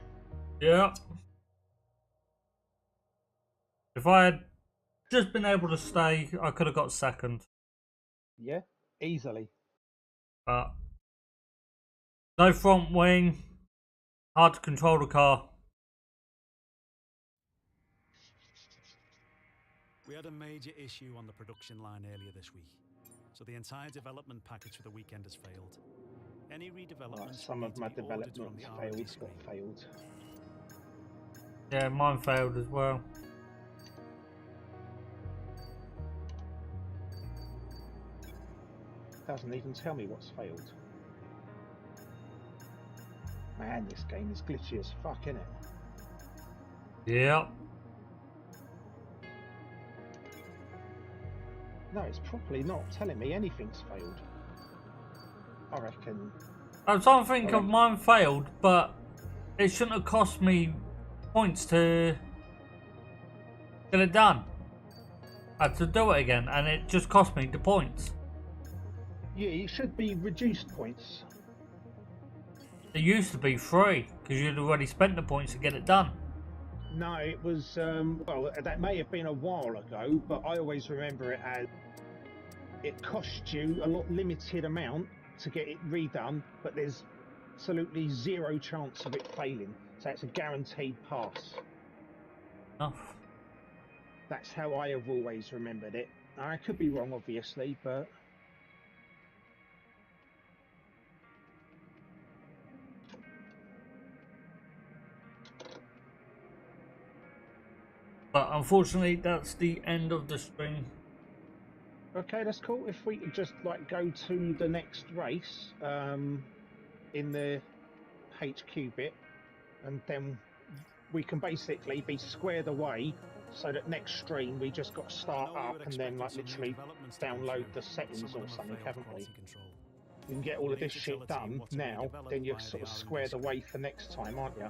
Yeah. If I had just been able to stay, I could have got 2nd. Yeah, easily. But no front wing, hard to control the car. We had a major issue on the production line earlier this week, so the entire development package for the weekend has failed. Any redevelopments some need of to my be ordered from developments the R&D failed, screen. got failed. Yeah, mine failed as well. Doesn't even tell me what's failed. Man, this game is glitchy as fuck, innit? Yep. No, it's properly not telling me anything's failed. I reckon. I was trying to think of mine failed, but it shouldn't have cost me points to get it done. I had to do it again, and it just cost me the points. Yeah, it should be reduced points. It used to be free, because you'd already spent the points to get it done. No, it was, well, that may have been a while ago, but I always remember it as it cost you a lot limited amount to get it redone, but there's absolutely zero chance of it failing. So it's a guaranteed pass. Oh. That's how I have always remembered it. I could be wrong, obviously, but... But unfortunately, that's the end of the stream. Okay, that's cool. If we could just like go to the next race in the HQ bit, and then we can basically be squared away so that next stream we just got to start up and then like literally download the settings or something, haven't we? You can get all of this shit done now, then you're sort of squared away for next time, aren't you?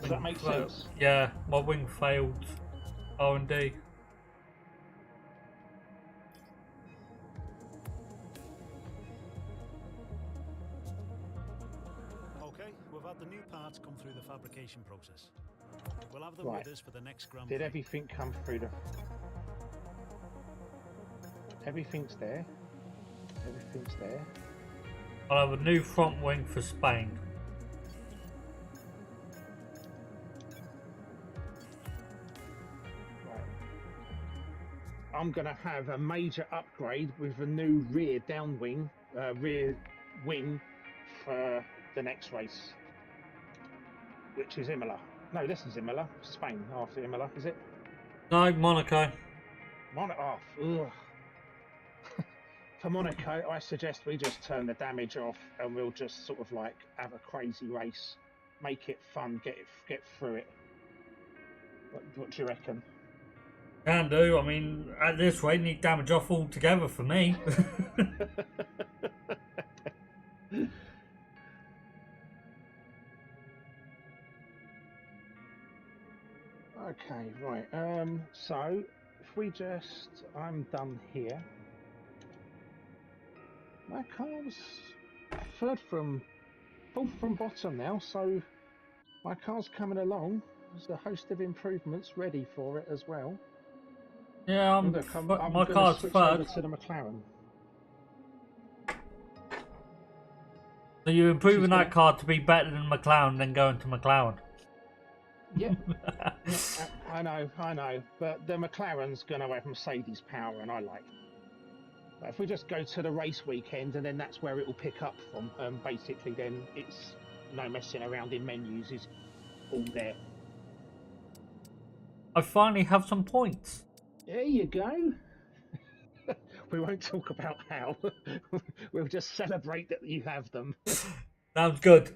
Does that make sense? Yeah, my wing failed R&D. Okay, we've had the new parts come through the fabrication process. We'll have them Right. with us for the next Grand Did Prix. everything come through the... Everything's there. Everything's there. I'll have a new front wing for Spain. I'm going to have a major upgrade with a new rear wing for the next race, which is Imola. No, this is Imola. Spain after Imola, is it? No, Monaco. Monaco. Ugh. For Monaco, I suggest we just turn the damage off and we'll just sort of like have a crazy race, make it fun, get through it. What do you reckon? Can do. I mean, at this rate, need damage off altogether for me. Okay, right. So if we just, I'm done here. My car's fourth from bottom now, so my car's coming along. There's a host of improvements ready for it as well. Yeah, Look, I'm my gonna car's switch third. over to the McLaren. So you're improving gonna- that car to be better than McLaren, then going to McLaren. Yeah, yeah, I know, but the McLaren's going to have Mercedes power, and I like. But if we just go to the race weekend, and then that's where it will pick up from. Basically, then it's no messing around in menus; is all there. I finally have some points. There you go. We won't talk about how. We'll just celebrate that you have them. Sounds good.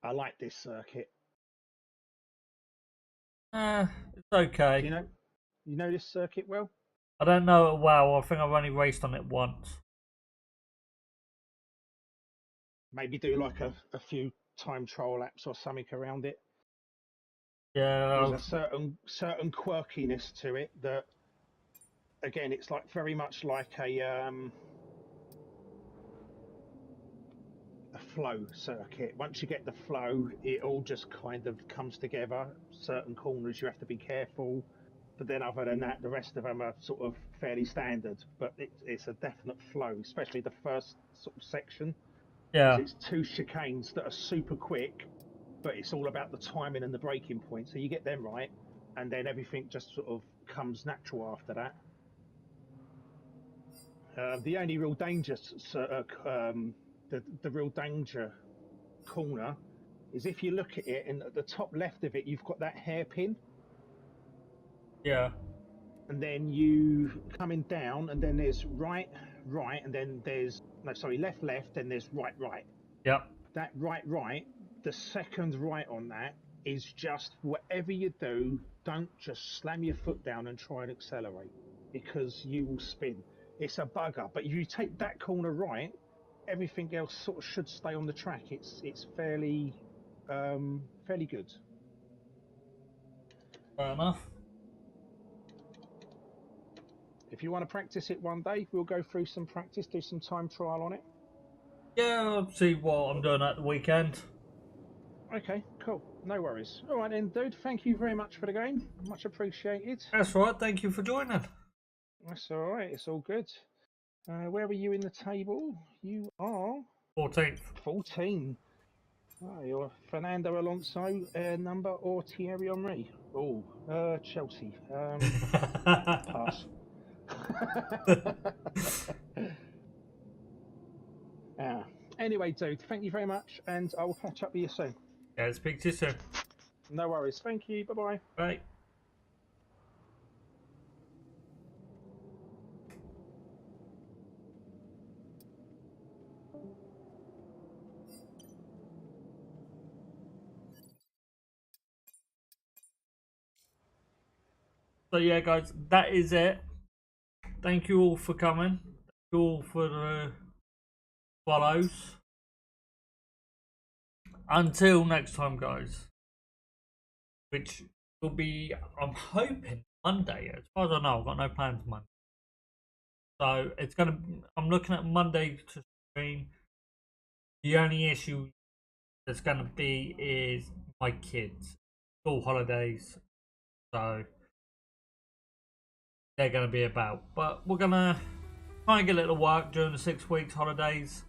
I like this circuit. It's okay. Do you know this circuit well? I don't know it well. I think I've only raced on it once. Maybe do like a few time trial laps or something around it. Yeah. There's a certain quirkiness to it that, again, it's like very much like a flow circuit. Once you get the flow, it all just kind of comes together. Certain corners you have to be careful, but then other than that, the rest of them are sort of fairly standard. But it's a definite flow, especially the first sort of section. Yeah. It's two chicanes that are super quick, but it's all about the timing and the breaking point. So you get them right, and then everything just sort of comes natural after that. The only real danger, the real danger corner is if you look at it, and at the top left of it, you've got that hairpin. Yeah. And then you coming down, and then there's right, and then there's left, and there's right. Yep. That right, the second right on that is just whatever you do, don't just slam your foot down and try and accelerate, because you will spin. It's a bugger. But if you take that corner right, everything else sort of should stay on the track. It's fairly good. Fair enough. If you want to practice it one day, we'll go through some practice, do some time trial on it. Yeah, I'll see what I'm doing at the weekend. Okay, cool. No worries. All right then, dude. Thank you very much for the game. Much appreciated. That's all right. Thank you for joining. That's all right. It's all good. Where are you in the table? You are 14th. 14. Oh, you're Fernando Alonso, number, or Thierry Henry? Oh, Chelsea. Pass. Anyway, dude, thank you very much, and I will catch up with you soon. Yeah, speak to you soon. No worries. Thank you. Bye-bye. Bye. So yeah, guys, that is it. Thank you all for coming. Thank you all for the follows. Until next time, guys, which will be, I'm hoping, Monday. As far as I know, I've got no plans Monday. So it's gonna. I'm looking at Monday to stream. The only issue that's gonna be is my kids. School holidays, so they're gonna be about. But we're gonna try and get a little work during the 6 weeks holidays.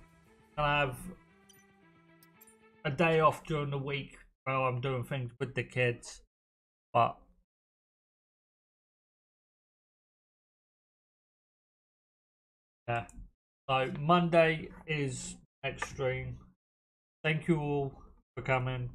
Gonna have a day off during the week while I'm doing things with the kids. But yeah. So Monday is next stream. Thank you all for coming.